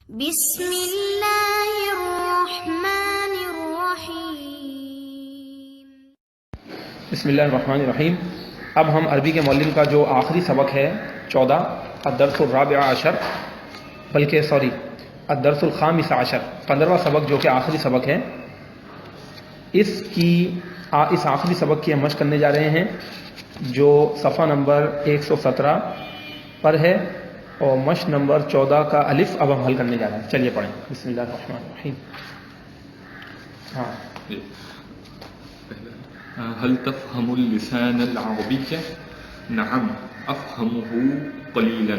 بسم اللہ الرحمن الرحیم۔ بسم اللہ الرحمن الرحیم۔ اب ہم عربی کے معلم کا جو آخری سبق ہے 14 الدرس الرابع عشر، بلکہ الدرس الخامس عشر، 15واں سبق جو کہ آخری سبق ہے، اس آخری سبق کی ہم مشق کرنے جا رہے ہیں جو صفحہ نمبر 117 پر ہے، اور مشق نمبر 14 کا الف اب ہم حل کرنے جا رہے ہیں۔ چلیے پڑھیں۔ بسم اللہ الرحمن الرحیم۔ هل تفهم اللسان العربی؟ نعم افہمہ قلیلا۔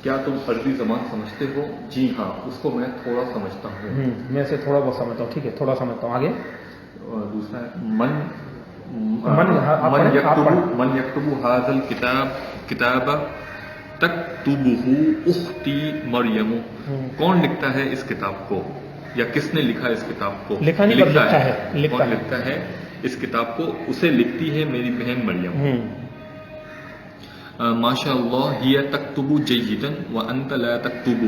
کیا تم عربی زبان سمجھتے ہو؟ جی ہاں، اس کو میں تھوڑا سمجھتا ہوں۔ میں سے تھوڑا بہت سمجھتا ہوں، ٹھیک ہے، تھوڑا سمجھتا ہوں۔ آگے دوسرا من یکتب هذا الکتاب تکتبہ اختی مریم۔ کون لکھتا ہے اس کتاب کو، یا کس نے لکھا اس کتاب کو؟ لکھا نہیں، لکھتا ہے۔ کون لکھتا ہے اس کتاب کو؟ اسے لکھتی ہے میری بہن مریم۔ ماشاء اللہ ہی تکتب جیدا وانت لا تکتب۔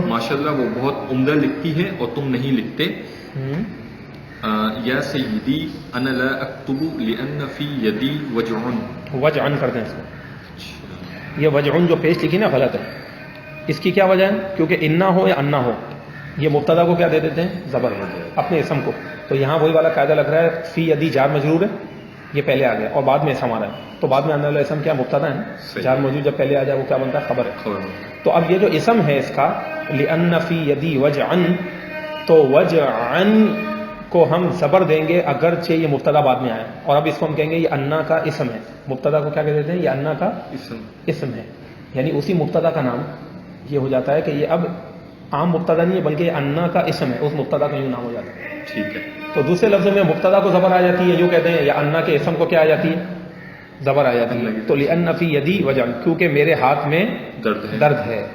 ماشاء اللہ وہ بہت عمدہ لکھتی ہے اور تم نہیں لکھتے۔ یا سیدی انا لا اکتب لان فی یدی وجع۔ وجعن کر دیں اس کو۔ یہ وجعن جو پیش لکھی نا غلط ہے، اس کی کیا وجہ ہے؟ کیونکہ انا ہو یا انا ہو، یہ مبتدا کو کیا دے دیتے ہیں؟ زبر اپنے اسم کو۔ تو یہاں وہی والا قاعدہ لگ رہا ہے، فی یدی جار مجرور ہے، یہ پہلے آ گیا اور بعد میں اسم آ رہا ہے، تو بعد میں آنے والا اسم کیا؟ مبتدا ہے۔ جار مجرور جب پہلے آ جائے وہ کیا بنتا ہے؟ خبر ہے۔ تو اب یہ جو اسم ہے اس کا لأن فی یدی وجعن، تو وجعن کو ہم زبر دیں گے اگرچہ یہ مبتدا بعد میں آیا، اور اب اس کو ہم کہیں گے یہ انا کا اسم ہے۔ مبتدا کو کیا کہہ دیتے ہیں؟ یہ انا کا اسم ہے، یعنی اسی مبتدا کا نام یہ ہو جاتا ہے کہ یہ اب عام مبتدا نہیں ہے بلکہ یہ انا کا اسم ہے، اس مبتدا کا یوں نام ہو جاتا ہے۔ ٹھیک ہے، تو دوسرے لفظ میں مبتدا کو زبر آ جاتی ہے، یوں کہتے ہیں، یا انا کے اسم کو کیا آ جاتی ہے؟ زبر آ جاتی ہے۔ تو لأن فی یدی وجعن، کیونکہ میرے ہاتھ میں درد ہے۔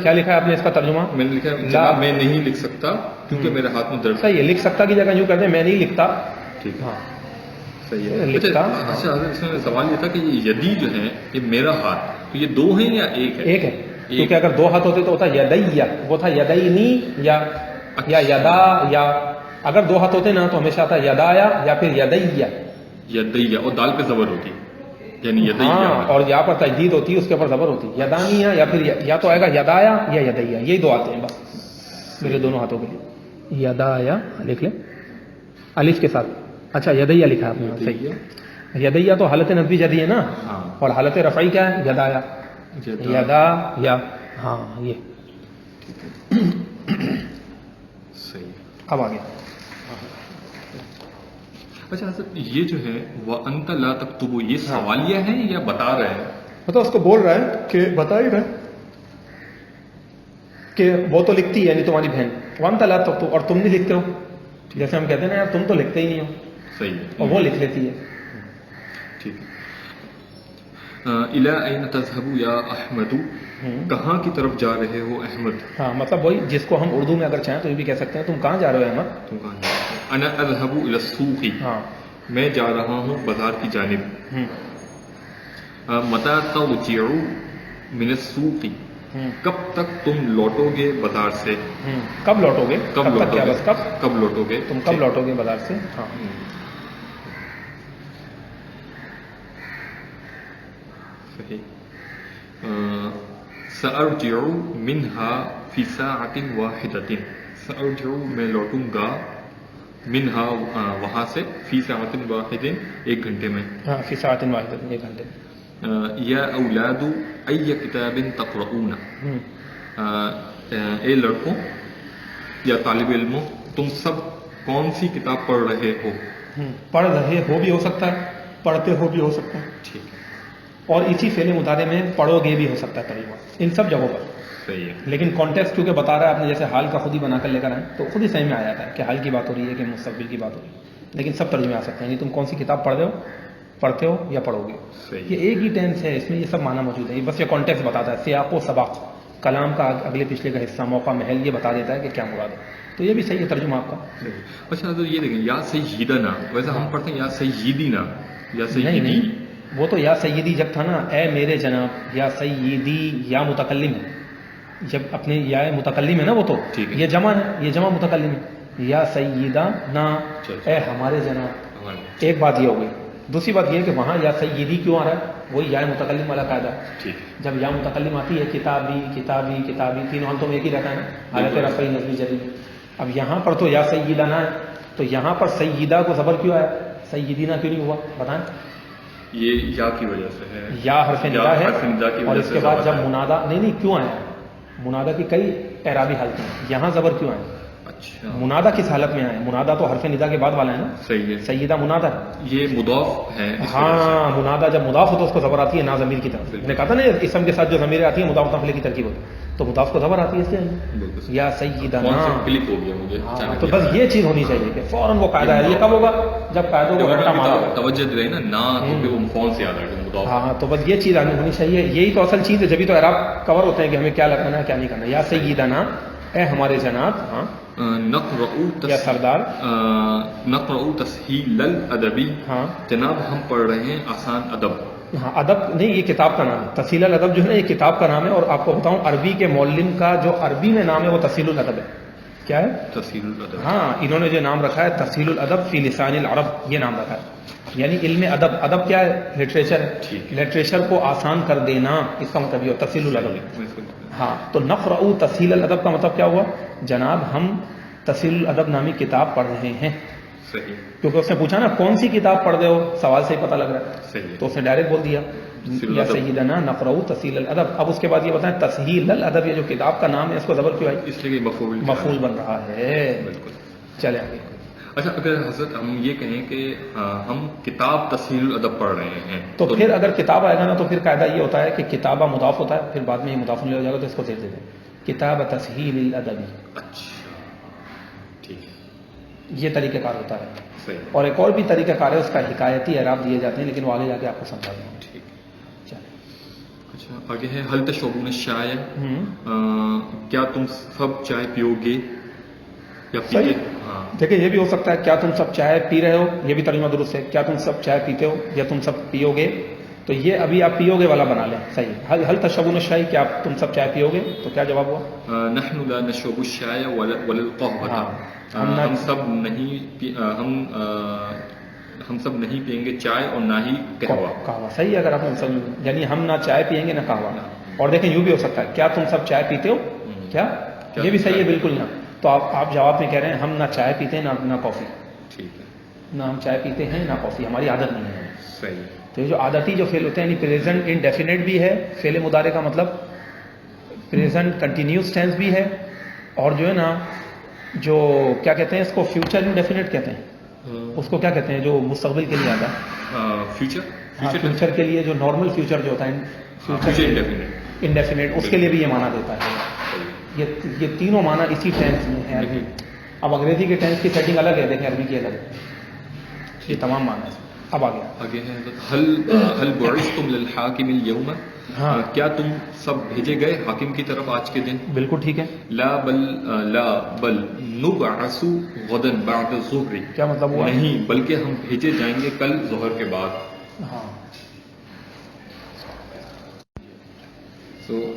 کیا لکھا ہے آپ نے اس کا ترجمہ؟ میں نے لکھا میں نہیں لکھ سکتا کیونکہ میرے ہاتھ میں درد۔ صحیح ہے، لکھ سکتا کی جگہ یوں کہتے ہیں میں نہیں لکھتا۔ ٹھیک ہے، ہاں صحیح ہے۔ لکھتا۔ اچھا، اس میں سوال یہ تھا کہ یہ یدی جو ہے یہ میرا ہاتھ، تو یہ دو ہیں یا ایک ہے؟ ایک ہے، کیونکہ اگر دو ہاتھ ہوتے تو ہوتا یدیہ، وہ تھا یدینی یا یدا، یا اگر دو ہاتھ ہوتے نا تو ہمیشہ آتا یدایا یا پھر یدیہ۔ یدیہ، اور دال پہ زبر ہوتی، یعنی یدیہ۔ ہاں، اور یہاں پر تجدید ہوتی ہے، اس کے اوپر زبر ہوتی ہے، یدانیہ، یا پھر یا تو آئے گا یدایا یا یدیہ، یہی دو آتے ہیں بس میرے دونوں ہاتھوں کے لیے۔ یدایا لکھ لیں الف کے ساتھ۔ اچھا یدیہ لکھا آپ نے، صحیح ہے۔ یدیہ تو حالت نصبی جدی ہے نا، اور حالت رفعی کیا ہے؟ یدایا، یدا یا، ہاں یہ صحیح۔ اب آگے۔ اچھا حضرت، یہ جو ہے وَأَنْتَ لَا تَكْتُبُ، یہ سوالیہ ہے یا بتا رہے ہیں؟ مطلب اس کو بول رہا ہے کہ بتا ہی رہے کہ وہ تو لکھتی ہے، یعنی تمہاری بہن، وَأَنْتَ لَا تَكْتُبُ، اور تم نہیں لکھتے ہو، جیسے ہم کہتے ہیں نا یار تم تو لکھتے ہی نہیں ہو، صحیح ہے، اور وہ لکھ لیتی ہے۔ ٹھیک ہے۔ إِلَىٰ أَيْنَ تَذْهَبُ يَا أَحْمَدُ، کہاں کی طرف جا رہے ہو احمد؟ ہاں مطلب وہی جس کو ہم اردو میں اگر چاہیں تو یہ بھی کہہ سکتے ہیں تم کہاں جا رہے ہو احمد؟ تم کہاں جا رہے ہو؟ أَنَا أَذْهَبُ إِلَى السُّوقِ، ہاں، میں جا رہا ہوں بازار کی جانب۔ متى ترجع من السوق، کب تک تم لوٹو گے بازار سے؟ کب لوٹو گے؟ کب تک لوٹو کیا گے؟ بس کب کب لوٹو گے؟ تم کب لوٹو گے بازار سے؟ ہاں صحیح۔ سأرجع منها في ساعة واحدة، سأرجع میں لوٹوں گا، منها وہاں سے، فی ساعت واحد ایک گھنٹے میں۔ ہاں، فی ساعت واحدۃ، ایک گھنٹے میں۔ یا اولاد ای کتاب تقرؤون، اے لڑکوں یا طالب علموں، تم سب کون سی کتاب پڑھ رہے ہو؟ پڑھ رہے ہو بھی ہو سکتا ہے، پڑھتے ہو بھی ہو سکتا ہے، ٹھیک ہے، اور اسی فعل مضارع میں پڑھو گے بھی ہو سکتا ہے تقریباً ان سب جگہوں پر۔ صحیح ہے، لیکن کانٹیکسٹ کیونکہ بتا رہا ہے آپ نے، جیسے حال کا خود ہی بنا کر لے کر آئیں تو خود ہی سمجھ میں آ جاتا ہے کہ حال کی بات ہو رہی ہے کہ مستقبل کی بات ہو رہی ہے، لیکن سب ترجمے آ سکتے ہیں، یعنی تم کون سی کتاب پڑھتے ہو یا پڑھو گے۔ صحیح۔ یہ ایک ہی ٹینس ہے، اس میں یہ سب معنی موجود ہے، یہ بس یہ کانٹیکسٹ بتاتا ہے، سیاق و سباق، کلام کا اگلے پچھلے کا حصہ، موقع، محل، یہ بتا دیتا ہے کہ کیا مراد ہے، تو یہ بھی صحیح ہے ترجمہ آپ کا۔ اچھا حضرت یہ دیکھیں، یا سیدنا، ویسے ہم پڑھتے ہیں یا سیدینا، یا نہیں سیدی۔ نہیں، وہ تو یا سیدی جب تھا نا، اے میرے جناب، یا سیدی یا متکلم ہے، جب اپنے یا متکلم ہے نا وہ تو ٹھیک ہے. یہ جمع ہے، یہ جمع متکلم ہے. یا سیدہ نا اے ہمارے جناب. ایک بات یہ ہو گئی. دوسری بات یہ ہے کہ وہاں یا سیدی کیوں آ رہا ہے؟ وہی یا متکلم والا قاعدہ. ٹھیک ہے. جب یا متکلم آتی ہے کتابی کتابی کتابی تینوں حالتوں میں ایک ہی رہتا ہے نا، حالت رفعی نصبی جری. اب یہاں پر تو یا سیدہ نا ہے، تو یہاں پر سیدہ کو زبر کیوں آیا؟ سیدینا کیوں نہیں ہوا بتائیں؟ یہ یا کی وجہ سے ہے. یا حرف ندا ہے، حرف ندا کی اور وجہ اس سے کے بعد زبر جب ہے. منادا نہیں کیوں آیا؟ منادا کی کئی اعرابی حالتیں ہیں، یہاں زبر کیوں آئے؟ اچھا منادا کس حالت میں آئے؟ منادا تو حرف ندا کے بعد والا ہے نا. صحیح ہے. سیدہ منادا ہے. یہ مضاف ہے اس وجہ سے. ہاں منادا جب مضاف ہو تو اس کو زبر آتی ہے نا ضمیر کی طرف. بالکل. میں نے کہا تھا نا اسم کے ساتھ جو ضمیریں آتی ہیں مضاف نفلے کی ترکیب ہوتی ہے، تو مضاف کو زبر آتی ہے اس لیے بالکل. یا سیدہ نا. کانسیپٹ کلک ہو گیا مجھے. ہاں تو بس یہ چیز ہونی چاہیے کہ فوراً وہ قاعدہ ہے. یہ کب ہوگا؟ جب قاعدوں کو رٹا مارا ہوگا. توجہ دے رہی نا نا تو پھر وہ فون سے یاد آ گیا مضاف. ہاں تو بس یہ چیز آنی ہونی چاہیے. یہی تو اصل چیز ہے، جبھی تو اعراب کور ہوتے ہیں کہ ہمیں کیا لگانا ہے کیا نہیں کرنا. یا سیدہ نا اے ہمارے جناب. ہاں یا سردار. نقرأ تسہیل الادبی. ہاں جناب ہم پڑھ رہے ہیں آسان ادب. ہاں ادب نہیں، یہ کتاب کا نام ہے. تسہیل الادب جو ہے نا یہ کتاب کا نام ہے. اور آپ کو بتاؤں عربی کے معلم کا جو عربی میں نام ہے وہ تسہیل الادب ہے. کیا ہے؟ تسہیل الادب. ہاں انہوں نے جو نام رکھا ہے تسہیل الادب فی لسان العرب، یہ نام رکھا ہے. یعنی علم ادب. ادب کیا ہے؟ لٹریچر ہے. ٹھیک ہے. لٹریچر کو آسان کر دینا، اس کا مطلب یہ ہو تسہیل الادب. ہاں تو نقرأ تسہیل الادب کا مطلب کیا ہوا؟ جناب ہم تسہیل الادب نامی کتاب پڑھ رہے ہیں. صحیح. کیونکہ اس نے پوچھا نا کون سی کتاب پڑھ رہے ہو، سوال سے ہی پتہ لگ رہا ہے. صحیح. تو اس نے ڈائریکٹ بول دیا یا سیدنا نقرأ تسہیل الادب. اب اس کے بعد یہ بتائیں تسہیل الادب یہ جو کتاب کا نام ہے اس کو زبر کیوں آئی؟ اس لیے مفعول بن رہا ہے. بالکل. چلے آگے. اچھا اگر حضرت ہم یہ کہیں کہ ہم کتاب تسہیل الادب پڑھ رہے ہیں تو پھر اگر کتاب آئے گا نا تو پھر قاعدہ یہ ہوتا ہے کہ کتابہ مضاف ہوتا ہے، پھر بعد میں یہ مضاف نہیں ہو جائے گا تو اس کو زیر دے دیں کتاب تسہیل الادبی. اچھا ٹھیک ہے. یہ طریقہ کار ہوتا ہے. صحیح. اور ایک اور بھی طریقہ کار ہے، اس کا حکایتی اعراب دیے جاتے ہیں، لیکن وہ آگے جا کے آپ کو سمجھا دیں گے. ٹھیک. چلیں. اچھا آگے ہے حل تشربون الشائی. کیا تم سب چائے پیو گے یا پیتے؟ صحیح. ہاں دیکھیں یہ بھی ہو سکتا ہے کیا تم سب چائے پی رہے ہو، یہ بھی ترجمہ درست ہے. کیا تم سب چائے پیتے ہو یا تم سب پیو گے، تو یہ ابھی آپ پیو گے والا بنا لیں. صحیح. حل تشربون الشائی کیا تم سب چائے پیو گے، تو کیا جواب ہوا؟ نحن لا نشرب الشاي ولا القهوة. ہاں. ہم سب نہیں ہم سب نہیں پئیں گے چائے اور نہ ہی قہوہ. قہوہ. صحیح. اگر آپ نے یعنی ہم نہ چائے پیئیں گے نہ قہوہ. اور دیکھیں یوں بھی ہو سکتا ہے کیا تم سب چائے پیتے ہو، کیا یہ بھی صحیح ہے بالکل. نہ تو آپ جواب میں کہہ رہے ہیں ہم نہ چائے پیتے ہیں نہ کافی. ٹھیک ہے. نہ ہم چائے پیتے ہیں نہ کافی، ہماری عادت نہیں ہے. صحیح. تو یہ جو عادتی جو فعل ہوتے ہیں یعنی پریزنٹ انڈیفینٹ بھی ہے، فعل مضارع کا مطلب پریزنٹ کنٹینیوس ٹینس بھی ہے، اور جو ہے نا جو کیا کہتے ہیں اس کو فیوچر انڈیفینٹ کہتے ہیں. اس کو کیا کہتے ہیں جو مستقبل کے لیے آتا ہے؟ فیوچر. فیوچر کے لیے جو نارمل فیوچر جو ہوتا ہے فیوچر انڈیفینٹ، اس کے لیے بھی یہ معنی دیتا ہے. یہ تینوں معنی اسی ٹینس میں ہے عربی. اب انگریزی کے ٹینس کی سیٹنگ الگ ہے، دیکھیں عربی کی الگ ہے. یہ تمام معنی ہے. اب آگے ہے حل بعثتم للحاکم اليوم. کیا تم سب بھیجے گئے حاکم کی طرف آج کے دن؟ بالکل ٹھیک ہے. لا بل نبعث غدا بعد الظہر. کیا مطلب ہوا؟ نہیں بلکہ ہم بھیجے جائیں گے کل ظہر کے بعد. ہاں.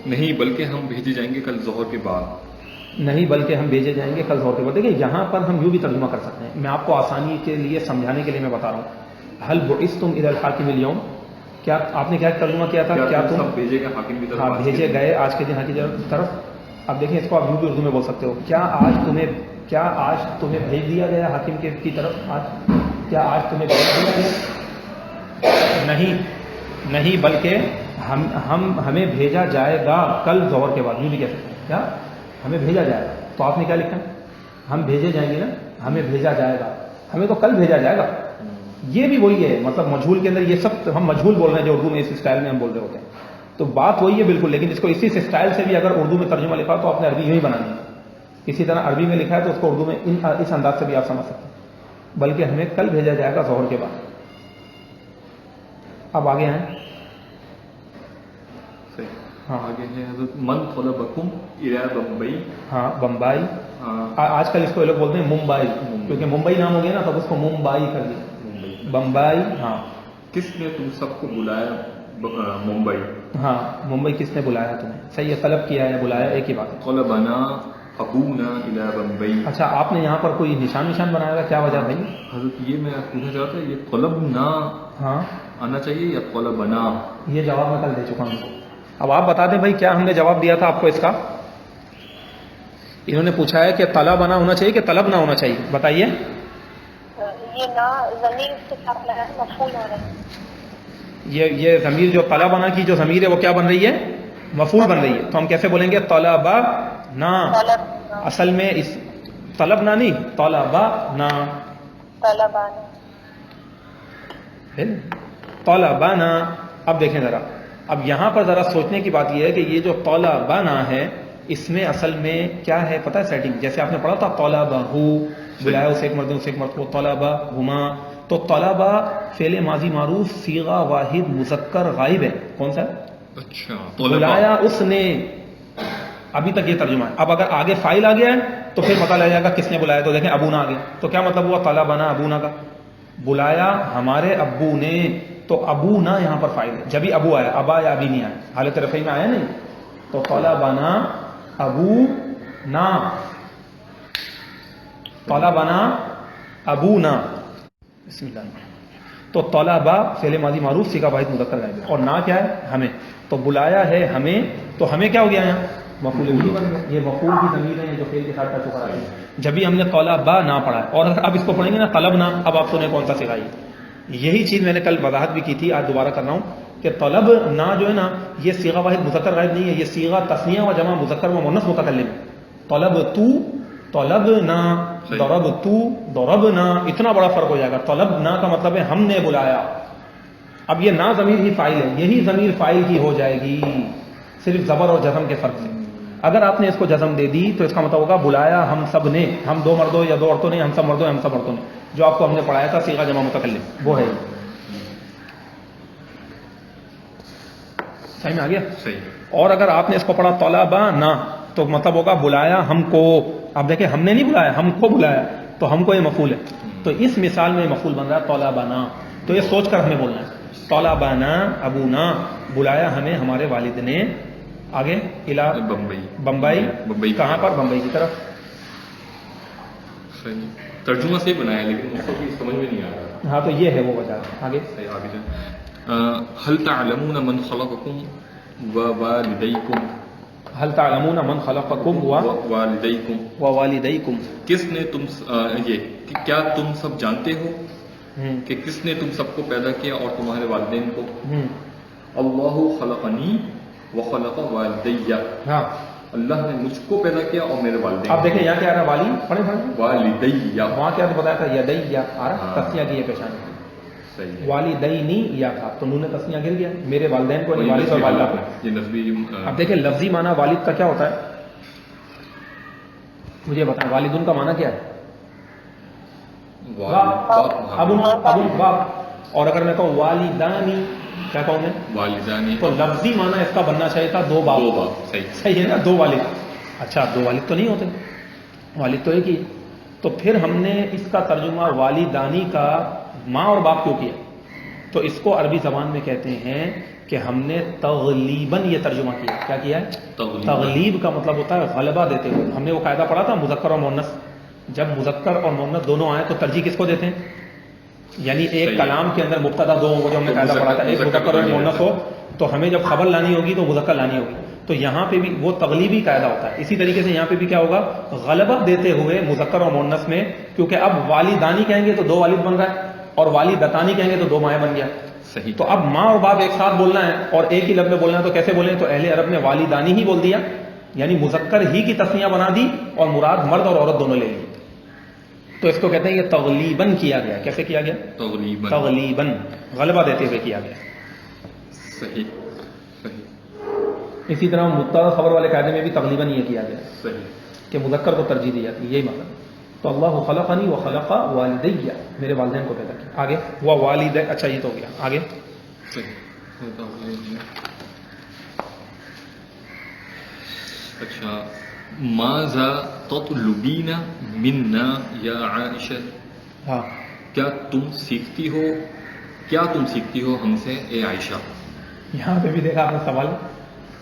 نہیں بلکہ ہم بھیجے جائیں گے کل ظہر کے بعد. نہیں بلکہ ہم بھیجے جائیں گے کل ظہر کے بعد. دیکھیں یہاں پر ہم یوں بھی ترجمہ کر سکتے ہیں، میں آپ کو آسانی کے لیے سمجھانے کے لیے میں بتا رہا ہوں. حل بعثتم الی الحاکم اليوم، کیا آپ نے کیا ترجمہ کیا تھا؟ کیا تم سب بھیجے گئے حاکم کی طرف؟ ہاں بھیجے گئے آج کے دن حاکم کی طرف. اب دیکھیں اس کو آپ یوں بھی اردو میں بول سکتے ہو. کیا آج تمہیں بھیج دیا گیا حاکم کی طرف؟ کیا آج تمہیں بھیج دیا گیا؟ نہیں بلکہ ہمیں بھیجا جائے گا کل ظہر کے بعد. یوں بھی کہہ سکتے ہیں کیا ہمیں بھیجا جائے گا. تو آپ نے کیا لکھا؟ ہم بھیجے جائیں گے نا، ہمیں بھیجا جائے گا، ہمیں تو کل بھیجا جائے گا. یہ بھی وہی ہے، مطلب مجہول کے اندر یہ سب ہم مجہول بول رہے ہیں جو اردو میں اس اسٹائل میں ہم بول رہے ہوتے ہیں. تو بات وہی ہے بالکل، لیکن اس کو اسی اسٹائل سے بھی اگر اردو میں ترجمہ لکھا تو آپ نے عربی یوں ہی بنانی ہے. اسی طرح عربی میں لکھا ہے تو اس کو اردو میں اس انداز سے بھی آپ سمجھ سکتے ہیں. بلکہ ہمیں کل بھیجا جائے گا ظہر کے بعد. اب آگے ہیں. ہاں آگے ہے حضرت من طلبکم الی بمبئی. ہاں بمبئی. آج کل اس کو یہ لوگ بولتے ہیں ممبئی، کیونکہ ممبئی نام ہو گیا نا تو اس کو ممبئی کر دیا. بمبئی. ہاں کس نے تم سب کو بلایا ممبئی؟ ہاں ممبئی کس نے بلایا تمہیں؟ صحیح ہے، طلب کیا ہے بلایا ایک ہی بات ہے. طلبنا ابونا الى بمبئی. اچھا آپ نے یہاں پر کوئی نشان بنایا ہوا، کیا وجہ بھائی؟ حضرت یہ میں پوچھنا چاہتا ہوں، یہ طلبنا ہاں آنا چاہیے یا طلبنا؟ یہ جواب میں کل دے چکا ہوں. اب آپ بتا دیں بھائی کیا ہم نے جواب دیا تھا آپ کو اس کا. انہوں نے پوچھا ہے کہ طلب نہ ہونا چاہیے کہ طلب نہ ہونا چاہیے، بتائیے. یہ نا ضمیر سے ساتھ لگا ہے، مفعول ہو رہا ہے. یہ ضمیر جو طلبنا کی جو ضمیر ہے وہ کیا بن رہی ہے؟ مفعول بن رہی ہے. تو ہم کیسے بولیں گے؟ طلبا نا. اصل میں اس طلب نہ نہیں، طلبا نا. طلبانا طلبانا. اب دیکھیں ذرا، اب یہاں پر ذرا سوچنے کی بات یہ ہے کہ یہ جو طلبانا ہے اس میں اصل میں کیا ہے پتہ ہے سیٹنگ؟ جیسے آپ نے پڑھا تھا طلبہ بلایا اسے ایک مرد اسے ایک مرد کو، طلبہ ہما. تو طلبہ فعل ماضی معروف صیغہ واحد مذکر غائب ہے. کون سا؟ اچھا بلایا اس نے. ابھی تک یہ ترجمہ ہے. اب اگر آگے فائل آ گیا ہے تو پھر پتہ لگ جائے گا کس نے بلایا. تو دیکھیں ابونا آ گیا تو کیا مطلب ہوا؟ طلبنا ابونا کا. بلایا ہمارے ابو نے، تو ابونا یہاں پر فائل ہے. جبھی ابو آیا، ابا یا ابھی نہیں آیا، حالت رفعی میں آیا نہیں. تو طلبنا ابونا، طلبنا ابونا. بسم اللہ. تو طلبہ فعل ماضی معروف صیغہ واحد مذکر غائب ہے، اور نا کیا ہے؟ ہمیں. تو بلایا ہے ہمیں، تو ہمیں کیا ہو گیا یہاں؟ مفعول بھی بن گیا. یہ مفعول کی ضمیر ہے جو فعل کے ساتھ تعلق رکھتی ہے. جبھی ہم نے طلبہ نہ پڑھا ہے، اور اگر اب اس کو پڑھیں گے نا طلب نہ، اب آپ سنیں کون سا صیغہ ہے. یہی چیز میں نے کل وضاحت بھی کی تھی، آج دوبارہ کر رہا ہوں کہ طلب نہ جو ہے نا یہ صیغہ واحد مذکر غائب نہیں ہے، یہ صیغہ تثنیہ و جمع مذکر و مؤنث متکلم ہے. طلب تو، طلب نہ، ضرب تو، ضرب نہ. اتنا بڑا فرق ہو جائے گا. طلب نہ کا مطلب ہے ہم نے بلایا. اب یہ نہ ضمیر ہی فاعل ہے، یہی ضمیر فاعل کی ہو جائے گی صرف زبر اور جزم کے فرق سے. اگر آپ نے اس کو جزم دے دی تو اس کا مطلب ہوگا بلایا ہم سب نے. ہم دو مردوں یا دو عورتوں نے، ہم سب مردوں ہم سب عورتوں نے. جو آپ کو ہم نے پڑھایا تھا صیغہ جمع متکلم وہ ہے. صحیح میں آ گیا؟ صحیح. اور اگر آپ نے اس کو پڑھا طلبا نہ تو مطلب ہوگا بلایا ہم کو. اب دیکھیں ہم نے نہیں بلایا، ہم کو بلایا، تو ہم کو یہ مفعول ہے. تو اس مثال میں مفعول بن رہا ہے طلبنا. تو یہ سوچ کر ہمیں بولنا ہے. طلبنا ابونا، بلایا ہمیں ہمارے والد نے. آگے الہ بمبئی. کہاں پر؟ بمبئی کی طرف. صحیح. ترجمہ سے بنایا لیکن اس کو بھی سمجھ میں نہیں آ رہا. ہاں تو یہ ہے وہ وجہ. آگے صحیح. آگے هل تعلمون من خلقكم ووالديكم. هل تعلمون من خلقكم ووالديكم. ووالديكم. کس نے تم یہ کہ کیا تم سب جانتے ہو کہ کس نے تم سب کو پیدا کیا اور تمہارے والدین کو؟ اللہ خلقنی وخلق والدی. ہاں اللہ نے مجھ کو پیدا کیا اور میرے والدین. اب دیکھیں یہاں کیا آ رہا ہے؟ والی پڑھیں والدی. وہاں کیا بتایا تھا؟ یدیا آ رہا تسنیہ کی یہ پیشانی. صحیح. والدینی یا تھا تو نون تسنیہ گر گیا. میرے والدین کو، والد اور والدہ کو. یہ نسبی. اب دیکھیں لفظی معنی والد کا کیا ہوتا ہے مجھے بتائیں. والدن کا معنی کیا ہے؟ ابن باپ. اور اگر میں کہوں والدانی کیا کہوں میں؟ والدانی. تو لفظی معنی اس کا بننا چاہیے تھا دو باپ. صحیح ہے نا، دو والد. اچھا دو والد تو نہیں ہوتے، والد تو ایک ہی. تو پھر ہم نے اس کا ترجمہ والدانی کا ماں اور باپ کیوں کیا؟ تو اس کو عربی زبان میں کہتے ہیں کہ ہم نے تغلیباً یہ ترجمہ کیا. کیا کیا ہے؟ تغلیب کا مطلب ہوتا ہے غلبہ دیتے ہوئے. ہم نے وہ قاعدہ پڑھا تھا مذکر اور مؤنث. جب مذکر اور مؤنث دونوں آئے تو ترجیح کس کو دیتے ہیں؟ یعنی ایک کلام کے اندر مبتدا دو ہوں، جو ہم نے قاعدہ پڑھا تھا، ایک مذکر اور مؤنث ہو تو ہمیں جب خبر لانی ہوگی تو مذکر لانی ہوگی. تو یہاں پہ بھی وہ تغلیبی قاعدہ ہوتا ہے. اسی طریقے سے یہاں پہ بھی کیا ہوگا؟ غلبہ دیتے ہوئے مذکر اور مؤنث میں. کیونکہ اب والدانی کہیں گے تو دو والد بن رہا ہے، اور والدتانی کہیں گے تو دو مائیں بن گیا. صحیح. تو اب ماں اور باپ ایک ساتھ بولنا ہے اور ایک ہی لفظ میں بولنا ہے تو کیسے بولیں؟ تو اہل عرب نے والدانی ہی بول دیا، یعنی مذکر ہی کی تسنیہ بنا دی اور مراد مرد اور عورت دونوں لے لی. تو اس کو کہتے ہیں یہ تغلیباً کیا گیا. کیسے کیا گیا؟ تغلیباً غلبہ دیتے ہوئے کیا گیا. صحیح. صحیح. اسی طرح مبتدا خبر والے قاعدے میں بھی تغلیباً یہ کیا گیا صحیح کہ مذکر کو ترجیح دی جاتی ہے. یہی مطلب. تو اللہ خلقنی وخلق والدی، میرے والدین کو پیدا کیا. آگے وہ والد. اچھا یہ تو ہو گیا. آگے اچھا ماذا تطلبین منا یا عائشہ. ہاں کیا تم سیکھتی ہو ہم سے اے عائشہ. یہاں پہ بھی دیکھا آپ نے سوال.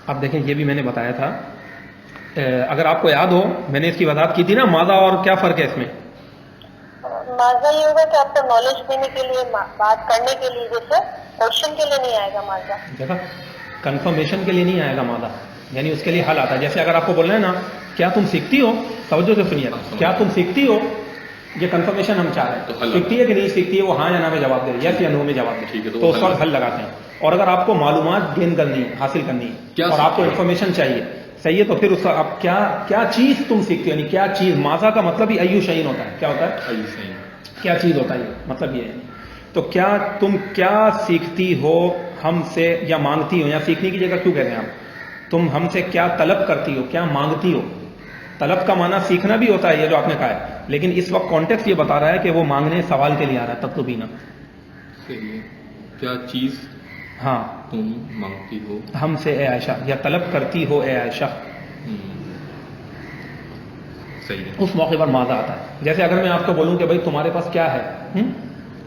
اب دیکھیں یہ بھی میں نے بتایا تھا, اگر آپ کو یاد ہو میں نے اس کی وضاحت کی تھی نا, ماذا اور کیا فرق ہے اس میں. ماضا یہ ہوگا کہ آپ کو نالج دینے کے لیے، بات کرنے کے لیے، جیسے کوشچن کے لیے نہیں آئے گا ماضا. دیکھا, کنفرمیشن کے لیے نہیں آئے گا ماذا, یعنی اس کے لیے حل آتا ہے. جیسے اگر آپ کو بولنا ہے نا کیا تم سیکھتی ہو, توجہ سے سنیے, کیا تم سیکھتی ہو, یہ کنفرمیشن ہم چاہ رہے ہیں, سیکھتی ہے کہ نہیں سیکھتی ہے, وہ ہاں یا نا میں جواب دے رہے ہیں, یس یا نو میں جواب دے, تو اس وقت حل لگاتے ہیں. اور اگر آپ کو معلومات گین کرنی ہے, حاصل کرنی ہے, اور آپ کو انفارمیشن چاہیے, صحیح ہے, تو پھر اس کا آپ کیا چیز تم سیکھتے ہو, یعنی کیا چیز. ماذا کا مطلب ہی ایو شعین ہوتا ہے. کیا ہوتا ہے؟ کیا چیز ہوتا ہے, مطلب یہ ہے. تو کیا تم کیا سیکھتی ہو ہم سے, یا مانگتی ہو, یا سیکھنے کی جگہ کیوں کہتے ہیں آپ, تم ہم سے کیا طلب کرتی ہو, کیا مانگتی ہو. طلب کا معنی سیکھنا بھی ہوتا ہے, یہ جو آپ نے کہا ہے, لیکن اس وقت کانٹیکسٹ یہ بتا رہا ہے کہ وہ مانگنے سوال کے لیے آ رہا ہے. تطلبینا, کیا چیز ہاں تم مانگتی ہو ہم سے اے عائشہ, یا طلب کرتی ہو اے عائشہ. صحیح ہے. اس موقع پر ماذا آتا ہے. جیسے اگر میں آپ کو بولوں کہ بھائی تمہارے پاس کیا ہے,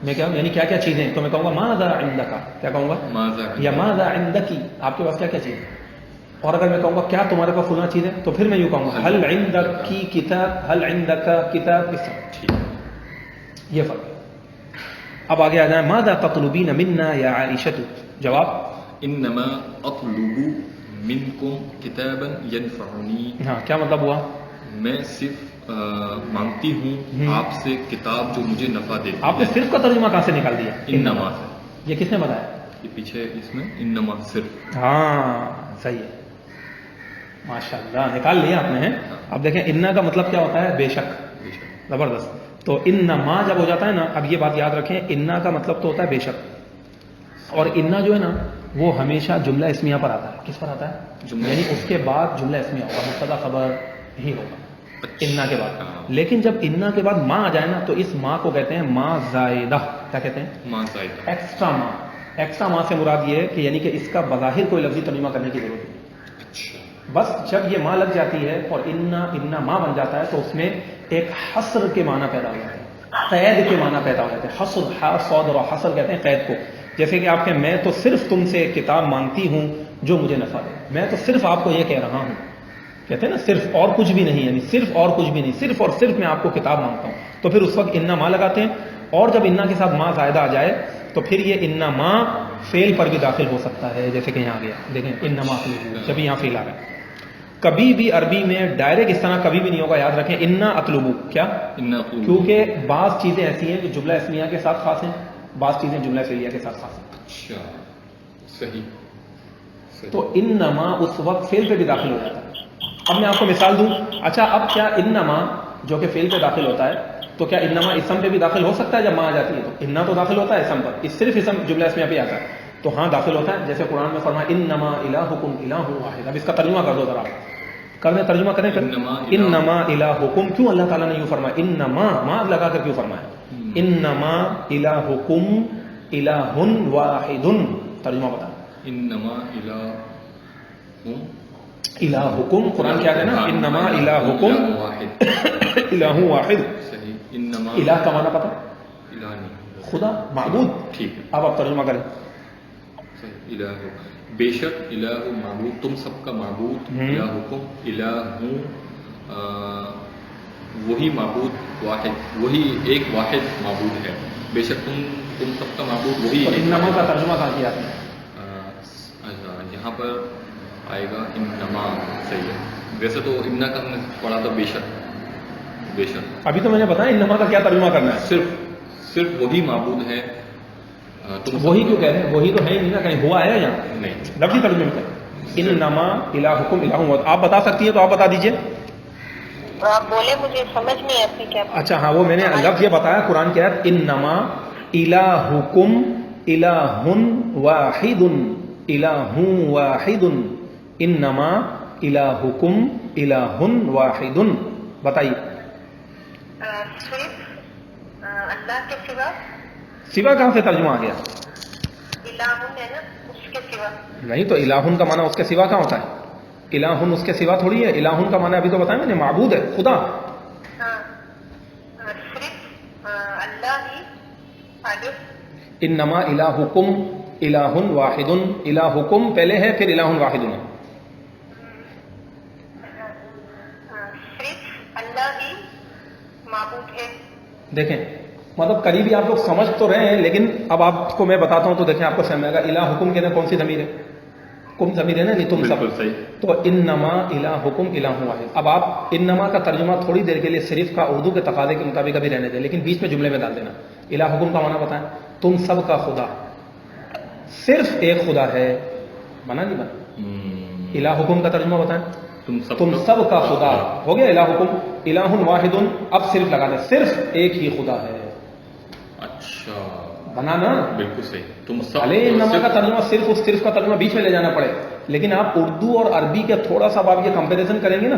میں کیا یعنی کیا کیا چیزیں, تو میں کہوں گا ماذا عندک, کیا کہوں گا, یا ماذا عندکی, آپ کے پاس کیا کیا چیز ہے. اور اگر میں کہوں گا کیا تمہارے پاس فلاں چیز ہے, تو پھر میں یوں کہوں گا حل عندک کی کتاب, حل عندک کتاب, اس طرح. یہ فرق ہے. اب آگے آ جائیں, ماذا تطلبین منا یا عائشہ. جواب انما اطلب منکم کتابا ینفعنی. ہاں, کیا مطلب ہوا, میں صرف مانگتی ہوں آپ سے کتاب جو مجھے نفع دے. آپ نے صرف کا ترجمہ کہاں سے نکال دیا, انما سے. یہ کس نے بتایا, یہ پیچھے اس میں انما صرف. ہاں صحیح ہے, ماشاء اللہ نکال لیا آپ نے. اب دیکھیں انا کا مطلب کیا ہوتا ہے, بے شک. زبردست. تو انما جب ہو جاتا ہے نا, اب یہ بات یاد رکھیں, انا کا مطلب تو ہوتا ہے بے شک, اور انا جو ہے نا وہ ہمیشہ جملہ اسمیہ پر آتا ہے. کس پر آتا ہے, یعنی اس کے بعد جملہ اسمیہ ہوگا, مبتدا خبر ہی ہوگا انا کے بعد. لیکن جب انا کے بعد ماں آ جائے نا, تو اس ماں کو کہتے ہیں ماں زائدہ. کیا کہتے ہیں, ماں زائدہ. ایکسٹرا ماں. ایکسٹرا ماں سے مراد یہ ہے کہ یعنی کہ اس کا بظاہر کوئی لفظی ترجمہ کرنے کی ضرورت نہیں. بس جب یہ ماں لگ جاتی ہے اور انا ماں بن جاتا ہے, تو اس میں ایک حصر کے معنی پیدا ہو جاتے ہیں, قید کے معنی پیدا ہو جاتے ہیں. حصر, ہا صاد اور حصر کہتے ہیں قید کو. جیسے کہ آپ کے میں تو صرف تم سے کتاب مانگتی ہوں جو مجھے نفع دے, میں تو صرف آپ کو یہ کہہ رہا ہوں. کہتے ہیں نا صرف اور کچھ بھی نہیں, یعنی صرف اور کچھ بھی نہیں, صرف اور صرف میں آپ کو کتاب مانگتا ہوں. تو پھر اس وقت انا ماں لگاتے ہیں, اور جب انا کے ساتھ ماں زائدہ آ جائے تو پھر یہ انا ماں فعل پر بھی داخل ہو سکتا ہے. جیسے کہ یہاں گیا, دیکھیں انما, جب یہاں فعل آ رہا ہے. کبھی بھی عربی میں ڈائریکٹ اس طرح کبھی بھی نہیں ہوگا, یاد رکھیں. انا اطلبو, کیا, کیونکہ بعض چیزیں ایسی ہیں جو جملہ اسمیہ کے ساتھ خاص ہیں, بعض چیزیں جملہ فعلیہ کے ساتھ خاص ہیں. اچھا, صحیح. تو انما اس وقت فعل پہ بھی داخل ہو جاتا ہے. اب میں آپ کو مثال دوں. اچھا, اب کیا انما جو کہ فعل پہ داخل ہوتا ہے, تو کیا انما اسم پہ بھی داخل ہو سکتا ہے جب ماں آ جاتی ہے؟ تو انا تو داخل ہوتا ہے اسم پر, اس صرف اسم جملہ اسمیہ پہ آتا ہے, تو ہاں داخل ہوتا ہے. جیسے قرآن میں فرمایا انما الہکم الہ واحد. اب اس کا ترجمہ کر دو ذرا, کر دیں, ترجمہ کریں. انما الہکم, کیوں اللہ تعالیٰ نے یوں فرمایا, انما ماں لگا کر کیوں فرمایا, انما الہکم الہ واحد. ترجمہ بتا. انما الہکم, الہکم قرآن کیا ہے نا, انما الہکم الہ واحد. صحیح. انما الہ کا معنی پتہ, الہ نہیں, خدا, معبود. ٹھیک ہے. اب آپ ترجمہ کریں. صحیح. الہ, بے شک الہ معبود, تم سب کا معبود. الہکم, الہ وہی معبود واحد, وہی ایک واحد معبود ہے. بے شک تم سب کا معبود وہی ہے. انما کا ترجمہ کہاں کیا آپ نے؟ یہاں پر آئے گا انما. صحیح ہے. ویسے تو انا کا ہم نے پڑھا تھا بے شک. بے شک ابھی تو میں نے بتایا انما کا کیا ترجمہ کرنا ہے. صرف وہی معبود ہے. وہی کیوں کہہ رہے ہیں, وہی تو ہے ہی نہیں نا, کہیں ہوا ہے یہاں نہیں. لفظی ترجمے میں انما الہکم الہ واحد. آپ بتا سکتی ہیں تو آپ بتا دیجئے. آپ بولے, مجھے سمجھ نہیں آتی کیا. اچھا ہاں, وہ میں نے لفظ یہ بتایا قرآن کی آیت انما الہکم الہ واحد, الہ واحد, انما الہکم الہ واحد. بتائیے. صرف اللہ کے سوا. سوا کہاں سے ترجمہ آ گیا؟ الہ ہے نا, اس کے سوا نہیں, تو الہن کا معنی اس کے سوا کہاں ہوتا ہے؟ الہن اس کے سوا تھوڑی ہے. الہن کا معنی ابھی تو بتایا میں نے, معبود ہے, خدا. ہاں, صرف اللہ ہی. آگے. انما الہکم الہ واحد، الہکم پہلے ہے پھر الہ واحد ہے. صرف اللہ ہی معبود ہے. دیکھیں مطلب قریبی آپ لوگ سمجھ تو رہے ہیں، لیکن اب آپ کو میں بتاتا ہوں تو دیکھیں آپ کو سمجھ آئے گا. الہکم کے اندر کون سی ضمیر ہے؟ کم ضمیر ہے نا، نہیں تم سب. بالکل صحیح. تو انما الہکم الہ واحد. اب آپ انما کا ترجمہ تھوڑی دیر کے لیے صرف کا اردو کے تقاضے کے مطابق ابھی رہنے دیں، لیکن بیچ میں جملے میں ڈال دینا. الہکم کا معنی بتائیں. تم سب کا خدا، صرف ایک خدا ہے. بنا نہیں بنا؟ الہکم کا ترجمہ بتائیں. تم سب کا خدا ہو گیا الہکم. الہ واحد اب صرف لگا دیں، صرف ایک ہی خدا ہے. اچھا بنا نا؟ بالکل صحیح. تم سب بھلے انما کا ترجمہ صرف کا ترجمہ بیچ میں لے جانا پڑے، لیکن آپ اردو اور عربی کے تھوڑا سا آپ یہ کمپیریزن کریں گے نا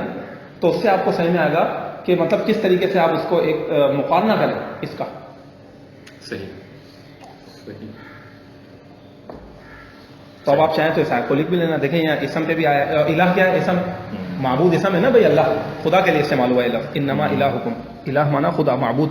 تو اس سے آپ کو سمجھ میں آئے گا کہ مطلب کس طریقے سے آپ اس کو ایک مقارنہ کریں اس کا. صحیح صحیح. تو اب آپ چاہیں تو اس آیت کو لکھ بھی لینا. دیکھیں یہاں اسم پہ بھی آیا ہے. الہ کیا ہے؟ اسم. معبود اسم ہے نا بھائی، اللہ خدا کے لیے استعمال ہوا ہے لفظ. انما الہکم، الہ مانا خدا، معبود.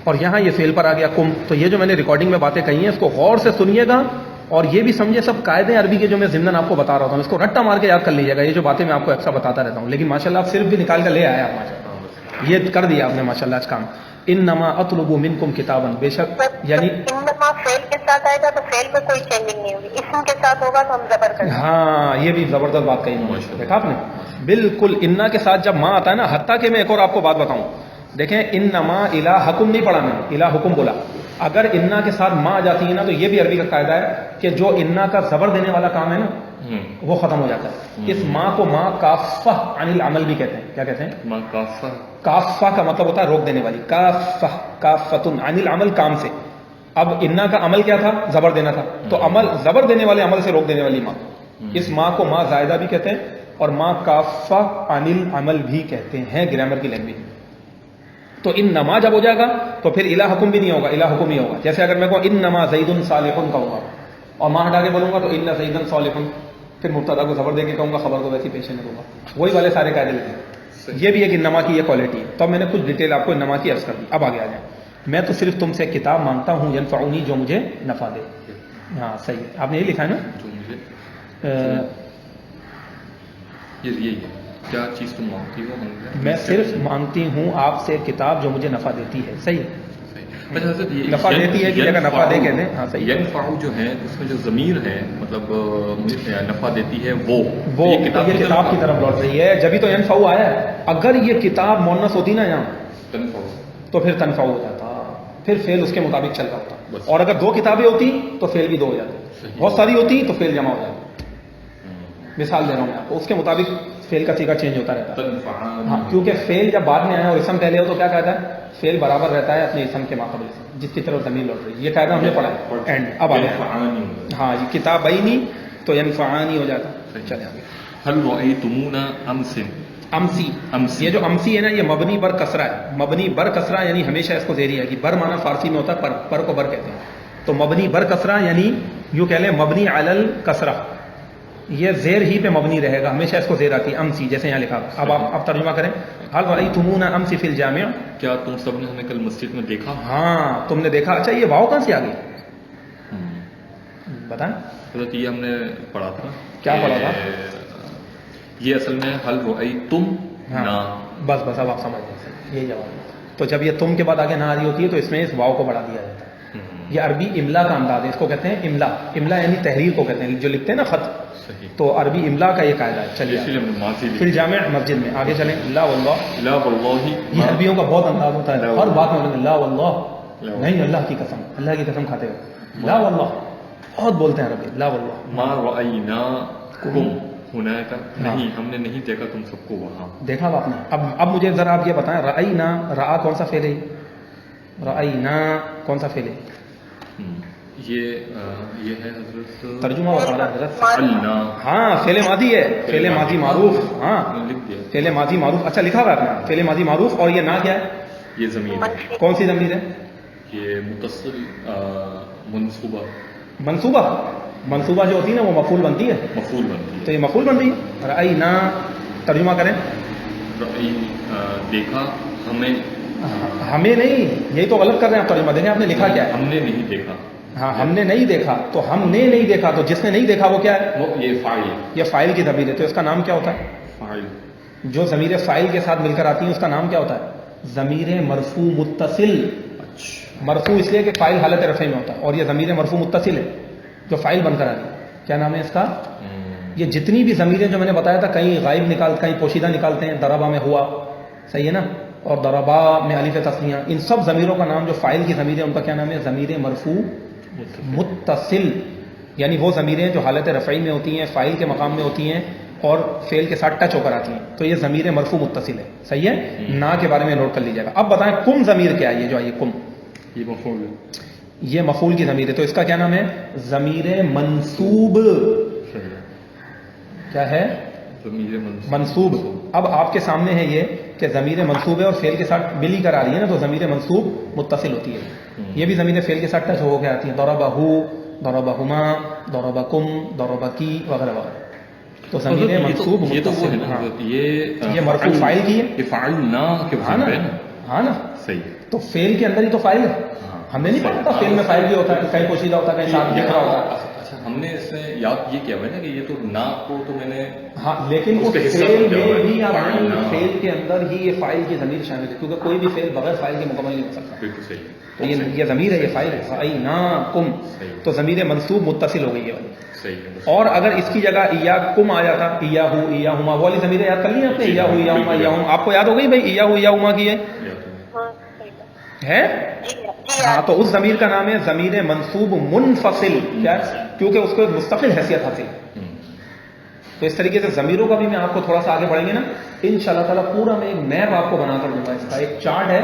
اور یہاں یہ فعل پر آ گیا کم. تو یہ جو میں نے ریکارڈنگ میں باتیں کہی ہیں اس کو غور سے سنیے گا اور یہ بھی سمجھے سب قاعدے عربی کے جو میں ضمن آپ کو بتا رہا ہوں اس کو رٹا مار کے یاد کر لیجیے گا. یہ جو باتیں میں آپ کو اکثر بتاتا رہتا ہوں، لیکن ماشاءاللہ آپ صرف بھی نکال کر لے آیا. ماشاءاللہ یہ کر دیا آپ نے ماشاءاللہ آج کام. انما اطلب منکم کتابا، بے شک یعنی انما فعل کے ساتھ آئے گا تو فعل میں کوئی چینجنگ نہیں ہوگی. اسم کے ساتھ ہوگا تو ہم زبر کریں گے. ہاں یہ بھی زبردست بات کہی میں نے. دیکھا آپ نے بالکل. انا کے ساتھ جب ماں آتا ہے نا، حتیٰ کہ میں ایک اور آپ کو بات بتاؤں. دیکھیں انما الہکم نہیں پڑھا میں، الہکم بولا. اگر انا کے ساتھ ماں آ جاتی ہے نا تو یہ بھی عربی کا قاعدہ ہے کہ جو انا کا زبر دینے والا کام ہے نا وہ ختم ہو جاتا ہے. اس ماں کو ماں کافہ عن العمل بھی کہتے ہیں. کیا کہتے ہیں؟ ماں کافہ. کافہ کا مطلب ہوتا ہے روک دینے والی. کافہ کافتن عن العمل، کام سے. اب انا کا عمل کیا تھا؟ زبر دینا تھا. تو عمل زبر دینے والے عمل سے روک دینے والی ماں. اس ماں کو ماں زائدہ بھی کہتے ہیں اور ماں کافہ عن العمل بھی کہتے ہیں گرامر کی لینگویج میں. تو انما جب ہو جائے گا تو پھر الہکم بھی نہیں ہوگا، الہکم ہی ہوگا. جیسے اگر میں کہوں انما زید صالح کہوں گا اور ماں ہٹا کے بولوں گا تو ان زید صالح، پھر مبتدا کو زبر دے کے کہوں گا، خبر کو ویسی پیش نہیں کروں گا. وہی والے سارے قاعدے لگے. یہ بھی ایک انما کی یہ کوالٹی ہے. تو میں نے کچھ ڈیٹیل آپ کو انما کی عرض کر دی. اب آگے آ جائیں. میں تو صرف تم سے کتاب مانگتا ہوں ینفعنی، جو مجھے نفع دے. ہاں صحیح ہے، آپ نے یہ لکھا ہے نا. جو مجھے یہی ہے. کیا چیز تم مانگتی ہو؟ میں صرف مانگتی ہوں آپ سے کتاب جو مجھے نفع دیتی ہے. صحیح. اچھا حضرت یہ نفع دیتی ہے کہ جگہ نفع دے کہتے ہیں. ہاں صحیح. ینفع جو ہے اس میں جو ضمیر ہے مطلب مجھے نفع دیتی ہے وہ یہ کتاب کی طرف لوٹ رہی ہے. جبھی تو ینفع آیا ہے. اگر یہ کتاب مؤنث ہوتی نا یہاں تنفع تو پھر تنفع ہو جاتا، پھر فعل اس کے مطابق چل رہا ہوتا. اور اگر دو کتابیں ہوتی تو فعل بھی دو ہو جاتے. بہت ساری ہوتی تو فعل جمع ہو جاتا. مثال دے رہا ہوں میں آپ کو. اس کے مطابق فعل کا صیغہ چینج ہوتا رہتا ہے. ہاں کیونکہ فعل جب بعد میں آیا اور اسم پہلے ہو تو کیا کہتا ہے؟ فعل برابر رہتا ہے اپنے اسم کے ماقبل سے جس کی طرف ضمیر لوٹ رہی ہے. یہ قاعدہ ہم نے پڑھا ہے. اینڈ اب آ گیا. ہاں یہ کتابینی تو ینفعانی ہو جاتا. چلے آگے. هل رأيتمونا امس. امسی، یہ جو امسی ہے نا یہ مبنی بر کسرہ ہے. مبنی بر کسرہ یعنی ہمیشہ اس کو زیری ہے کہ بر معنی فارسی میں ہوتا ہے پر کو بر کہتے ہیں. تو مبنی بر کسرہ یعنی یوں کہہ لیں مبنی علی الکسرہ، یہ زیر ہی پہ مبنی رہے گا ہمیشہ. اس کو زیر آتی ہے امسی جیسے یہاں لکھا. اب آپ ترجمہ کریں. حل رأیتمونا امسی فی الجامع، کیا تم سب نے ہمیں کل مسجد میں دیکھا؟ ہاں تم نے دیکھا. اچھا یہ واو کہاں سے آ گئی بتائیں. حضرت یہ ہم نے پڑھا تھا. کیا پڑھا تھا؟ یہ اصل میں حل رأیتم نا. بس اب آپ سمجھ گئے. یہی جواب ہے. تو جب یہ تم کے بعد آگے نہ آ رہی ہوتی ہے تو اس میں اس واو کو بڑھا دیا جاتا ہے. یہ عربی املا کا انداز ہے. اس کو کہتے ہیں املا. املا یعنی تحریر کو کہتے ہیں جو لکھتے ہیں نا خط. تو عربی املا کا یہ قاعدہ ہے. چلیے فی الجامع مسجد میں آگے چلیں. لا واللہ. لا واللہ یہ عربیوں کا بہت انداز ہوتا ہے. ہر بات میں لا واللہ نہیں، اللہ کی قسم، اللہ کی قسم کھاتے ہو. لا واللہ بہت بولتے ہیں عربی. لا واللہ. ما رأیناکم ہناک، نہیں ہم نے نہیں دیکھا تم سب کو وہاں. دیکھا آپ نے. اب مجھے ذرا آپ یہ بتائیں رأینا، رأا کون سا فعل ہے؟ رأینا کون سا فعل ہے؟ یہ ہے حضرت ترجمہ بتا حضرت. فعلنا. ہاں فعل ماضی ہے. فعل ماضی معروف. ہاں لکھ دیا فعل ماضی معروف. اچھا لکھا ہوا ہے آپ نے فعل ماضی معروف. اور یہ نہ کیا ہے؟ یہ ضمیر ہے. کون سی ضمیر ہے؟ یہ متصل منصوبہ. منصوبہ جو ہوتی ہے نا وہ مفعول بنتی ہے. مفعول بنتی ہے. تو یہ مفعول بن رہی ہے. رأینا ترجمہ کریں. رأی دیکھا ہمیں. ہمیں نہیں, یہی تو غلط کر رہے ہیں آپ ترجمہ. دیکھیں آپ نے لکھا کیا ہے, ہم نے نہیں دیکھا. ہاں ہم نے نہیں دیکھا, تو ہم نے نہیں دیکھا, تو جس نے نہیں دیکھا وہ کیا ہے, وہ یہ فاعل, یہ فاعل کی ضمیر ہے, تو اس کا نام کیا ہوتا ہے؟ فاعل. جو ضمیر فاعل کے ساتھ مل کر آتی ہیں اس کا نام کیا ہوتا ہے؟ ضمیر مرفوع متصل. مرفوع اس لیے کہ فاعل حالت رفع میں ہوتا ہے, اور یہ ضمیر مرفوع متصل ہے جو فاعل بن کر آ رہی ہے. کیا نام ہے اس کا؟ یہ جتنی بھی ضمیریں جو میں نے بتایا تھا, کہیں غائب نکال, کہیں پوشیدہ نکالتے ہیں, ضربہ میں ہوا, صحیح ہے نا, اور ضربا میں الف تثنیہ, ان سب ضمیروں کا نام جو فاعل کی ضمیر ہے ان کا کیا نام ہے؟ ضمیر مرفوع متصل. یعنی وہ ضمیریں جو حالت رفعی میں ہوتی ہیں, فاعل کے مقام میں ہوتی ہیں اور فعل کے ساتھ ٹچ ہو کر آتی ہیں, تو یہ ضمیر مرفوع متصل ہے. صحیح ہے, نا کے بارے میں نوٹ کر لیجیے گا. اب بتائیں کم ضمیر کیا ہے؟ یہ جو ہے یہ کم, یہ مفعول ہے. یہ مفعول کی ضمیر ہے, تو اس کا کیا نام ہے؟ ضمیر منصوب. کیا ہے؟ ضمیر منصوب. اب آپ کے سامنے ہے یہ کہ ضمیر منصوب ہے اور فعل کے ساتھ ملی کر آ رہی ہے نا, تو ضمیر منصوب متصل ہوتی ہے. یہ بھی ضمیر فعل کے ساتھ ٹچ ہو کے آتی ہے, ضربہ, ضربہما, ضربکم, ضربکی وغیرہ وغیرہ. تو ضمیر منصوب یہ تو وہ ہے متصل. نا, ہاں یہ مرفوع فاعل کی ہے. یہ فاعل نہ کے ہاں نا, ہے نا. ہاں نا, صحیح. تو فعل کے اندر ہی تو فاعل ہے. ہم نے نہیں پڑھا تھا فعل میں فاعل بھی ہوتا ہے, کہیں پوشیدہ ہوتا ہے, کہیں ساتھ لکھ رہا ہوتا ہے. اچھا, ہم نے اس میں یاد یہ کیا ہوا ہے نا کہ یہ تو نا کو تو میں نے, ہاں لیکن اس اس کا حصہ فعل سمجھا ہوا ہے. میں بھی آپ فاعل نہ. فعل کے اندر ہی یہ فاعل کی ضمیر شامل ہے, کیونکہ کوئی بھی فعل بغیر فاعل کے مکمل نہیں ہو سکتا. بالکل صحیح. تو یہ ضمیر ہے, یہ فاعل ہے, فَأَيْنَاكُمْ, تو ضمیر منصوب متصل ہو گئی ہے. صحیح ہے. اور اگر اس کی جگہ ایاکم آ جاتا, ایاہو, ایاہما, وہ والی ضمیر یاد کر لی آپ نے, ایاہو, ایاہما, ایاہم, آپ کو یاد ہو گئی بھائی ایاہو, ایاہما کی ہاں صحیح ہے. جی ہاں, تو اس ضمیر کا نام ہے ضمیر منصوب منفصل. کیا؟ کیونکہ اس کو ایک مستقل حیثیت حاصل. تو اس طریقے سے ضمیروں کا بھی میں آپ کو تھوڑا سا آگے بڑھیں گے نا ان شاء اللہ تعالیٰ, پورا میں ایک میپ آپ کو بنا کر دوں گا. اس کا ایک چارٹ ہے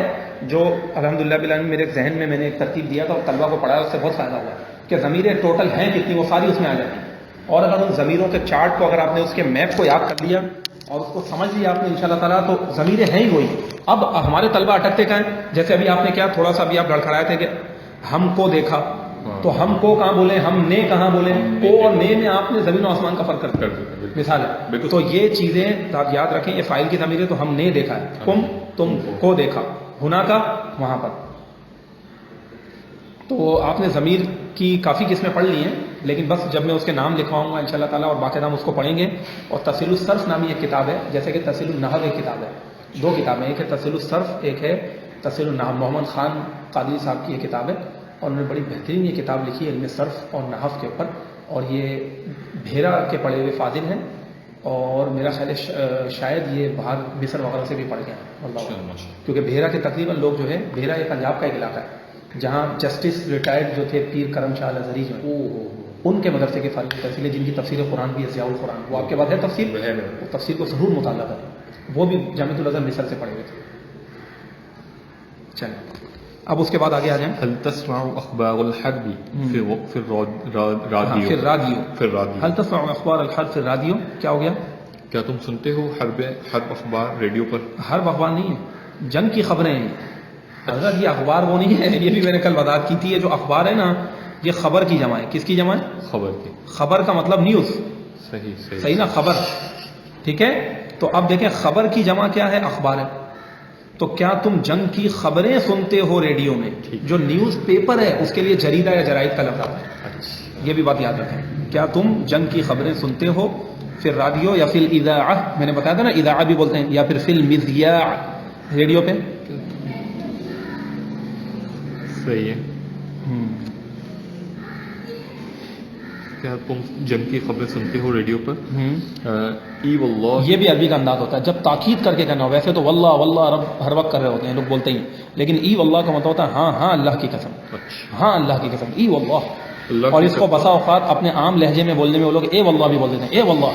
جو الحمدللہ بالعالمین میرے ذہن میں نے ایک ترتیب دیا تھا اور طلبہ کو پڑھایا, اس سے بہت فائدہ ہوا کہ ضمیریں ٹوٹل ہیں کتنی, وہ ساری اس میں آ جاتی ہیں. اور اگر ان ضمیروں کے چارٹ کو, اگر آپ نے اس کے میپ کو یاد کر لیا اور اس کو سمجھ لیا آپ نے ان شاء اللہ تعالیٰ, تو ضمیریں ہیں ہی وہی. اب ہمارے طلبہ اٹکتے کہیں, جیسے ابھی آپ نے کیا تھوڑا سا ابھی آپ لڑکھڑائے تھے کہ ہم کو دیکھا, تو ہم کو کہاں بولیں, ہم نے کہاں بولیں, کو اور نے میں آپ نے زمین و آسمان کا فرق کر دیا. مثال ہے, تو یہ چیزیں آپ یاد رکھیں, یہ فاعل کی ضمیر ہے, تو ہم نے دیکھا ہے, کم تم کو دیکھا, ہونا کا وہاں پر. تو آپ نے ضمیر کی کافی قسمیں پڑھ لی ہیں, لیکن بس جب میں اس کے نام لکھواؤں گا ان شاء اللہ تعالیٰ اور باقی نام اس کو پڑھیں گے. اور تفصیل الصرف نامی ایک کتاب ہے, جیسے کہ تفصیل النحو ایک کتاب ہے, دو کتابیں, ایک ہے تفصیل الصرف, ایک ہے تفصیل النحو. محمد خان قادری صاحب کی یہ کتاب ہے اور انہوں نے بڑی بہترین یہ کتاب لکھی ہے علم صرف اور نحو کے اوپر, اور یہ بھیرا کے پڑھے ہوئے فاضل ہیں, اور میرا خیال ہے شاید یہ باہر مصر وغیرہ سے بھی پڑھ گئے ہیں اللہ, کیونکہ بھیرا کے تقریباً لوگ جو ہے, بھیرا یہ پنجاب کا ایک علاقہ ہے جہاں جسٹس ریٹائرڈ جو تھے پیر کرم شاہ الازہری جو ہیں, ان کے مدرسے کے فارغ تحصیل ہے, جن کی تفسیر قرآن بھی ہے, ضیاء القرآن, وہ آپ کے بعد ہے تفسیر, وہ تفسیر کو ضرور مطالعہ کریں, وہ بھی جامعۃ الازہر مصر سے پڑھے ہوئے تھے. چلیں اب اس کے بعد آگے آ جائیں. هل تسمع اخبار الحرب في الرادیو, پھر رادیو, في الرادیو, هل تسمع اخبار الحرب في الرادیو, کیا ہو گیا؟ کیا تم سنتے ہو حرب اخبار ریڈیو پر؟ حرب اخبار نہیں ہے, جنگ کی خبریں ہیں حضرت. یہ اخبار وہ نہیں ہے, یہ بھی میں نے کل وضاحت کی تھی, یہ جو اخبار ہے نا یہ خبر کی جمع ہے. کس کی جمع ہے؟ خبر کی. خبر کا مطلب نیوز, صحیح نا, خبر, ٹھیک ہے. تو اب دیکھیں خبر کی جمع کیا ہے؟ اخبار ہے. تو کیا تم جنگ کی خبریں سنتے ہو ریڈیو میں؟ جو نیوز پیپر ہے اس کے لیے جریدہ یا جرائد کا لفظ آتا ہے, یہ بھی بات یاد رکھیں. کیا تم جنگ کی خبریں سنتے ہو پھر رادیو یا پھر اذاعہ, میں نے بتایا تھا نا اذاعہ بھی بولتے ہیں, یا پھر فی المذیاع, ریڈیو پہ. صحیح ہے. کیا تم جنگ کی خبریں سنتے ہو ریڈیو پر؟ ای واللہ, یہ بھی عربی کا انداز ہوتا ہے جب تاکید کر کے کہنا ہو. ویسے تو واللہ واللہ رب ہر وقت کر رہے ہوتے ہیں لوگ, بولتے ہی, لیکن ای واللہ کا مطلب ہوتا ہے ہاں ہاں اللہ کی قسم, ہاں اللہ کی قسم, ای واللہ. اور اس کو بسا اوقات اپنے عام لہجے میں بولنے میں وہ لوگ اے واللہ بھی بول دیتے ہیں, اے واللہ,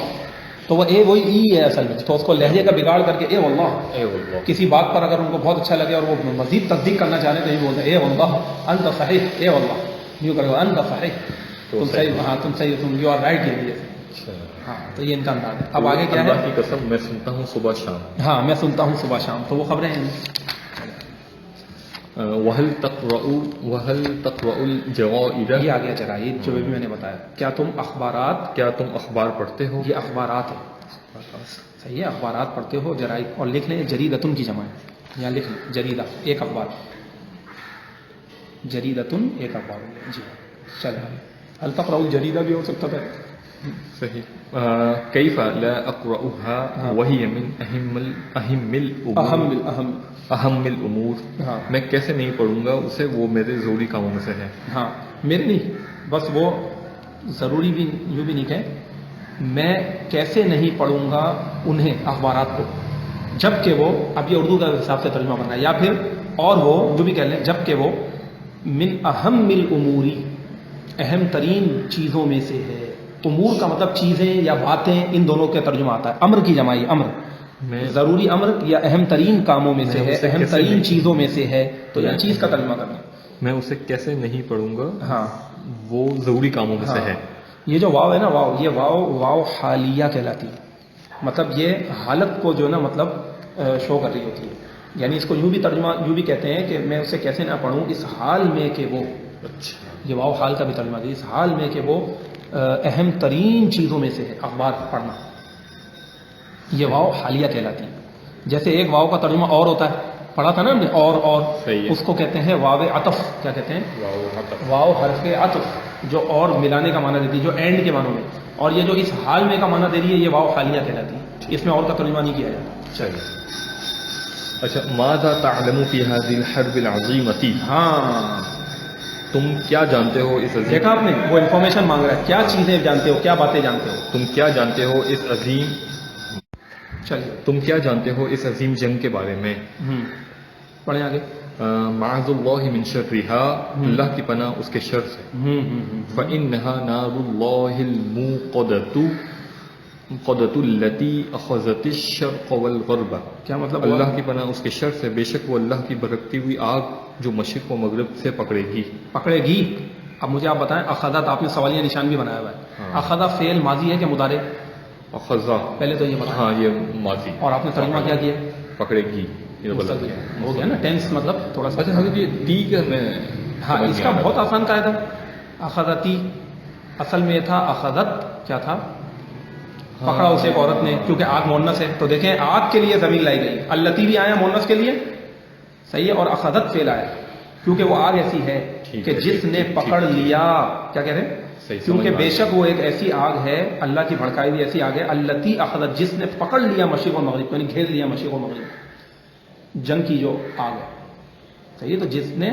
تو وہ اے وہی ای ہے اصل میں, تو اس کو لہجے کا بگاڑ کر کے اے واللہ. کسی بات پر اگر ان کو بہت اچھا لگے اور وہ مزید تصدیق کرنا چاہ رہے ہیں تو یہ بولتے ہیں اے واللہ انت صحیح, اے واللہ, یوں کرو انت صحیح, تم صحیح, ہاں تم صحیح, تم یو آر رائٹ. ہاں تو یہ ان کا انداز ہے. اب آگے کیا ہے؟ اللہ کی قسم میں سنتا ہوں صبح شام. ہاں میں سنتا ہوں صبح شام, تو وہ خبریں ہیں. وَهَلْ تَقْرَأُ الْجَرَائِدَ, یہ آ گیا جرائد, جو بھی میں نے بتایا. کیا تم اخبارات, کیا تم اخبار پڑھتے ہو؟ یہ اخبارات ہے, صحیح ہے, اخبارات پڑھتے ہو. جرائد, اور لکھ لیں جریدتن کی جمع ہے, یہاں لکھ لیں جریدہ ایک اخبار، جریدتن ایک اخبار ہو گیا جی. چلے التقرأ الجریدہ بھی ہو سکتا تھا. صحیح. کیف لا اقرأها وهي من اہم الامور. ہاں میں کیسے نہیں پڑھوں گا اسے، وہ میرے ضروری کاموں میں سے ہے. ہاں میرے نہیں، بس وہ ضروری بھی یوں بھی نہیں کہ میں کیسے نہیں پڑھوں گا انہیں اخبارات کو، جب کہ وہ، اب یہ اردو کا حساب سے ترجمہ کرنا ہے، یا پھر اور وہ جو بھی کہہ لیں، جب کہ وہ من اہم الاموری اہم ترین چیزوں میں سے ہے. امور کا مطلب چیزیں یا باتیں، ان دونوں کے ترجمہ آتا ہے. امر کی جمائی امر، میں ضروری امر یا اہم ترین کاموں میں سے میں ہے، اسے اہم کیسے ترین نہیں- چیزوں میں سے ہے، تو یہ چیز کا ترجمہ کرنا. میں اسے کیسے نہیں پڑھوں گا، ہاں وہ ضروری کاموں میں سے ہاں. ہے. یہ جو واو ہے نا، واو، یہ واو حالیہ کہلاتی ہے. مطلب یہ حالت کو جو ہے نا مطلب شو کر رہی ہوتی ہے. یعنی اس کو یوں بھی ترجمہ یوں بھی کہتے ہیں کہ میں اسے کیسے نہ پڑھوں اس حال میں کہ وہ، اچھا. یہ واو حال کا بھی ترجمہ ہے، اس حال میں کہ وہ اہم ترین چیزوں میں سے ہے اخبار پڑھنا. یہ واو حالیہ کہلاتی ہے. جیسے ایک واو کا ترجمہ اور ہوتا ہے، پڑھا تھا نا ہم نے، اور صحیح ہے. اس کو کہتے ہیں واو عطف. کیا کہتے ہیں؟ واو حرف عطف، جو اور ملانے کا معنی دیتی ہے، جو اینڈ کے معنوں میں. اور یہ جو اس حال میں کا معنی دے رہی ہے، یہ واو حالیہ کہلاتی ہے. اس میں اور کا ترجمہ نہیں کیا جاتا. چلیے. اچھا. ماذا تعلم فی هذه الحرب العظیمۃ. ہاں تم کیا جانتے ہو اس عظیم، دیکھا آپ نے، وہ انفارمیشن مانگ رہا ہے، کیا چیزیں جانتے ہو، کیا باتیں جانتے ہو. تم کیا جانتے ہو اس عظیم، چلیے تم کیا جانتے ہو اس عظیم جنگ کے بارے میں. پڑھیں آگے. معاذ اللہ من شرها، اللہ کی پناہ اس کے شر سے. فإنها نار اللہ الموقدۃ التي اخذت الشرق والغرب. کیا مطلب؟ اللہ کی پناہ اس کے شر سے، بے شک وہ اللہ کی بھڑکتی ہوئی آگ جو مشرق و مغرب سے پکڑے گی. پکڑے گی. اب مجھے آپ بتائیں، اخذت، آپ نے سوالیہ نشان بھی بنایا ہوا ہے. ہاں. اخذ فعل ماضی ہے کہ مضارع؟ اخذا، پہلے تو یہ بتائیں. ہاں یہ ماضی. اور آپ نے ترجمہ کیا کیا؟ پکڑے گی. یہ تو غلط مستقبل. ہے. ہو گیا نا ٹینس، مطلب تھوڑا سا. اچھا حضرت یہ ٹی کا میں ہاں سمجھ اس نہیں کا آ رہا. بہت آسان قاعدہ. اخذتی اصل میں تھا اخذت، کیا تھا؟ پکڑا اسے ایک عورت نے، کیونکہ آگ مونس ہے. تو دیکھیں آگ کے لیے ضمیر لائی گئی، التی بھی آیا مونس کے لیے، صحیح ہے، اور اخذت فعل آیا کیونکہ وہ آگ ایسی ہے کہ جس نے پکڑ لیا. کیا کہتے ہیں؟ کیونکہ بے شک وہ ایک ایسی آگ ہے، اللہ کی بھڑکائی ہوئی ایسی آگ ہے، التی اخذت، جس نے پکڑ لیا مشرق و مغرب کو، یعنی گھیر لیا مشرق و مغرب. جنگ کی جو آگ ہے، صحیح ہے. تو جس نے،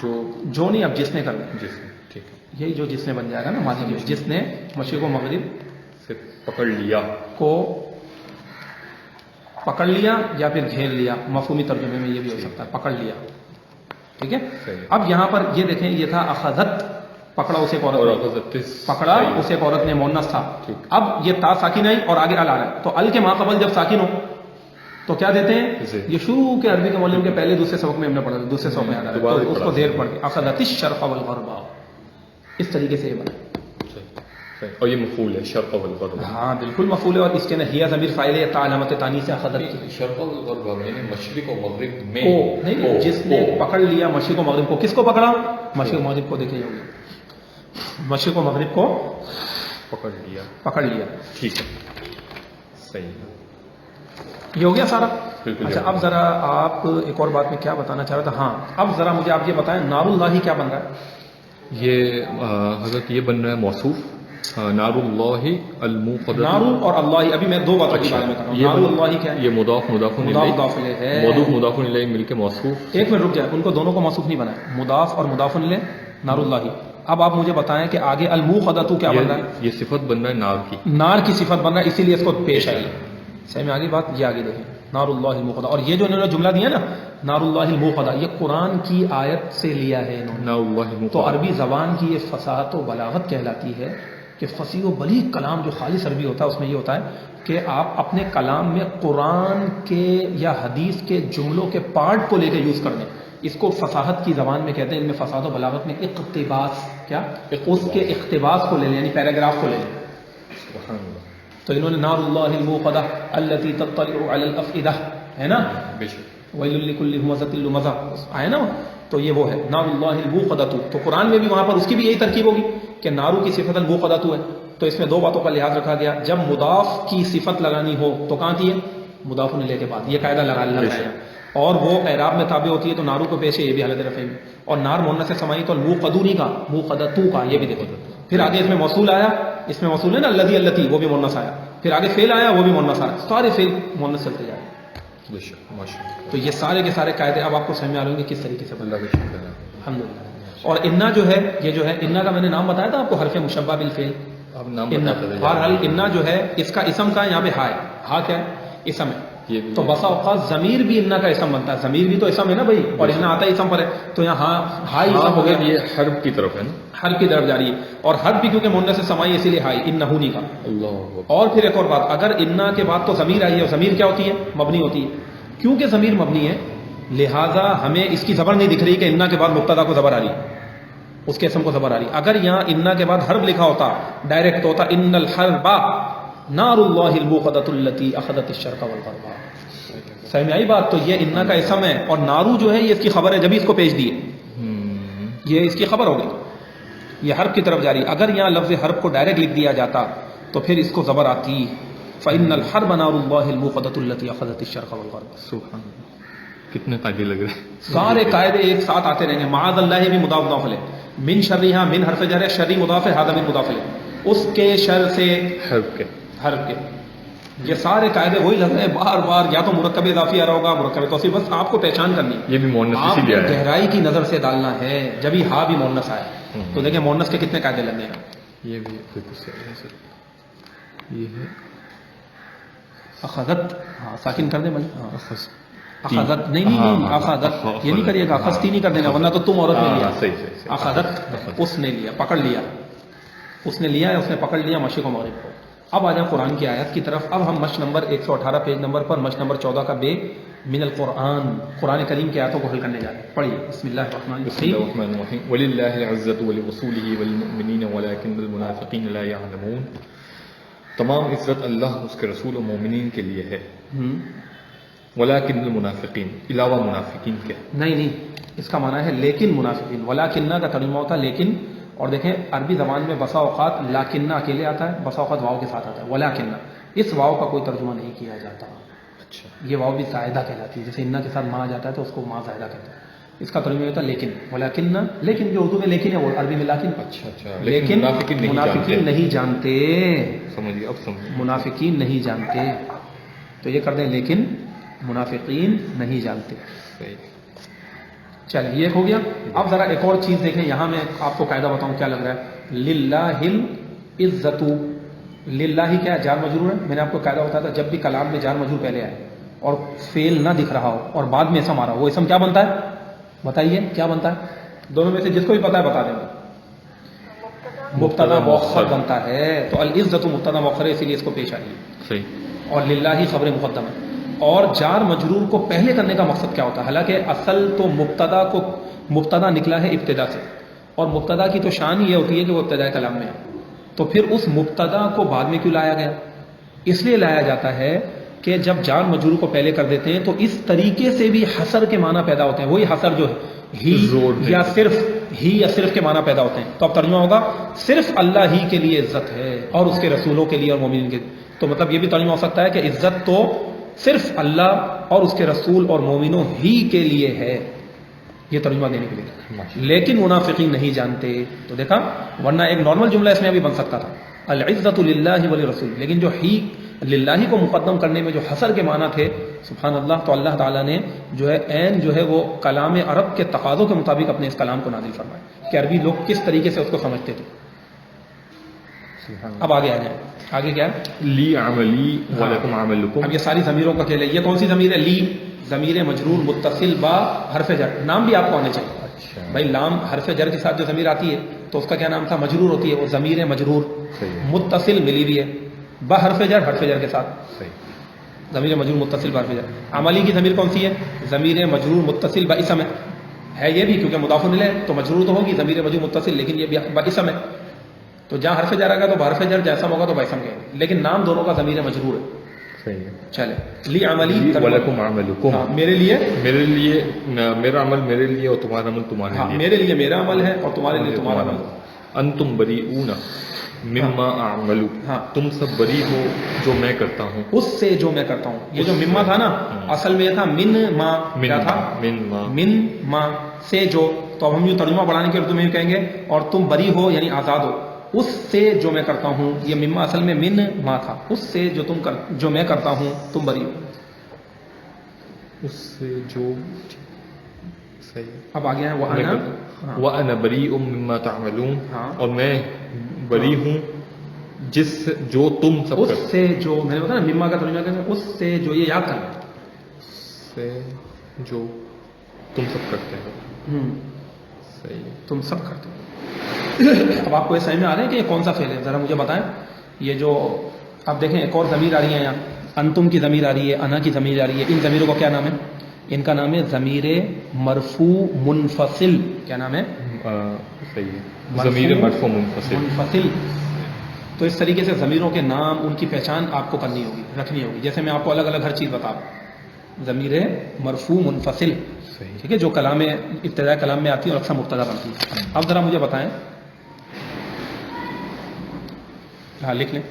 جو نہیں، اب جس نے کر لیا، جس نے، ٹھیک ہے، یہی جو جس نے بن جائے گا نا ماضی میں، جس نے مشرق و مغرب سے پکڑ لیا کو پکڑ لیا یا پھر گھیر لیا. مفہومی ترجمے میں یہ بھی ہو سکتا ہے، پکڑ لیا. ٹھیک ہے. صحیح. اب یہاں پر یہ دیکھیں، یہ تھا اخذت، پکڑا اسے ایک اور عورت نے، اخذت، پکڑا اسے ایک عورت نے، مونس تھا. ٹھیک. اب یہ تا ساکن آئی اور آگے ال آ رہا ہے، تو ال کے ماقبل جب ساکن ہو تو کیا دیتے ہیں؟ جی. یہ شروع کے عربی کے معلم کے پہلے دوسرے سبق میں ہم نے پڑھا تھا، دوسرے سبق میں یاد آ رہا ہے، دوبارہ تو اس کو پڑھا. زیر پڑھ کے اخذت الشرق والغرب، اس طریقے سے یہ بنا. صحیح. اور یہ مفعول ہے، شرق والغرب. ہاں بالکل مفعول ہے، اور اس کے اندر ہیا ضمیر فاعل ہے، تا علامت تانی سے اخذت شرق والغرب یعنی مشرق و مغرب میں کو نہیں، جس نے پکڑ لیا مشرق و مغرب کو. کس کو پکڑا؟ مشرق و مغرب کو. دیکھیں ہوگی، مشرق و مغرب کو پکڑ لیا. پکڑ لیا. ٹھیک ہے، صحیح. یہ ہو گیا سارا. بالکل. اچھا اب ذرا آپ ایک اور بات میں کیا بتانا چاہ رہا تھا. ہاں اب ذرا مجھے آپ یہ بتائیں، نار اللہ کیا بن رہا ہے؟ یہ حضرت یہ بن رہا ہے موصوف، نار اللہ الموقدۃ. نارو اور اللہ، ابھی میں دو باتوں کے بارے میں کر رہا ہوں. نارو اللہ کیا ہے؟ یہ مضاف مضاف مضاف الیہ ہے. مضاف الیہ مل کے موصوف. ایک منٹ رک جائے، ان کو دونوں کو موصوف نہیں بنایا، مضاف اور مضاف الیہ نار اللہ. اب آپ مجھے بتائیں کہ آگے الموقدۃ کیا بن رہا ہے؟ یہ صفت بن رہا ہے نار کی. نار کی صفت بن رہا ہے، اسی لیے اس کو پیش آئی. صحیح میں آگے بات، یہ آگے دیکھیں، نار اللہ الموقدہ. اور یہ جو انہوں نے جملہ دیا نا نار اللہ الموقدہ، یہ قرآن کی آیت سے لیا ہے انہوں نے. نار اللہ الموقدہ. تو عربی زبان کی یہ فصاحت و بلاغت کہلاتی ہے کہ فصیح و بلیغ کلام جو خالص عربی ہوتا ہے، اس میں یہ ہوتا ہے کہ آپ اپنے کلام میں قرآن کے یا حدیث کے جملوں کے پارٹ کو لے کے یوز کر دیں. اس کو فصاحت کی زبان میں کہتے ہیں. ان میں فصاحت و بلاغت میں اقتباس، کیا اس کے اقتباس کو لے لیں، یعنی پیراگراف کو لے لیں. سبحان اللہ. تو انہوں نے نار اللہ الموقدہ التی تطلع علی الافئدہ، ہے نا، بے شک. ویل لکل ہمزۃ لمزہ آیا نا، تو یہ وہ ہے نار اللہ الموقدہ. تو قرآن میں بھی وہاں پر اس کی بھی یہی ترکیب ہوگی کہ نارو کی صفت الموقدہ ہے. تو اس میں دو باتوں کا لحاظ رکھا گیا، جب مضاف کی صفت لگانی ہو تو کہاں تھی ہے؟ مضاف الیہ کے بعد. یہ قاعدہ لگایا. اور وہ اعراب میں تابع ہوتی ہے تو نارو کو پیش ہے، یہ بھی حالت رفع میں، اور نار مؤنث سے سمائی تو الموقدو نہیں کا، موقدتو کا، یہ بھی دیکھو. پھر آگے اس میں موصول آیا، اس میں موصول ہے نا الذی اللتی، وہ بھی مؤنث آیا. پھر آگے فعل آیا، وہ بھی مؤنث آیا. سارے فعل مؤنث چلتے جا رہے ہیں. تو یہ سارے کے سارے قاعدے اب آپ کو سمجھ میں آ رہے ہوں گے کس طریقے سے اللہ کا شکر ہے. الحمدللہ. اور انا جو ہے، یہ جو ہے انا کا میں نے نام بتایا تھا آپ کو، حرف مشبہ بالفعل. آپ نام انا بتاتے رہے. بہرحال انا جو ہے اس کا اسم کا یہاں پہ ہا ہے. ہا کیا ہے؟ اسم ہے. یہ بھی تو بسا اوقات ضمیر بھی انا کا اسم بنتا ہے. ضمیر بھی تو اسم ہے نا بھائی، اور انا آتا ہے اسم پر ہے، تو یہاں ہا ہی اسم ہو گیا. یہ حرف کی طرف ہے نا. حرف کی طرف جا رہی ہے، اور حرف بھی کیونکہ مؤنث سے سمائی اسی لیے ہائی انہو نہیں کا. اللہ. اور پھر ایک اور بات، اگر انا کے بعد تو ضمیر آئی ہے، اور ضمیر کیا ہوتی ہے؟ مبنی ہوتی ہے. کیونکہ ضمیر مبنی ہے لہذا ہمیں اس کی زبر نہیں دکھ رہی کہ انا کے بعد مبتدا کو زبر آ رہی ہے، اس کے اسم کو زبر آ رہی ہے. اگر یہاں انا کے بعد حرف لکھا ہوتا ڈائریکٹ تو ہوتا ان الحرب نار اللہ الموقدۃ التی اخذت الشرق والغرب. سمجھ میں آئی بات؟ تو یہ انا کا اسم ہے، اور نارو جو ہے یہ اس کی خبر ہے، جبھی اس کو پیش دیے، یہ اس کی خبر ہو گئی. یہ حرف کی طرف جاری. اگر یہاں لفظ حرف کو ڈائریکٹ لکھ دیا جاتا تو پھر اس کو زبر آتی فإن الحرب نار اللہ الموقدۃ التی اخذت الشرق والغرب. سبحان اللہ. کتنے قاعدے لگ رہے ہیں. سارے قاعدے ایک ساتھ آتے رہیں گے. معاذ اللہ بھی مضاف مضاف ہے، من شرہا، من حرف جر ہے، شر مضاف ہے، ھذا من مضاف ہے، اس کے شر سے حرف کے. حرف کے. یہ سارے قاعدے وہی لگ رہے ہیں بار بار. یا تو مرکب اضافی آ رہا ہوگا، مرکب توصیف، بس آپ کو پہچان کرنی. یہ بھی مؤنث آپ اسی لیے آیا ہے. گہرائی کی نظر سے ڈالنا ہے. جبھی ہا بھی مؤنث آیا تو دیکھیں مؤنث کے کتنے قاعدے لگنے ہیں. یہ بھی بالکل صحیح ہے سر. یہ ہے اخذت، ہاں ساکن کر دیں بھائی. ہاں اخذ. اخذت نہیں اخذت یہ نہیں کریے گا، اخذتی نہیں کر دینا ورنہ تو تم عورت نے لیا. صحیح. اخذت اس نے لیا، پکڑ لیا، اس نے لیا ہے، اس نے پکڑ لیا مشرق و مغرب کو. اب آ جائیں قرآن کی آیت کی طرف. اب ہم مشق نمبر 118 پیج نمبر پر مشق نمبر 14 کا بے من القرآن، قرآن کریم کی آیتوں کو حل کرنے جا رہے ہیں. پڑھیے بسم اللہ الرحمن الرحیم. وللہ العزت ولرسولہ والمؤمنین ولکن المنافقین لا یعلمون. تمام عزت اللہ، اس کے رسول و مومنین کے لیے ہے. ولیکن المنافقین، علاوہ منافقین کے. نہیں اس کا معنی ہے لیکن منافقین. ولیکنہ کا ترجمہ ہوتا ہے لیکن. اور دیکھیں عربی زبان میں بسا اوقات لاکنہ اکیلے آتا ہے، بسا اوقات واؤ کے ساتھ آتا ہے. ولیکنہ، اس واؤ کا کوئی ترجمہ نہیں کیا جاتا. اچھا. یہ واؤ بھی زائدہ کہلاتی ہے. جیسے انا کے ساتھ مانا جاتا ہے تو اس کو ماں زائدہ کہتے ہیں. اس کا ترجمہ ہوتا ہے لیکن. ولیکنہ، لیکن جو اردو میں لیکن ہے وہ عربی میں لاکن. اچھا. لیکن منافقین نہیں جانتے. سمجھیے، اب سمجھیے. منافقین نہیں جانتے، تو یہ کر دیں لیکن منافقین نہیں جانتے. صحیح. چلیے یہ ہو گیا. اب ذرا ایک اور چیز دیکھیں. یہاں میں آپ کو قاعدہ بتاؤں کیا لگ رہا ہے. للہ العزت، للہ کیا ہے؟ جار مجرور ہے. میں نے آپ کو قاعدہ بتایا تھا جب بھی کلام میں جار مجرور پہلے آئے اور فعل نہ دکھ رہا ہو اور بعد میں اسم آ رہا ہو، وہ اسم کیا بنتا ہے؟ بتائیے کیا بنتا ہے؟ دونوں میں سے جس کو بھی پتا ہے بتا دیں گے. مبتدا مؤخر بنتا ہے. تو العزت مبتدا مؤخر ہے، اسی لیے اس کو پیش آئی ہے. صحیح. اور للہ خبر مقدم ہے. اور جار مجرور کو پہلے کرنے کا مقصد کیا ہوتا ہے؟ حالانکہ اصل تو مبتدا نکلا ہے ابتدا سے، اور مبتدا کی تو شان یہ ہوتی ہے کہ وہ ابتداء کلام میں ہے. تو پھر اس مبتدا کو بعد میں کیوں لایا گیا؟ اس لیے لایا جاتا ہے کہ جب جار مجرور کو پہلے کر دیتے ہیں تو اس طریقے سے بھی حصر کے معنی پیدا ہوتے ہیں. وہی حصر جو ہے ہی یا صرف کے معنی پیدا ہوتے ہیں. تو اب ترجمہ ہوگا صرف اللہ ہی کے لیے عزت ہے اور اس کے رسولوں کے لیے اور مومنین کے. تو مطلب یہ بھی ترجمہ ہو سکتا ہے کہ عزت تو صرف اللہ اور اس کے رسول اور مومنوں ہی کے لیے ہے. یہ ترجمہ دینے کے لیے. لیکن منافقین نہیں جانتے. تو دیکھا، ورنہ ایک نارمل جملہ اس میں ابھی بن سکتا تھا العزت للہ ولرسول، لیکن جو ہی للہ کو مقدم کرنے میں جو حصر کے معنی تھے، سبحان اللہ، تو اللہ تعالیٰ نے جو ہے عین جو ہے وہ کلام عرب کے تقاضوں کے مطابق اپنے اس کلام کو نازل فرمایا کہ عربی لوگ کس طریقے سے اس کو سمجھتے تھے. اب آگے آ جائیں. آگے کیا ہے؟ لی عملی ولکم عملکم. اب یہ ساری ضمیروں کا کھیل ہے. یہ کون سی ضمیر ہے؟ لی ضمیر مجرور متصل با حرف جر. نام بھی آپ کو آنے چاہیے. اچھا. بھائی لام حرف جر کے ساتھ جو ضمیر آتی ہے تو اس کا کیا نام تھا؟ مجرور ہوتی ہے. وہ ضمیر مجرور متصل ملی بھی ہے با حرف جر کے ساتھ. صحیح. ضمیر مجرور متصل با حرف جر. عملی کی ضمیر کون سی ہے؟ ضمیر مجرور متصل با اسم ہے یہ بھی، کیونکہ مضاف الیہ تو مجرور تو ہوگی ضمیر مجرور متصل، لیکن یہ با اسم ہے. تو جہاں حرف جر آئے گا تو حرف جر، جیسا ہوگا تو باسم کہیں گے، لیکن نام دونوں کا ضمیر مجرور ہے. صحیح ہے. چلے لی عملی ولکم عملکم. میرے لیے میرا عمل میرے لیے اور تمہارا عمل تمہارے لیے. میرے لیے میرا عمل ہے اور تمہارے لیے تمہارا عمل. انتم بریئون مما اعملو، ہاں، تم سب بری ہو جو میں کرتا ہوں. اس سے جو میں کرتا ہوں. یہ جو مما تھا نا اصل میں یہ تھا من ما. کیا تھا؟ من ما سے جو. تو اب ہم یوں ترجمہ بڑھانے کے اردو میں کہیں گے اور تم بری ہو یعنی آزاد ہو اس سے جو میں کرتا ہوں. یہ مما اصل میں من ما تھا. اس سے جو میں کرتا ہوں تم بری ہو. اس سے جو صحیح ہے. اب آگے ہیں وَأَنَا بَرِيءٌ مِّمَّا تَعْمَلُونَ، ہاں، اور میں بری ہوں جس جو تم سب اس کرتے سے جو میں نے بتایا نا مما کا ترجمہ کہتے ہیں اس سے جو. یہ یاد کرنا. سے جو تم سب کرتے ہو. صحیح ہے. تم سب کرتے ہو. اب آپ کو یہ سمجھ میں آ رہے ہیں کہ یہ کون سا فعل ہے؟ ذرا مجھے بتائیں. یہ جو آپ دیکھیں ایک اور ضمیر آ رہی ہے یہاں. انتم کی ضمیر آ رہی ہے، انا کی ضمیر آ رہی ہے. ان ضمیروں کا کیا نام ہے؟ ان کا نام ہے ضمیر مرفوع منفصل. کیا نام ہے؟ صحیح ہے. ضمیر مرفوع منفصل. تو اس طریقے سے ضمیروں کے نام ان کی پہچان آپ کو کرنی ہوگی، رکھنی ہوگی. جیسے میں آپ کو الگ الگ ہر چیز بتا دوں. ضمیر مرفوع منفصل، صحیح. ٹھیک ہے، جو کلام میں ابتدائی کلام میں آتی ہے اور اکثر مبتدا بنتی ہے. اب ذرا مجھے بتائیں. ہاں لکھ لیں.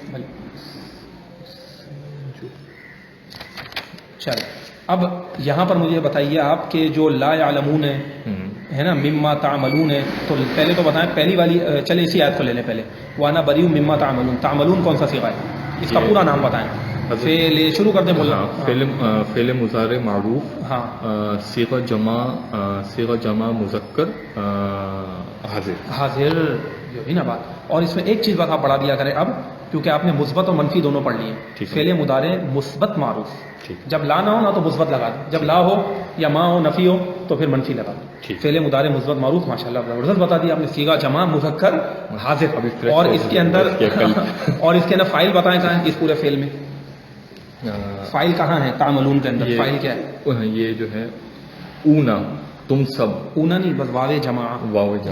چلیں اب یہاں پر مجھے بتائیے آپ کہ جو لا یعلمون ہے نا، مما تعملون ہے. تو پہلے تو بتائیں پہلی والی. چلے اسی آیت کو لے لیں پہلے. وانا بریء مما تعملون. تعملون کون سا صیغہ ہے؟ اس کا پورا نام بتائیں. فعل شروع کرتے ہیں بولنا. فعل مضارع معروف، ہاں، صیغہ جمع مذکر حاضر. جو بھی نا بات. اور اس میں ایک چیز بات آپ پڑھا دیا کریں اب، کیونکہ آپ نے مثبت اور منفی دونوں پڑھ لیے. فعل مضارع مثبت معروف. جب لا نہ ہو نا تو مثبت لگا دیں، جب لا ہو یا ما ہو نفی ہو تو پھر منفی لگا دیں. فعل مضارع مثبت معروف. ماشاءاللہ زبردست بتا دیا آپ نے. صیغہ جمع مذکر حاضر. اور اس کے اندر فاعل بتائیں کہاں ہے اس پورے فعل میں؟ فاعل کہاں ہے تعملون کے اندر؟ فاعل کیا ہے؟ یہ جو ہے اونا، تم سب. اونا نہیں، بس واو جمع.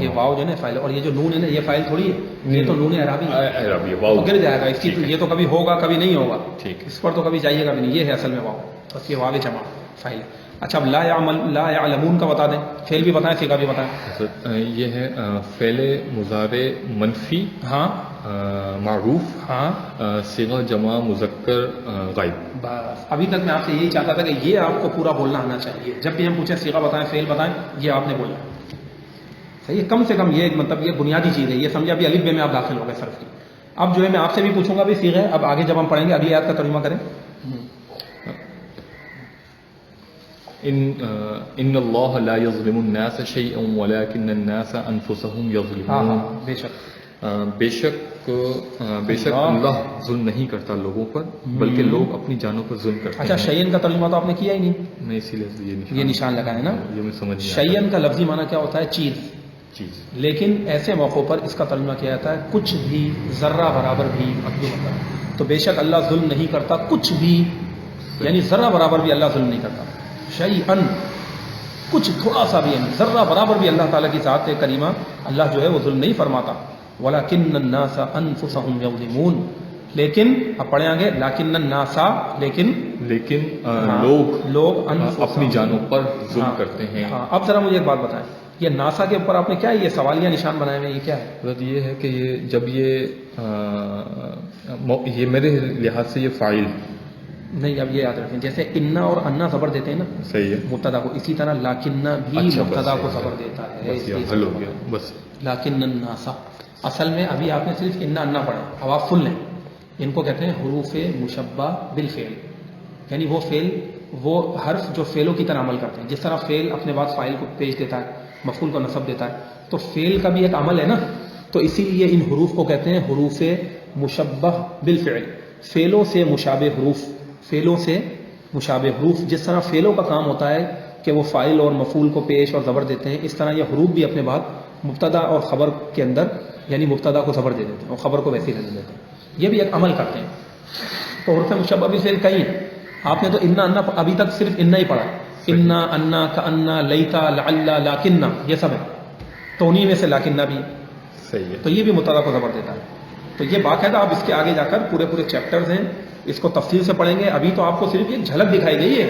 یہ واو جو ہے نا فاعل. اور یہ جو نون ہے نا یہ فاعل تھوڑی ہے، یہ تو نون اعرابی ہے. گر جائے گا اس کی. یہ تو کبھی ہوگا کبھی نہیں ہوگا. ٹھیک. اس پر تو کبھی جائیے گا بھی نہیں. یہ ہے اصل میں واو. بس یہ واو جمع فاعل. اچھا اب لا یعلمون کا بتا دیں. فعل بھی بتائیں، صیغہ بھی بتائیں. یہ ہے فعل مضارع منفی، ہاں، معروف، ہاں، صیغہ جمع مذکر غائب. بس ابھی تک میں آپ سے یہی چاہتا تھا کہ یہ آپ کو پورا بولنا آنا چاہیے. جب بھی ہم پوچھیں صیغہ بتائیں، فعل بتائیں، یہ آپ نے بولا. صحیح ہے. کم سے کم یہ مطلب یہ بنیادی چیز ہے. یہ سمجھا بھی الف بے میں آپ داخل ہو گئے صرف کی. اب جو ہے میں آپ سے بھی پوچھوں گا بھی صیغہ. اب آگے جب ہم پڑھیں گے اگلی آیت کا ترجمہ کریں. ان اللہ لا یظلم الناس شیئا ولکن الناس انفسهم یظلمون. بے شک بے شک اللہ ظلم نہیں کرتا لوگوں پر، بلکہ لوگ اپنی جانوں پر ظلم کرتے ہیں. اچھا شیئن کا ترجمہ تو آپ نے کیا ہی نہیں. میں اسی لیے یہ نشان لگا ہے نا. یہ میں سمجھ نہیں. شیئن کا لفظی معنی کیا ہوتا ہے؟ چیز. لیکن ایسے موقعوں پر اس کا ترجمہ کیا جاتا ہے کچھ بھی، ذرہ برابر بھی. تو بے شک اللہ ظلم نہیں کرتا کچھ بھی، یعنی ذرہ برابر بھی اللہ ظلم نہیں کرتا. شیئن کچھ تھوڑا سا بھی، یعنی ذرہ برابر بھی اللہ تعالیٰ کی ذات کریمہ اللہ جو ہے وہ ظلم نہیں فرماتا. وَلَكِنَّ النَّاسَ أَنفُسَهُمْ يَظْلِمُونَ. لیکن اب پڑھیں آگے لیکن الناس، لیکن لوگ اپنی جانوں پر ظلم کرتے ہیں. اب ذرا مجھے ایک بات بتائیں، یہ ناسا کے اوپر آپ نے کیا یہ سوالیہ نشان بنائے ہوئے، یہ کیا ہے؟ حضرت یہ ہے کہ یہ جب یہ میرے لحاظ سے یہ فاعل نہیں. اب یہ یاد رکھیں جیسے انا اور انا زبر دیتے ہیں نا صحیح ہے مبتدا کو، اسی طرح لاکنہ بھی مبتدا کو زبر دیتا ہے. حل ہو گیا بس. لاکن الناس اصل میں ابھی آپ نے صرف انا انا پڑھا. اب آپ فل لیں. ان کو کہتے ہیں حروف مشبہ بالفعل، یعنی وہ فعل، وہ حرف جو فعلوں کی طرح عمل کرتے ہیں. جس طرح فعل اپنے بعد فاعل کو پیش دیتا ہے، مفعول کو نصب دیتا ہے، تو فعل کا بھی ایک عمل ہے نا. تو اسی لیے ان حروف کو کہتے ہیں حروف مشبہ بالفعل. فعلوں سے مشابہ حروف، فعلوں سے مشابہ حروف. جس طرح فعلوں کا کام ہوتا ہے کہ وہ فاعل اور مفعول کو پیش اور زبر دیتے ہیں، اس طرح یہ حروف بھی اپنے بعد مبتدا اور خبر کے اندر، یعنی مبتدا کو زبر دے دیتے ہیں اور خبر کو ویسے ہی رہنے دیتے ہیں. یہ بھی ایک عمل کرتے ہیں. تو حروف مشبہ بالفعل کئی ہیں. آپ نے تو انا انا ابھی تک صرف انا ہی پڑھا. انا انا کانا لیتا لعل لاکنہ یہ سب ہے. تو انہیں میں سے لاکنہ بھی صحیح ہے. تو یہ بھی مبتدا کو زبر دیتا ہے. تو یہ باقاعدہ آپ اس کے آگے جا کر پورے چیپٹرز ہیں، اس کو تفصیل سے پڑھیں گے. ابھی تو آپ کو صرف ایک جھلک دکھائی گئی ہے.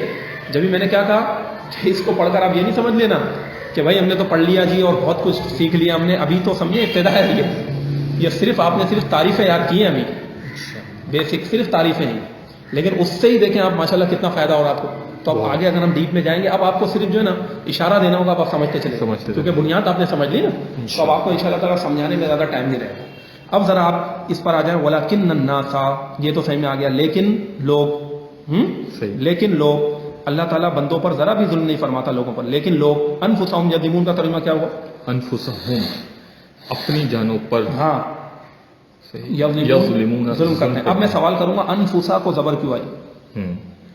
جبھی میں نے کیا کہا کہ اس کو پڑھ کر آپ یہ نہیں سمجھ لینا کہ بھائی ہم نے تو پڑھ لیا جی اور بہت کچھ سیکھ لیا ہم نے, ابھی تو سمجھے ابتدا ہے یہ صرف آپ نے صرف تعریفیں یاد کی ہیں ابھی, بیسک صرف تعریفیں ہیں, لیکن اس سے ہی دیکھیں آپ ماشاءاللہ کتنا فائدہ ہو رہا آپ کو. تو اب آگے اگر ہم ڈیپ میں جائیں گے, اب آپ کو صرف جو ہے نا اشارہ دینا ہوگا, آپ سمجھتے چلے, کیونکہ بنیاد آپ نے سمجھ لی نا, تو اب آپ کو ان شاء اللہ تعالیٰ سمجھانے میں زیادہ ٹائم نہیں رہے گا. اب ذرا آپ اس پر آ جائیں, وَلَكِنَّ النَّاسَ, یہ تو صحیح میں آ گیا, لیکن لوگ, لیکن لوگ, اللہ تعالیٰ بندوں پر ذرا بھی ظلم نہیں فرماتا لوگوں پر, لیکن لوگ انفسہم یظلمون کا ترجمہ کیا ہوا؟ انفسہم, اپنی جانوں پر, ہاں, یظلمون ظلم کرتے ہیں. اب میں سوال کروں گا, انفسا کو زبر کیوں آئی؟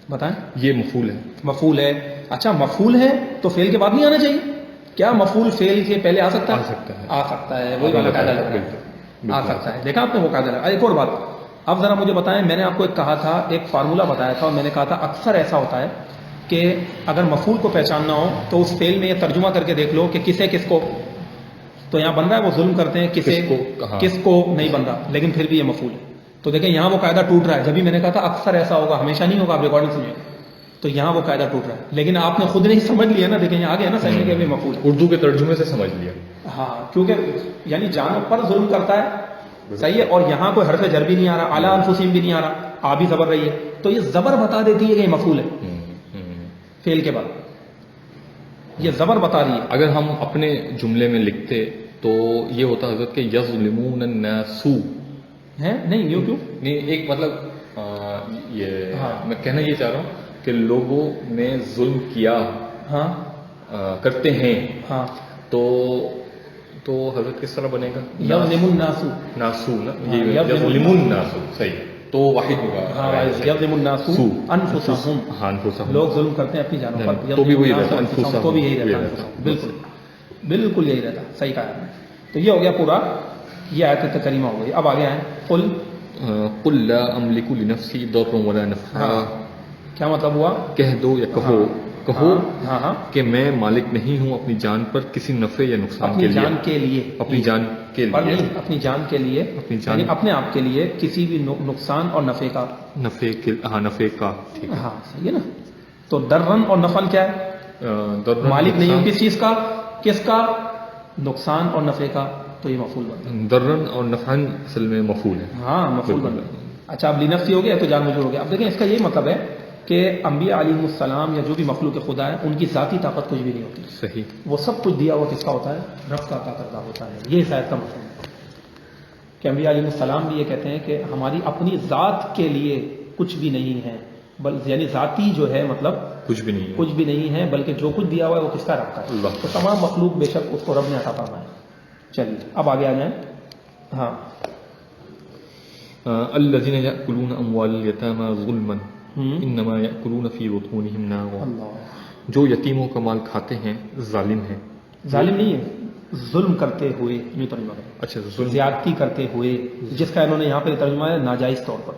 بتائیں. یہ مفعول ہے. مفعول ہے, اچھا مفعول ہے تو فعل کے بعد نہیں آنا چاہیے کیا؟ مفعول فعل کے پہلے آ سکتا ہے؟ آ سکتا ہے, وہی والا قاعدہ لگا, آ سکتا ہے. دیکھا آپ نے وہ قاعدہ لگا. ایک اور بات, اب ذرا مجھے بتائیں, میں نے آپ کو ایک کہا تھا, ایک فارمولہ بتایا تھا, اور میں نے کہا تھا اکثر ایسا ہوتا ہے کہ اگر مفعول کو پہچاننا ہو تو اس فعل میں یہ ترجمہ کر کے دیکھ لو کہ کسے کس کو, تو یہاں بن رہا ہے وہ ظلم کرتے ہیں, کسے کس کو نہیں بن رہا, لیکن پھر بھی یہ مفعول ہے. تو دیکھیں یہاں وہ قاعدہ ٹوٹ رہا ہے. جبھی میں نے کہا تھا اکثر ایسا ہوگا, ہمیشہ نہیں ہوگا, آپ ریکارڈنگ سنیے, تو یہاں وہ قاعدہ ٹوٹ رہا ہے. لیکن آپ نے خود نہیں سمجھ لیا نا, دیکھیں یہاں آ گیا نا سمجھنے کے بھی مفعول, اردو کے ترجمے سے سمجھ لیا. ہاں, کیونکہ یعنی جانوں پر ظلم کرتا ہے, صحیح ہے, اور یہاں کوئی حرف جر بھی نہیں آ رہا, اعلیٰ انفسہم بھی نہیں آ رہا, آ بھی زبر رہی ہے, تو یہ زبر بتا دیتی ہے کہ یہ مفعول ہے فعل کے بعد, یہ زبر بتا رہی ہے. اگر ہم اپنے جملے میں لکھتے تو یہ ہوتا حضرت کہ یظلمون الناس ہے, نہیں یوں کیوں نہیں, ایک مطلب یہ میں کہنا یہ چاہ رہا ہوں کہ لوگوں نے ظلم کیا, ہاں کرتے ہیں, ہاں, تو حضرت کس طرح بنے گا؟ یظلم الناس, ناسو نا, یہ یظلمون الناس, صحیح, تو واحد ہوگا. یظلم الناس انفسہم, ہاں انفسہم, لوگ ظلم کرتے ہیں اپنی جانوں پر, تو بھی وہی رہتا انفسہم, تو بھی یہی رہتا, بالکل بالکل یہی رہتا, صحیح کہا آپ نے. تو یہ ہو گیا پورا, یہ آیت کریمہ ہو گئی. اب آگے آئیں, قل لا املک لنفسی ضرا ولا نفعا, کیا مطلب ہوا؟ کہہ دو یا کہو ہاں کہ میں مالک نہیں ہوں اپنی جان پر کسی نفع یا نقصان کے لیے, جان کے لیے, اپنی جان کے لیے, اپنی جان کے لیے, یعنی اپنے آپ کے لیے کسی بھی نقصان اور نفع کا, نفع کا, ٹھیک ہے, ہاں صحیح ہے نا. تو درن اور نفعن کیا ہے؟ مالک نہیں ہوں کس چیز کا, کس کا؟ نقصان اور نفع کا, تو یہ مفعول بن گیا. درن اور نفعن اصل میں مفعول ہے, ہاں مفعول بن گیا. اچھا اب لنفسی ہو گیا تو جان مجرور ہو گیا. اب دیکھیں اس کا یہ مطلب ہے کہ انبیاء علیہ السلام یا جو بھی مخلوق خدا ہے ان کی ذاتی طاقت کچھ بھی نہیں ہوتی, صحیح, وہ سب کچھ دیا ہوا کس کا ہوتا ہے؟ رب کا عطا کردہ ہوتا ہے. یہ اس آیت کا مفہوم ہے کہ انبیاء علیہ السلام بھی یہ کہتے ہیں کہ ہماری اپنی ذات کے لیے کچھ بھی نہیں ہے, یعنی ذاتی جو ہے مطلب کچھ بھی نہیں ہے, بلکہ جو کچھ دیا ہوا ہے وہ کس کا؟ رب کا ہے. تو تمام مخلوق بے شک اس کو رب نے عطا فرمایا. چلیے اب آگے آ جائیں. ہاں, الذین یأکلون اموال الیتامی ظلما انما یأکلون فی بطونہم نارا, جو یتیموں کا مال کھاتے ہیں ظالم ہیں. ظالم نہیں ہے, ظلم کرتے ہوئے, یوں ترجمہ کریں. اچھا, زیادتی کرتے ہوئے, جس کا انہوں نے یہاں پہ ترجمہ ہے ناجائز طور پر,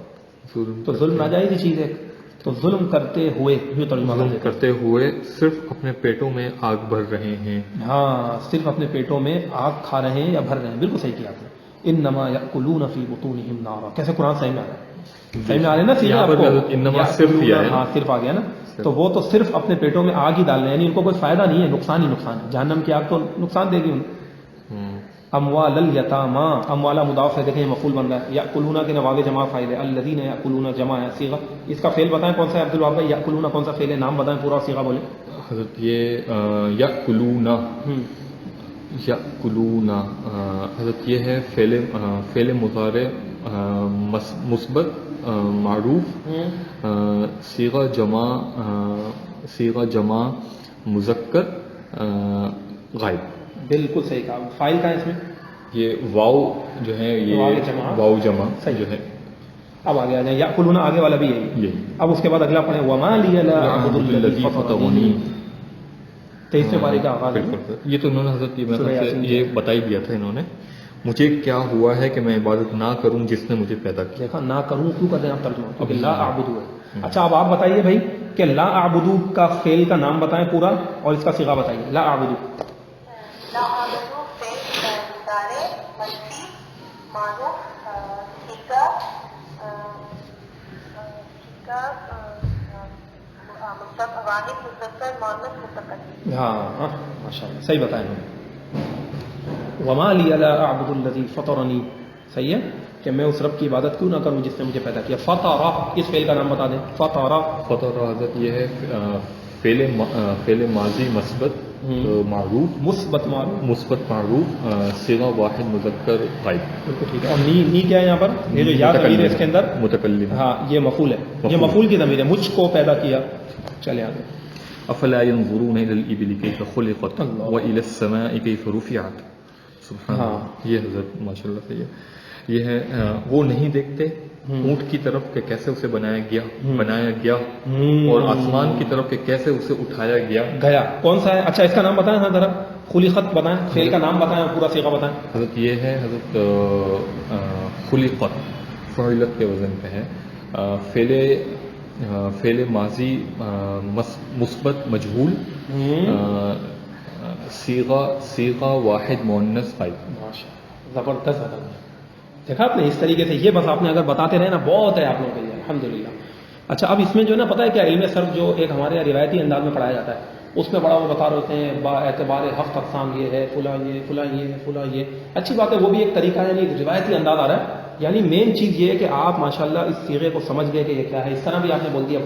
تو ظلم ناجائز ہی چیز ہے, تو ظلم کرتے ہوئے, یوں ترجمہ کرتے ہوئے صرف اپنے پیٹوں میں آگ بھر رہے ہیں. ہاں, صرف اپنے پیٹوں میں آگ کھا رہے ہیں یا بھر رہے ہیں, بالکل صحیح کیا آپ نے. انما یأکلون فی بطونہم نارا, کیسے قرآن صحیح میں آ رہا ہے, صحیح میں آ رہے نا, انما صرف کیا ہے, ہاں صرف آ گیا نا, تو وہ تو صرف اپنے پیٹوں میں آگ ہی ڈال رہے ہیں, یعنی ان کو کوئی فائدہ نہیں ہے, نقصان ہی نقصان ہے. جہنم کی آگ تو نقصان دے گی انہیں. اموال الیتاما, اموالا مضاف ہے, دیکھیں یہ مفعول بن رہا ہے. یأکلون کے نواب جمع فاعل ہے, الذین یأکلون جمع ہے, صیغہ. اس کا فعل بتائیں کون سا ہے عبد الوہاب بھائی؟ یأکلون کون سا فعل ہے, نام بتائیں پورا, صیغہ بولیں. حضرت یہ یأکلون حضرت یہ ہے فعل مضارع مثبت معروف, صیغہ جمع مذکر غائب. بالکل صحیح کہا. فاعل کا ہے اس میں؟ یہ واو جو ہے, یہ واو جمع جو ہے. اب آگے آ جائیں, یأکلون آگے والا بھی یہی. اب اس کے بعد اگلا پڑھیں, وما لی لا اعبد الذی فطرنی. 23ویں پارے کا آغاز. یہ تو انہوں نے حضرت یہ بتا ہی دیا تھا انہوں نے, مجھے کیا ہوا ہے کہ میں عبادت نہ کروں جس نے مجھے پیدا کیا. دیکھا, نہ کروں کیوں کر رہے ہیں آپ ترجمہ, کیونکہ لا اعبد ہے. اچھا اب آپ بتائیے بھائی کہ لا اعبد کا فعل کا نام بتائیں پورا, اور اس کا صیغہ بتائیے. لا اعبد, لا اعبد فعل مضارع منفی معروف صیغہ واحد مذکر مؤنث متکلم. ہاں ماشاء اللہ صحیح بتائیں. وما لی لا اعبد الذی فطرنی، صحیح ہے کہ میں اس رب کی عبادت کیوں نہ کروں جس نے مجھے پیدا کیا. فطرہ اس فعل کا نام بتا دیں. فطرہ حضرت یہ ہے فعل ماضی مثبت معروف، مثبت معروف، مثبت معروف، صیغہ واحد مذکر غائب. بالکل ٹھیک ہے. اور نی کیا ہے یہاں پر؟ یہ جو یا ضمیر ہے اس کے اندر متکلم. ہاں یہ مفعول ہے، یہ مفعول کی ضمیر ہے، مجھ کو پیدا کیا. چلے آگے. افلا ينظرون الى الابل كيف خلقت والى السماء كيف رفعت. سبحان اللہ. یہ حضرت ماشاء اللہ صحیح ہے. یہ ہے وہ نہیں دیکھتے اونٹ کی طرف کہ کیسے اسے بنایا گیا اور آسمان کی طرف کہ کیسے اسے اٹھایا گیا. کون سا ہے؟ اچھا اس کا نام بتائیں. ہاں ذرا خلقت بتائیں، فعل کا نام بتائیں، پورا صیغہ بتائیں. حضرت یہ ہے حضرت خلقت فعلت کے وزن پہ ہے. فعل ماضی مثبت مجہول، صیغہ واحد مؤنث غائب. زبردست بتا. دیکھا آپ نے اس طریقے سے، یہ بس آپ نے اگر بتاتے رہے نا بہت ہے آپ لوگوں کے لیے الحمدللہ. اچھا اب اس میں جو ہے نا پتہ ہے کیا، علم صرف جو ایک ہمارے یہاں روایتی انداز میں پڑھایا جاتا ہے اس میں بڑا وہ بتا رہے ہوتے ہیں با اعتبار ہفت اقسام یہ ہے، فلاں یہ فلاں یہ فلاں یہ. اچھی بات ہے، وہ بھی ایک طریقہ ہے، یعنی روایتی انداز آ رہا ہے. یعنی مین چیز یہ ہے کہ آپ ماشاءاللہ اس صیغے کو سمجھ گئے کہ یہ کیا ہے. اس طرح بھی آپ نے بول دیا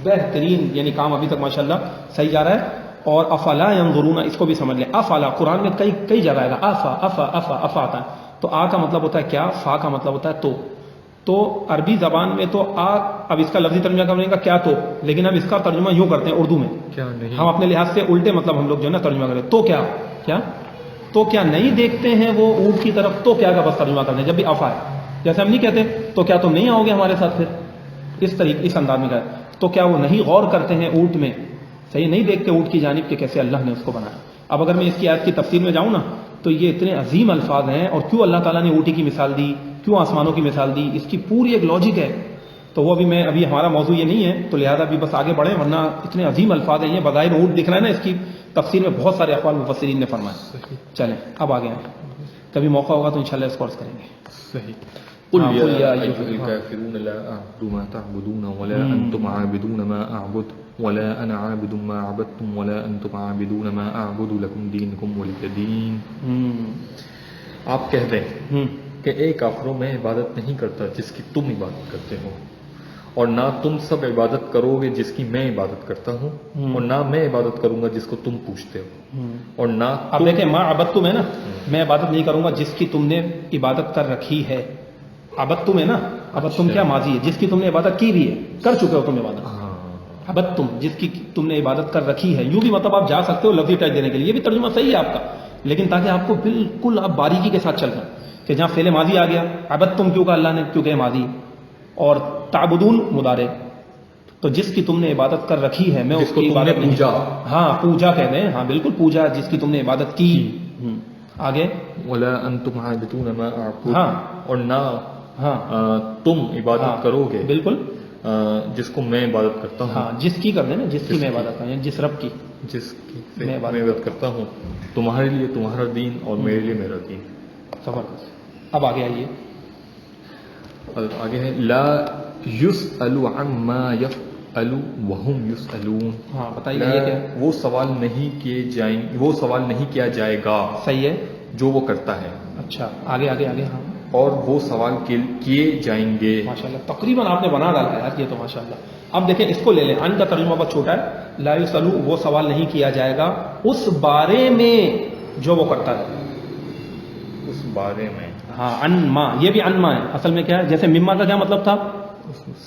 بہترین، یعنی کام ابھی تک ماشاءاللہ صحیح جا رہا ہے. اور افلا ینظرون اس کو بھی سمجھ لیں. افلا قرآن میں کئی جگہ آئے گا. افا افا افا افا آتا ہے. تو آ کا مطلب ہوتا ہے کیا، فا کا مطلب ہوتا ہے تو عربی زبان میں تو آ، اب اس کا لفظی ترجمہ کرنے کا کیا تو، لیکن اب اس کا ترجمہ یوں کرتے ہیں اردو میں، کیا نہیں، ہم اپنے لحاظ سے الٹے مطلب ہم لوگ جو ہے نا ترجمہ کریں. تو کیا نہیں دیکھتے ہیں وہ اونٹ کی طرف. تو کیا کا بس ترجمہ کرتے ہیں جب بھی افا ہے. جیسے ہم نہیں کہتے تو کیا تم نہیں آؤ گے ہمارے ساتھ، پھر اس طریقے اس انداز میں کہا. تو کیا وہ نہیں غور کرتے ہیں اونٹ میں، صحیح نہیں دیکھتے اونٹ کی جانب کہ کیسے اللہ نے اس کو بنایا. اب اگر میں اس کی آیت کی تفسیر میں جاؤں نا تو یہ اتنے عظیم الفاظ ہیں. اور کیوں اللہ تعالیٰ نے اونٹی کی مثال دی، کیوں آسمانوں کی مثال دی، اس کی پوری ایک لاجک ہے. تو وہ ابھی ہمارا موضوع یہ نہیں ہے، تو لہٰذا بھی بس آگے بڑھیں، ورنہ اتنے عظیم الفاظ ہیں. یہ بظاہر اونٹ دکھ رہا ہے نا، اس کی تفسیر میں بہت سارے اقوال مفسرین نے فرمائے. چلیں اب آگے آئیں، کبھی موقع ہوگا تو انشاءاللہ اس کورس کریں گے. صحیح. قل يا أيها الكافرون لا أعبد ما تعبدون ولا أنتم عابدون ما أعبد ولا أنا عابد ما عبدتم ولا أنتم عابدون ما أعبد لكم دينكم ولي دين. آپ کہہ دیں کہ اے کافروں میں عبادت نہیں کرتا جس کی تم عبادت کرتے ہو، اور نہ تم سب عبادت کرو گے جس کی میں عبادت کرتا ہوں، اور نہ میں عبادت کروں گا جس کو تم پوچھتے ہو، اور نہ اب دیکھیں ما عبدتم ہے نا، میں عبادت نہیں کروں گا جس کی تم نے عبادت کر رکھی ہے. عبدتم ہے نا، عبدتم کیا ماضی ہے، جس کی تم نے عبادت کی بھی ہے، کر چکے ہو تم عبادت. عبدتم جس کی تم نے عبادت کر رکھی ہے. یوں بھی مطلب آپ جا سکتے ہو لفظی ٹچ دینے کے لیے، یہ بھی ترجمہ صحیح ہے آپ کا، لیکن تاکہ آپ کو بالکل آپ باریکی کے ساتھ چل رہے ہیں کہ جہاں فعل ماضی آ گیا عبدتم کیوں کہا اللہ نے، کیونکہ ماضی، اور تعبدون مضارع. تو جس کی تم نے عبادت کر رکھی ہے، میں اس کی عبادت نہیں، ہاں پوجا کہتے ہیں، ہاں بالکل پوجا جس کی تم نے عبادت کی. آگے ولا انتم عابدون ما اعبد، ہاں اور نہ تم عبادت کرو گے بالکل جس کو میں عبادت کرتا ہوں. ہاں جس کی کر دیں نا، جس کی میں عبادت کروں، جس رب کی جس کی میں عبادت کرتا ہوں. تمہارے لیے تمہارا دین اور میرے لیے میرا دین. زبردست. اب آگے آئیے، آگے ہے لا یسأل عما یفعل وهم یسألون. ہاں بتائیے یہ کیا، وہ سوال نہیں کیا جائے گا، صحیح ہے جو وہ کرتا ہے. اچھا آگے آگے آگے. ہاں اور وہ سوال کیے جائیں گے. ماشاءاللہ تقریباً آپ نے بنا ڈالا یار یہ تو ماشاءاللہ. اب دیکھیں اس کو لے لیں، ان کا ترجمہ بہت چھوٹا ہے. لا یسأل وہ سوال نہیں کیا جائے گا اس بارے میں جو وہ کرتا ہے. اس بارے میں، ہاں ان ما، یہ بھی ان ما ہے اصل میں. کیا ہے، جیسے مما کا کیا مطلب تھا،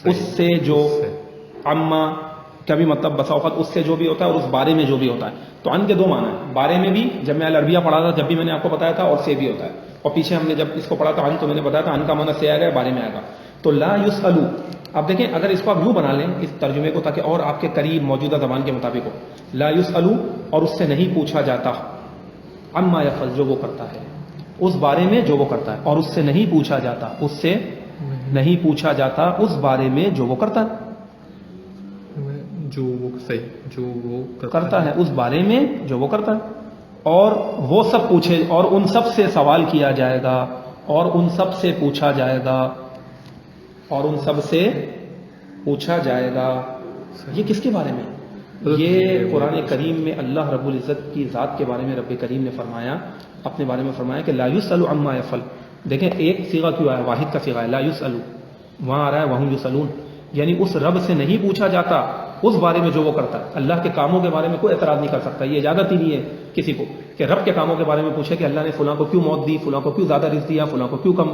اس سے جو، اما کا بھی مطلب بسا اوقات اس سے جو بھی ہوتا ہے اور اس بارے میں جو بھی ہوتا ہے. تو ان کے دو معنی ہیں. بارے میں بھی جب میں العربیہ پڑھا تھا جب بھی میں نے آپ کو بتایا تھا، اور سے بھی ہوتا ہے. اور پیچھے ہم نے جب اس کو پڑھا تھا ان تو میں نے بتایا تھا ان کا معنی سے آئے گا، بارے میں آئے گا. تو لا یسألو، اب دیکھیں اگر اس کو آپ یوں بنا لیں اس ترجمے کو تاکہ اور آپ کے قریب موجودہ زبان کے مطابق ہو، لا یسألو اور اس سے نہیں پوچھا جاتا، عما یفعل جو وہ کرتا ہے، اس بارے میں جو وہ کرتا ہے، اور اس سے نہیں پوچھا جاتا، اس سے نہیں پوچھا جاتا اس بارے میں جو وہ کرتا ہے، جو وہ کرتا ہے اس بارے میں جو وہ کرتا ہے. اور وہ سب پوچھے، اور ان سب سے سوال کیا جائے گا، اور ان سب سے پوچھا جائے گا، اور ان سب سے پوچھا جائے گا. یہ کس کے بارے میں؟ یہ قرآن کریم میں اللہ رب العزت کی ذات کے بارے میں رب کریم نے فرمایا، اپنے بارے میں فرمایا کہ لا یسأل عما یفعل. دیکھیں ایک صیغہ کیوں آیا، واحد کا صیغہ ہے، لا یسأل، وہاں آ رہا ہے وہم یسألون، یعنی اس رب سے نہیں پوچھا جاتا اس بارے میں جو وہ کرتا ہے. اللہ کے کاموں کے بارے میں کوئی اعتراض نہیں کر سکتا، یہ اجازت ہی نہیں ہے کسی کو کہ رب کے کاموں کے بارے میں پوچھے کہ اللہ نے فلاں کو کیوں موت دی، فلاں کو کیوں زیادہ رزق دیا، فلاں کو کیوں کم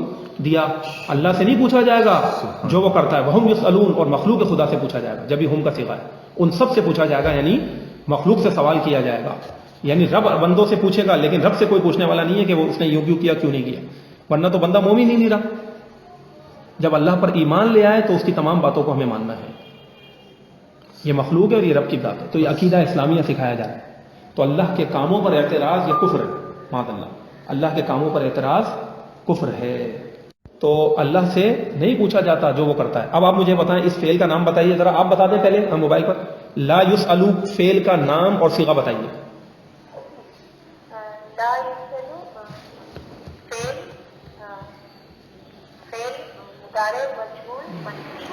دیا. اللہ سے نہیں پوچھا جائے گا جو وہ کرتا ہے. وہم یسألون، اور مخلوق خدا سے پوچھا جائے گا، جب بھی ہم کا صیغہ ہے ان سب سے پوچھا جائے گا، یعنی مخلوق سے سوال کیا جائے گا. یعنی رب بندوں سے پوچھے گا لیکن رب سے کوئی پوچھنے والا نہیں ہے کہ وہ اس نے یوں کیوں کیا کیوں نہیں کیا، ورنہ تو بندہ مومن ہی نہیں رہا. جب اللہ پر ایمان لے آئے تو اس کی تمام باتوں کو ہمیں ماننا ہے. یہ مخلوق ہے اور یہ رب کی ذات ہے. تو یہ عقیدہ اسلامیہ سکھایا جا رہا ہے. تو اللہ کے کاموں پر اعتراض یہ کفر ہے، معاذ اللہ، اللہ کے کاموں پر اعتراض کفر ہے. تو اللہ سے نہیں پوچھا جاتا جو وہ کرتا ہے. اب آپ مجھے بتائیں اس فعل کا نام بتائیے ذرا، آپ بتا دیں پہلے ہم موبائل پر. لا یسألو فعل کا نام اور صیغہ بتائیے. لا یسألو فعل مضارع مجهول منفی.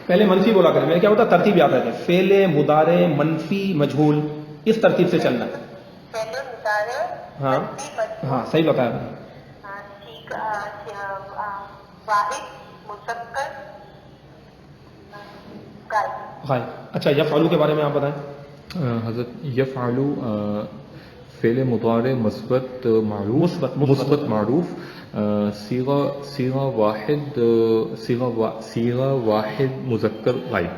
پہلے منفی بولا کریں، میں کیا ہوتا ترتیب یاد رکھیں، فعل مضارع منفی مجہول، اس ترتیب سے چلنا ہے. فعل مضارع ہاں منفی مجهول. ہاں صحیح بتایا میں نے. واحد مذکر غائب. غائب. اچھا یفعلو کے بارے میں آپ بتائیں. حضرت یفعلو فعل مضارع مثبت معروف، مثبت معروف، صیغہ واحد مذکر غائب.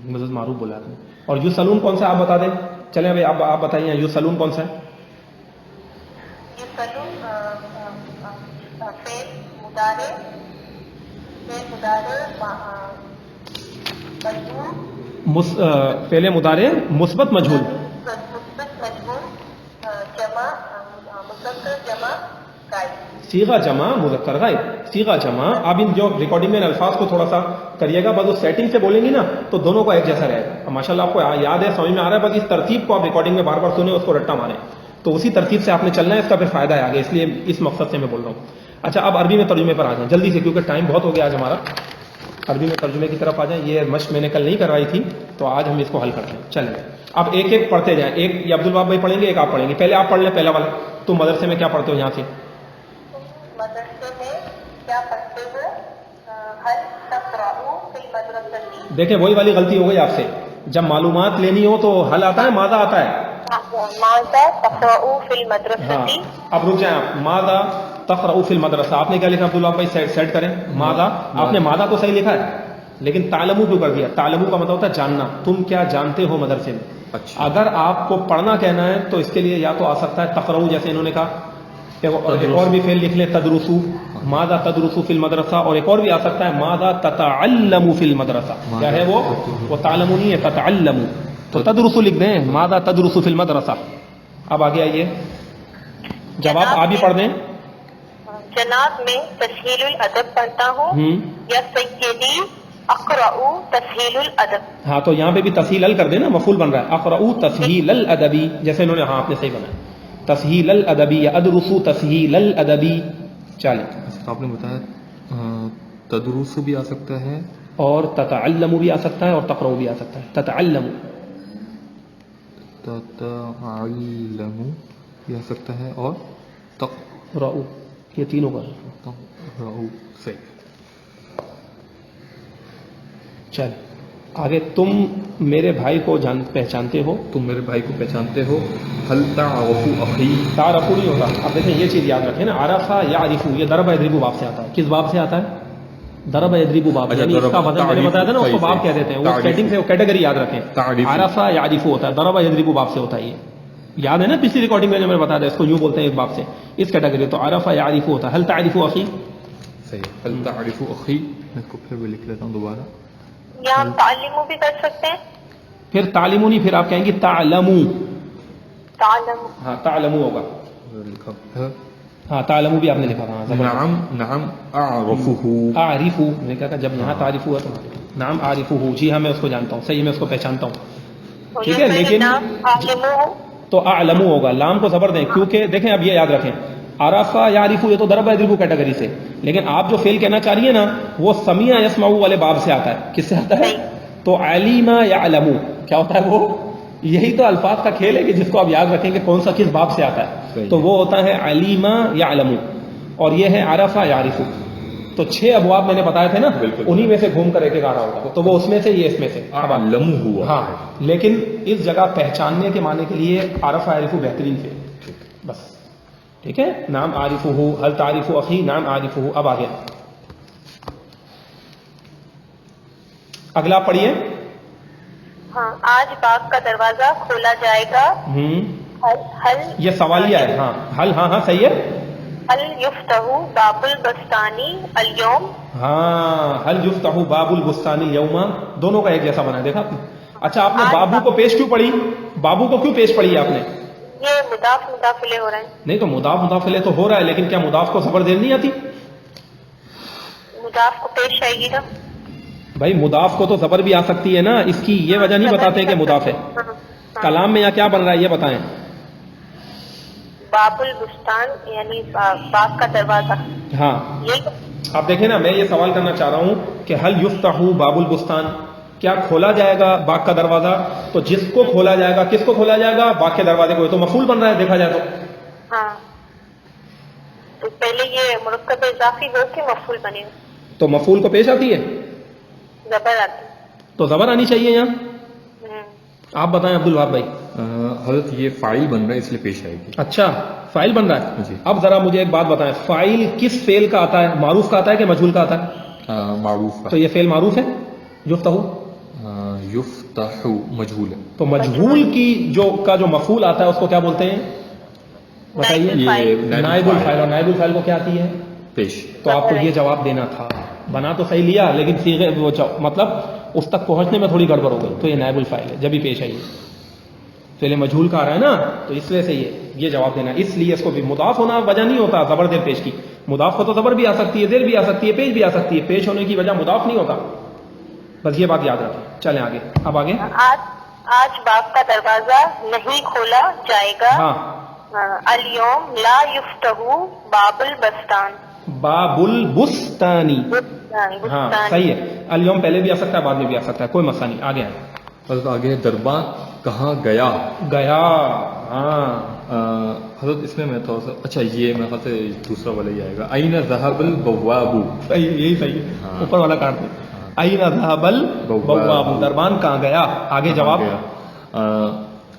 مزید معروف بولا آپ نے. اور یسألون کون سا آپ بتا دیں. چلیں ابھی آپ بتائیے یسألون کون سا ہے. یسألو فعل مضارع فعل مضارع مثبت مجہول، جمع مذکر جمع غائب. صیغہ جمع مذکر غائب. صیغہ جمع. آپ ان جو ریکارڈنگ میں الفاظ کو تھوڑا سا کریے گا، بس اس سیٹنگ سے بولیں گی نا تو دونوں کو ایک جیسا رہے گا. ماشاء اللہ آپ کو یاد ہے، سمجھ میں آ رہا ہے. بس اس ترتیب کو آپ ریکارڈنگ میں بار بار سنیں، اس کو رٹا ماریں، تو اسی ترتیب سے آپ نے چلنا ہے. اس کا پھر فائدہ ہے آگے، اس لیے اس مقصد سے میں بول رہا ہوں. اچھا اب عربی میں ترجمے پر آ جائیں جلدی سے، کیونکہ ٹائم بہت ہو گیا آج ہمارا. عربی میں ترجمے کی طرف آ جائیں. یہ مشق میں نے کل نہیں کروائی تھی تو آج ہم اس کو حل کرتے ہیں. چلیں اب ایک ایک پڑھتے جائیں. ایک یہ عبدالوہاب بھائی پڑھیں گے، ایک آپ پڑھیں گے. پہلے آپ پڑھ لیں پہلا والا. تم مدرسے میں کیا پڑھتے ہو یہاں سے. مدرسے میں کیا پڑھتے ہو. هل تقرأ فی المدرسة. دیکھیں وہی والی غلطی ہو گئی آپ سے. جب معلومات لینی ہو تو حل آتا ہے، ماذا آتا ہے. ماذا تقرأ فی المدرسة. ہاں اب رک جائیں آپ. ماذا تقرأ فی المدرسہ، آپ نے کیا لکھا عبداللہ بھائی سیٹ کریں. ماذا، آپ نے ماذا تو صحیح لکھا ہے لیکن تعلمو کیوں کر دیا. تعلمو کا مطلب ہوتا ہے جاننا، تم کیا جانتے ہو مدرسے میں. اچھا. اگر آپ کو پڑھنا کہنا ہے تو اس کے لیے یا تو آ سکتا ہے تقرؤ، جیسے انہوں نے کہا. ایک اور بھی فعل لکھ لیں تدرسو. ماذا تدرسو فی المدرسہ. اور ایک اور بھی آ سکتا ہے ماذا تتعلم فی المدرسہ. کیا ہے وہ تعلمو نہیں ہے، تتعلم. تو تدرسو لکھ دیں، ماذا تدرسو فی المدرسہ. اب آگے آئیے، جواب آپ بھی پڑھ دیں. جناب میں تسہیل الادب پڑھتا ہوں، یا سیدی اقرأ تسہیل الادب. ہاں تو یہاں پہ بھی تسہیل ال کر دینا، مفعول بن رہا ہے. اقرأ تسہیل الادبی، جیسے انہوں نے، ہاں آپ نے صحیح بنا تسہیل الادبی یا ادرسو تسہیل الادبی. چلیں آپ نے بتایا تدرس بھی آ سکتا ہے اور تتعلم بھی آ سکتا ہے اور تقرأ بھی آ سکتا ہے. تتعلم بھی آ سکتا ہے اور تقرأ، یہ تینوں کا. صحیح. چل آگے. تم میرے بھائی کو پہچانتے ہو. تم میرے بھائی کو پہچانتے ہو. هل تعرف اخی. تعرف نہیں ہوتا. اب دیکھیں یہ چیز یاد رکھیں نا، عرف یعرف، یہ ضرب یضرب باب سے آتا ہے. کس باب سے آتا ہے؟ ضرب یضرب باب. یعنی اس کا وزن میں نے بتایا تھا نا، اس کو باب کہہ دیتے ہیں. وہ سیٹنگ سے کیٹیگری یاد رکھیں. عرف یعرف ہوتا ہے، ضرب یضرب باب سے ہوتا ہے. یہ یاد ہے نا پچھلی ریکارڈنگ میں جو میں نے بتایا تھا، اس کو یوں بولتے ہیں ایک باب سے، اس کیٹیگری. تو عرف یعرف ہوتا ہے. هل تعرف اخی. صحیح. هل تعرف اخی. میں اس کو پھر بھی لکھ لیتا ہوں دوبارہ. یا ہم تعلیمو بھی کر سکتے ہیں. پھر تعلیمو نہیں، پھر آپ کہیں گے تعلمو. تعلمو. ہاں تعلمو ہوگا. لکھا ہاں تعلمو بھی آپ نے لکھا تھا. نعم نعم اعرفہ. اعرفہ میں کہا جب یہاں تعریف ہوا تو نعم اعرفہ، جی ہاں میں اس کو جانتا ہوں، صحیح میں اس کو پہچانتا ہوں. ٹھیک ہے، لیکن تو اعلمو ہوگا. لام کو زبر دیں، کیونکہ دیکھیں اب یہ یاد رکھیں، عرفہ یعرفو یہ تو ضرب یضرب کیٹیگری سے، لیکن آپ جو فعل کہنا چاہ رہی ہیں نا وہ سمیع یسمع والے باب سے آتا ہے. کس سے آتا ہے؟ تو علیما یعلم کیا ہوتا ہے وہ؟ یہی تو الفاظ کا کھیل ہے کہ جس کو آپ یاد رکھیں کہ کون سا کس باب سے آتا ہے. تو وہ ہوتا ہے علیما یعلم اور یہ ہے عرفہ یعرف. تو 6 ابواب میں نے بتائے تھے نا, انہی میں سے گھوم کر ایک ایک آ رہا ہوگا. تو وہ اس میں سے یہ اس میں سے علم ہوا. ہاں, لیکن اس جگہ پہچاننے کے معنی کے لیے عرفہ یعرف بہترین سے بس. ٹھیک ہے, نام عارف ہو, حل تعریف اخی, نام عارف ہو. اب آگے اگلا پڑھیے. ہاں, آج باغ کا دروازہ کھولا جائے گا. حل یہ سوالیہ ہے. ہاں حل, ہاں ہاں صحیح ہے. حل یفتح باب البستانی الیوم. ہاں حل یفتح باب البستانی الیوم, دونوں کا ایک جیسا بنا ہے, دیکھا آپ نے. اچھا آپ نے بابو کو پیش کیوں پڑھی؟ بابو کو کیوں پیش پڑھی ہے آپ نے؟ یہ مضاف مضافلے ہو رہے ہیں. نہیں تو مضاف مضافلے تو ہو رہا ہے, لیکن کیا مضاف کو زبر دیر نہیں آتی؟ مضاف کو پیش آئے گی نا بھائی, مضاف کو تو زبر بھی آ سکتی ہے نا. اس کی یہ وجہ نہیں بتاتے کہ مضاف ہے. کلام میں یہاں کیا بن رہا ہے یہ بتائیں. باب البستان یعنی باغ کا دروازہ. ہاں آپ دیکھیں نا, میں یہ سوال کرنا چاہ رہا ہوں کہ حل یفتح باب البستان, کیا کھولا جائے گا باغ کا دروازہ؟ تو جس کو کھولا جائے گا, کس کو کھولا جائے گا؟ باغ کے دروازے کو. تو مفعول بن رہا ہے دیکھا جائے تو. ہاں, تو پہلے یہ مرکب اضافی ہو کے مفعول بنے گا. تو مفعول کو پیش آتی ہے, زبر آتی. تو زبر آنی چاہیے یہاں. آپ بتائیں عبد الوہاب بھائی. حضرت یہ فاعل بن رہا ہے اس لیے پیش آئے گی. اچھا فاعل بن رہا ہے جی. اب ذرا مجھے ایک بات بتائیں, فاعل کس فعل کا آتا ہے؟ معروف کا آتا ہے کہ مجہول کا آتا ہے؟ معروف کا. تو یہ فعل معروف ہے. یفتح یفتح مجہول ہے. تو مجہول کی جو مفعول آتا ہے اس کو کیا بولتے ہیں بتائیے؟ نائب الفاعل. اور نائب الفاعل کو کیا آتی ہے؟ پیش. تو آپ کو یہ جواب دینا تھا. بنا تو صحیح لیا, لیکن صیغے مطلب اس تک پہنچنے میں تھوڑی گڑبڑ ہو گئی. تو یہ نائب الفاعل ہے جب بھی پیش آئی. فعل مجہول کا آ رہا ہے نا, تو اس وجہ سے یہ جواب دینا. اس لیے اس کو بھی مضاف ہونا وجہ نہیں ہوتا زبر دیر پیش کی. مضاف کو تو زبر بھی آ سکتی ہے, دیر بھی آ سکتی ہے, پیش بھی آ سکتی ہے. پیش ہونے کی وجہ مضاف نہیں ہوتا. بس یہ بات یاد رکھیں. چلیں آگے. اب آگے آج باغ کا دروازہ نہیں کھولا جائے گا. ہاں, الیوم لا یفتح باب البستان. باب البستانی. ہاں صحیح ہے. الیوم پہلے بھی آ سکتا ہے, بعد میں بھی آ سکتا ہے, کوئی مسئلہ نہیں. آگے آئے. حضرت آگے دربان کہاں گیا. گیا. ہاں حضرت اس میں تھوڑا سا, اچھا یہ میرے خیال سے دوسرا والا ہی آئے گا. این ذهب البواب. صحیح, یہی صحیح ہے. اوپر والا کاٹ دیں. این ذهب البواب, دربان کہاں گیا. آگے جواب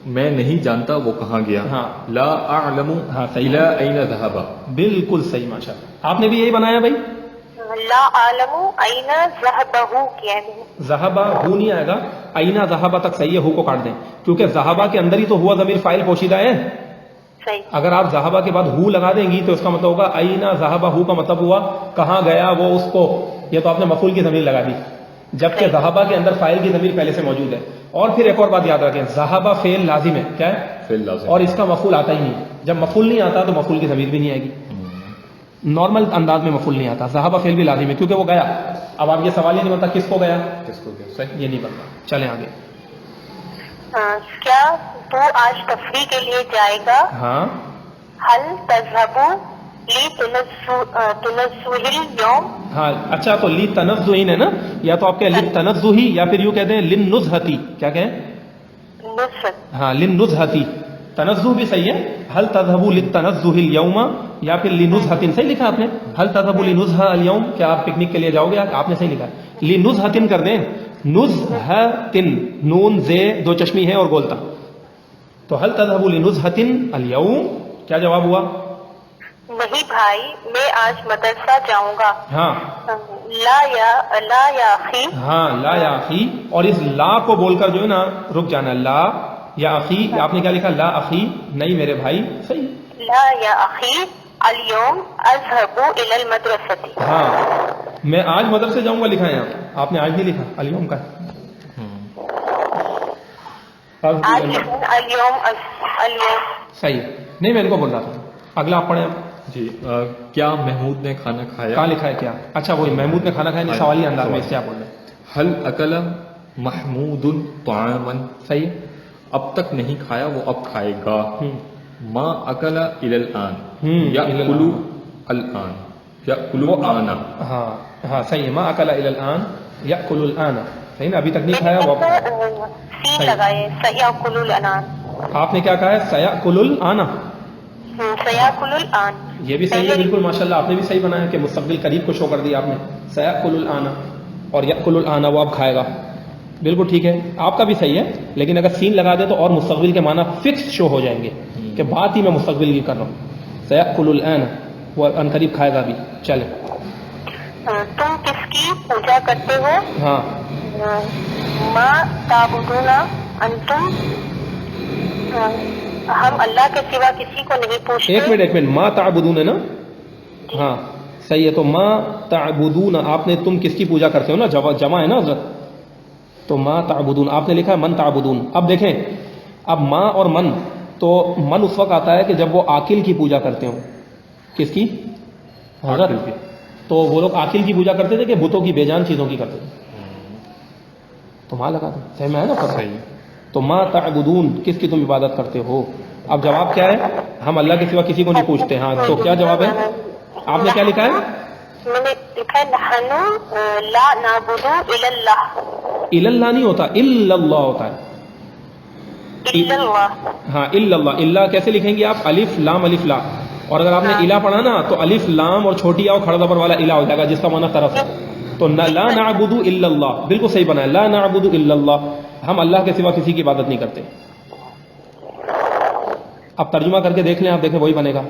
میں نہیں جانتا وہ کہاں گیا. ہاں, لا اعلم صحیح الى این ذهب. بالکل صحیح, ماشاءاللہ. آپ نے بھی یہی بنایا بھائی. لا اعلم این ذهبہ کیا ہے. ذهبہ ہو نہیں آئے گا, اینا ذهبہ تک صحیح ہے, ہو کو کاٹ دیں, کیونکہ ذهبہ کے اندر ہی تو ہوا ضمیر فاعل پوشیدہ ہے. صحیح. اگر آپ ذهبہ کے بعد ہو لگا دیں گی تو اس کا مطلب ہوگا اینا ذهبہ. ہو کا مطلب ہوا کہاں گیا وہ اس کو. یہ تو آپ نے مفعول کی ضمیر لگا دی, جبکہ ذهبہ کے اندر فاعل کی ضمیر پہلے سے موجود ہے. اور پھر ایک اور بات یاد رکھیں, ذهبہ فعل لازم ہے. کیا ہے؟ فعل لازم. اور اس کا مفعول آتا ہی نہیں. جب مفعول نہیں آتا تو مفعول کی ضمیر بھی نہیں آئے گی. نارمل انداز میں مفعول نہیں آتا. ذهب فعل بھی لازم ہے کیونکہ وہ گیا. اب آپ یہ سوال یہ نہیں بنتا کس کو گیا, کس کو گیا. صحیح, یہ نہیں بنتا. چلیں آگے. کیا تو آج تفریح کے لیے جائے گا. ہاں, حل تذهب لتنزه اليوم. ہاں اچھا, تو لی تنزہین ہے نا, یا تو آپ کہیں لی تنزہی یا پھر یوں کہتے ہیں لن نزہتی. کیا کہیں؟ نصف. ہاں لن نزہتی. تنزہ بھی صحیح ہے. حل تذهب للتنزہ اليوم یا پھر لنزہۃ. صحیح لکھا آپ نے. حل تذهب لنزہ اليوم, کیا آپ پکنک کے لیے جاؤ گے؟ آپ نے صحیح لکھا. لنزہۃ کر دیں. نزہۃ, نون زے دو چشمی ہے اور گولتا. تو حل تذهب لنزہۃ اليوم, کیا جواب ہوا؟ نہیں بھائی, میں آج مدرسہ جاؤں گا. ہاں, لا یا اخی. ہاں لا یا اخی, اور اس لا کو بول کر جو ہے نا رک جانا. لا یا اخی, آپ نے کیا لکھا؟ لا اخی, نہیں میرے بھائی. صحیح. لا یا اخی اليوم اذهب الى المدرسة. ہاں میں آج مدرسے جاؤں گا لکھا ہے یہاں, آپ نے آج نہیں لکھا, اليوم کا. اليوم صحیح, نہیں میں ان کو بول رہا تھا. اگلا آپ پڑھیں. جی. کیا محمود نے کھانا کھایا. کہاں لکھا ہے کیا؟ اچھا وہی محمود نے کھانا کھایا, نہیں سوالی انداز میں اس سے آپ بول رہے ہیں. حل اکل محمود طعاما. صحیح, اب تک نہیں کھایا وہ اب کھائے گا. ما اکل الى الان یاکل الان. یاکل الان. ہاں ہاں صحیح ہے. ما اکل الى الان یاکل الان. صحیح نا, ابھی تک نہیں کھایا وہ سین لگائے سیاکل الانام. آپ نے کیا کہا ہے؟ سیاکل الآن. سیاکل الآن یہ بھی صحیح ہے بالکل, ماشاءاللہ آپ نے بھی صحیح بنایا کہ مستقبل قریب کو شو کر دیا آپ نے. سیاکل الآن اور یاکل الآن, وہ اب کھائے گا, بالکل ٹھیک ہے, آپ کا بھی صحیح ہے. لیکن اگر سین لگا دے تو اور مستقبل کے معنی فکس شو ہو جائیں گے کہ بات ہی میں مستقبل کی کر رہا ہوں. سیاکل الآن, وہ ان قریب کھائے گا بھی. چلے, تم کس کی پوجا کرتے ہو؟ ہاں, ما تعبدون انتم, ہم اللہ کے سوا کسی کو نہیں پوچھتے. ایک منٹ, ما تعبدون ہے نا, ہاں صحیح ہے. تو ما تعبدون آپ نے تم کس کی پوجا کرتے ہو نا, جمع ہے نا حضرت, تو ما تعبدون آپ نے لکھا ہے من تعبدون. اب دیکھیں, اب ما اور من, تو من اس وقت آتا ہے کہ جب وہ عاقل کی پوجا کرتے ہوں. کس کی؟ حضرت. تو وہ لوگ عاقل کی پوجا کرتے تھے کہ بتوں کی بے جان چیزوں کی کرتے تھے؟ تو ماں لگا دو, صحیح میں ہے نا صحیح. تو ما تعبدون کس کی تم عبادت کرتے ہو. اب جواب کیا ہے؟ ہم اللہ کے سوا کسی کو نہیں پوچھتے. ہاں, تو کیا جواب ہے؟ آپ نے کیا لکھا ہے؟ میں نے لکھا ہے نحن لا نعبد الا اللہ. الا اللہ نہیں ہوتا, الا اللہ ہوتا ہے. الا اللہ. ہاں الا اللہ. الا کیسے لکھیں گے آپ؟ الف لام الف لا. اور اگر آپ نے الا پڑھا نا تو الف لام اور چھوٹی آ کھڑا زبر والا الا ہو جائے گا, جس کا معنی طرف ہے. تو لا نعبد الا اللہ, بالکل صحیح بنا ہے, لا نعبد الا اللہ, ہم اللہ کے سوا کسی کی عبادت نہیں کرتے. اب ترجمہ کر کے دیکھ لیں آپ, دیکھیں وہی بنے گا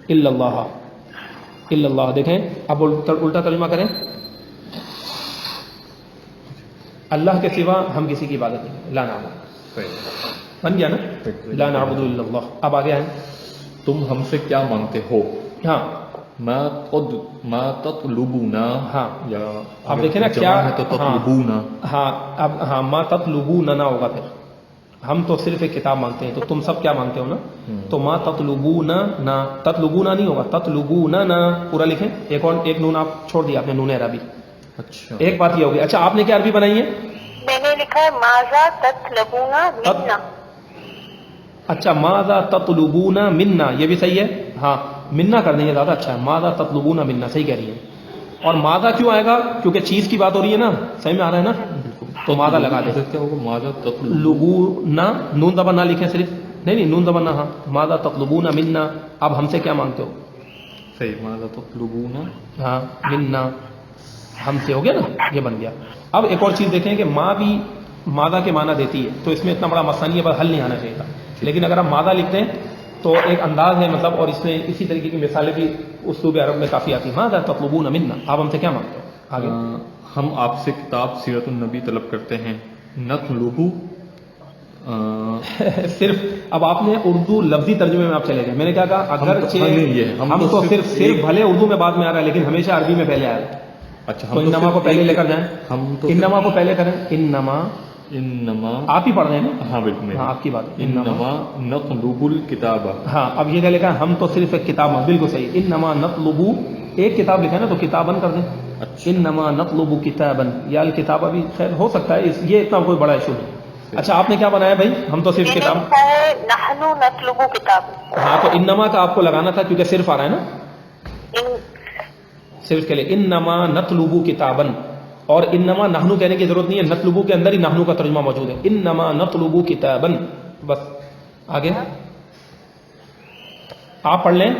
الا اللہ. الا اللہ دیکھیں, اب الٹا ترجمہ کریں, اللہ کے سوا ہم کسی کی عبادت نہیں, لا نعبد. بن گیا نا, لا نعبد الا اللہ. اب آگے آئیں, تم ہم سے کیا مانگتے ہو. ہاں ما تطلبون, ہاں یا اب دیکھیں نا کیا ہے تو تطلبون. ہاں اب ہاں ما تطلبون نہ ہوگا, پھر ہم تو صرف ایک کتاب مانگتے ہیں, تو تم سب کیا مانگتے ہو نا. تو ما تطلبون نہ, تطلبون نہیں ہوگا, تطلبون نہ پورا لکھیں. ایک نون آپ چھوڑ دیا آپ نے, نون عربی. اچھا, ایک بات یہ ہوگی. اچھا آپ نے کیا عربی بنائی ہے؟ میں نے لکھا ہے ماذا تطلبون منا. اچھا ماذا تطلبون منا, یہ بھی صحیح ہے. ہاں منا کر دیں گے زیادہ اچھا ہے. ماذا تطلبون منا, صحیح کہہ رہی ہیں. اور ماذا کیوں آئے گا؟ کیونکہ چیز کی بات ہو رہی ہے نا, صحیح میں آ رہا ہے نا, تو ماذا لگا دیں. کیا ہوگا؟ ماذا تطلبون, نون زبر نہ لکھیں صرف, نہیں نون زبر نہ, ہاں ماذا تطلبون منا, اب ہم سے کیا مانگتے ہو. صحیح, ماذا تطلبون, ہاں منا, ہم سے ہو گیا نا, یہ بن گیا. اب ایک اور چیز دیکھیں کہ ماں بھی ماذا کے معنی دیتی ہے, تو اس میں اتنا بڑا مسئلہ نہیں ہے, پر حل نہیں آنا چاہیے تھا. لیکن اگر ہم ماذا لکھتے ہیں تو ایک انداز ہے مطلب, اور اس میں اسی طریقے کی مثالیں بھی اسلوب عرب میں کافی آتی ہیں. ماذا تطلبون منا, آپ ہم سے کیا مانگتے ہو. آگے, ہم آپ سے کتاب سیرت النبی طلب کرتے ہیں. نطلبو, صرف اب آپ نے اردو لفظی ترجمے میں آپ چلے گئے. میں نے کیا کہا, اگر ہم تو صرف بھلے اردو میں بعد میں آ رہا ہے, لیکن ہمیشہ عربی میں پہلے آ رہا ہے. اچھا, تو انما کو پہلے لے کر جائیں, ہم تو انما کو پہلے کریں. انما آپ ہی پڑھ رہے ہیں نا, ہاں بالکل, ہاں آپ کی بات. انما نطلب الکتاب. ہاں اب یہ کیا لکھا ہے, ہم تو صرف ایک کتاب, بالکل صحیح. انما نطلب, ایک کتاب لکھا ہے نا, تو کتابن کر دیں. انما نطلب کتابن, یا الکتاب بھی خیر ہو سکتا ہے, یہ اتنا کوئی بڑا ایشو نہیں. اچھا آپ نے کیا بنایا بھائی؟ ہم تو صرف کتاب. نحن نطلب کتاب. ہاں تو انما کا آپ کو لگانا تھا, کیونکہ صرف آ رہا ہے نا, صرف کے لیے. انما نطلب کتابن, اور انما نحنو کہنے کی ضرورت نہیں ہے, نطلبو کے اندر ہی نحنو کا ترجمہ موجود ہے. انما نطلب کتابن, بس. آگے آپ پڑھ لیں.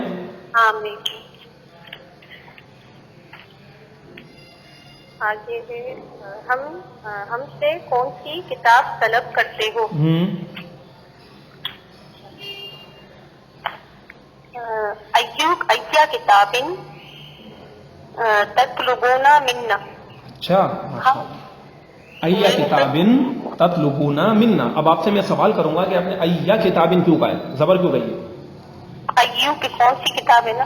آگے ہم سے کون سی کتاب طلب کرتے ہو. ایّا کتاب تطلبون منا. اچھا, ایّا کتابن تطلبون منا. اب آپ سے میں سوال کروں گا کہ آپ نے ایّا کتابن کیوں کہا ہے, زبر کیوں گئی ہے؟ ایو کی کون سی کتاب ہے نا.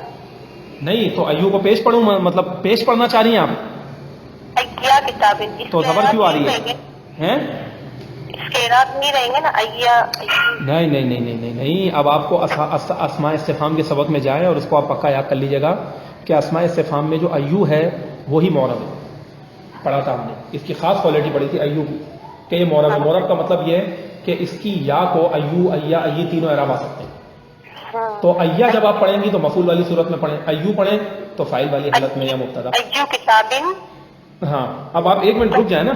نہیں تو ایو کو پیش پڑھوں, مطلب پیش پڑھنا چاہ رہی ہیں آپ, ایّا کتابن, تو زبر کیوں آ رہی ہے؟ اس کے اعراب نہیں رہیں گے نا, ایّا. نہیں نہیں نہیں نہیں نہیں, اب آپ کو اسماء استفہام کے سبق میں جائیں اور اس کو آپ پکا یاد کر لیجیے گا کہ اسماء استفہام میں جو ایو ہے وہی معرب ہے. پڑھا تھا ہم نے, اس کی خاص کوالٹی پڑھی تھی ایو کی, کہ یہ معرب ہے. معرب کا مطلب یہ ہے کہ اس کی یا کو ایو, ایا, ای تینوں اعراب آ سکتے ہیں. تو ایا جب آپ پڑھیں گی تو مفعول والی صورت میں پڑھیں, ایو پڑھیں تو فاعل والی حالت میں یا مبتدا. ایو کتابن. ہاں اب آپ ایک منٹ رک جائیں نا,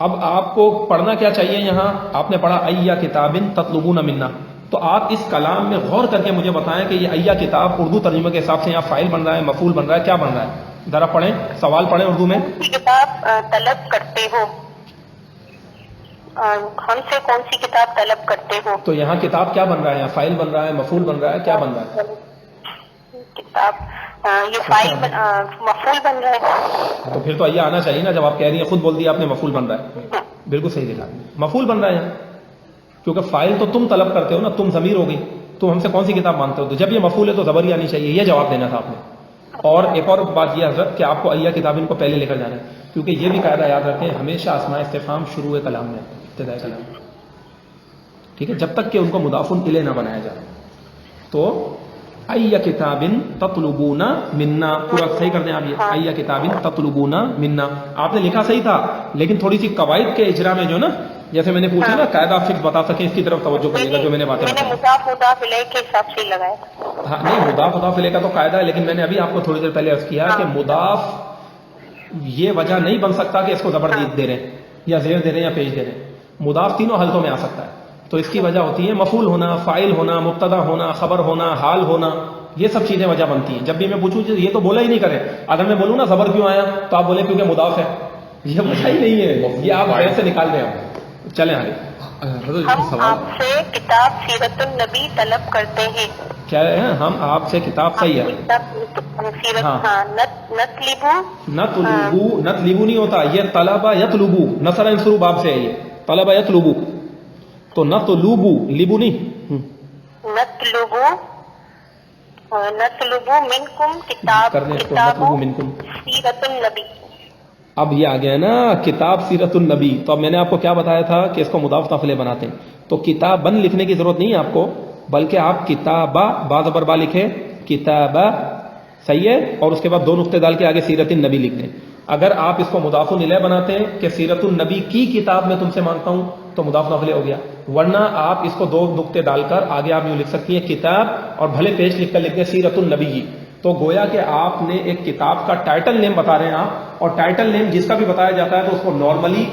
اب آپ کو پڑھنا کیا چاہیے؟ یہاں آپ نے پڑھا ایا کتاب تطلبون منا، تو آپ اس کلام میں غور کر کے مجھے بتائیں کہ یہ ایا کتاب اردو ترجمے کے حساب سے یہاں فاعل بن رہا ہے، مفعول بن رہا ہے، کیا بن رہا ہے؟ ذرا پڑھیں، سوال پڑھیں اردو میں. کون سی کتاب طلب کرتے ہو؟ ہم سے کون سی کتاب طلب کرتے ہو؟ تو یہاں کتاب کیا بن رہا ہے؟ یہاں فاعل بن رہا ہے، مفعول بن رہا ہے، کیا بن رہا ہے؟ کتاب یہ فاعل مفعول بن رہا ہے. تو پھر تو یہ آنا چاہیے نا، جب آپ کہہ رہی ہیں، خود بول دیا آپ نے مفعول بن رہا ہے. بالکل صحیح لکھا، مفعول بن رہا ہے یہاں، کیونکہ فاعل تو تم طلب کرتے ہو نا، تم ضمیر ہوگی، تم ہم سے کون سی کتاب مانگتے ہو، تو جب یہ مفعول ہے تو زبر ہی آنی چاہیے، یہ جواب دینا تھا آپ نے. اور ایک اور بات یہ حضرت کہ آپ کو ایا کتاب ان کو پہلے لے کر جانا ہے، کیونکہ یہ بھی قاعدہ یاد رکھیں، ہمیشہ اسماء استفہام شروع کلام میں، ابتداء کلام میں، ٹھیک ہے، جب تک کہ ان کو مضاف الیہ نہ بنایا جائے. تو ایا کتاب تطلبون منا، پورا صحیح کر دیں آپ، یہ ایا کتاب تطلبون منا آپ نے لکھا صحیح تھا، لیکن تھوڑی سی قواعد کے اجرا میں جو نا، جیسے میں نے پوچھا نا قاعدہ فکس بتا سکیں، اس کی طرف توجہ کریے گا جو میں نے باتیں میں نے بتائی. مضاف الیہ کے حساب سے لگایا تھا. ہاں نہیں، مضاف الیہ کا تو قاعدہ ہے، لیکن میں نے ابھی آپ کو تھوڑی دیر پہلے عرض کیا کہ مضاف یہ وجہ نہیں بن سکتا کہ اس کو زبردید دے رہے ہیں یا زیر دے رہے ہیں یا پیش دے رہے ہیں. مضاف تینوں حالتوں میں آ سکتا ہے، تو اس کی وجہ ہوتی ہے مفعول ہونا، فاعل ہونا، مبتدا ہونا، خبر ہونا، حال ہونا، یہ سب چیزیں وجہ بنتی ہیں. جب بھی میں پوچھوں یہ تو بولا ہی نہیں کرے، اگر میں بولوں نا زبر کیوں آیا تو آپ بولے کیونکہ مضاف ہے، یہ وجہ ہی نہیں ہے، یہ آپ غیر سے نکال دیں. آپ چلیں آگے. ہم آپ سے کتاب سیرت النبی طلب کرتے ہیں. کیا ہے؟ ہم آپ سے کتاب، صحیح ہے. نطلبو نہیں ہوتا، یہ طلبہ یطلبو، نصر انصرو باب سے ہے، یہ طلبہ یطلبو، تو نطلبو لبو نہیں. نطلبو منکم کتاب سیرت النبی. اب یہ آ گیا نا کتاب سیرت النبی، تو اب میں نے آپ کو کیا بتایا تھا کہ اس کو مضاف نافلے بناتے ہیں، تو کتابن لکھنے کی ضرورت نہیں ہے آپ کو، بلکہ آپ کتابہ با زبر با لکھیں، کتابہ، صحیح ہے، اور اس کے بعد دو نقطے ڈال کے آگے سیرت النبی لکھ دیں. اگر آپ اس کو مضاف الیہ بناتے ہیں کہ سیرت النبی کی کتاب میں تم سے مانگتا ہوں، تو مضاف نافلے ہو گیا. ورنہ آپ اس کو دو نقطے ڈال کر آگے آپ یوں لکھ سکتی ہیں کتاب، اور بھلے پیش لکھ کر لکھ دیں سیرت النبی. تو گویا کہ آپ نے ایک کتاب کا ٹائٹل نیم بتا رہے ہیں آپ، اور ٹائٹل نیم جس کا بھی بتایا جاتا ہے تو اس کو نارملی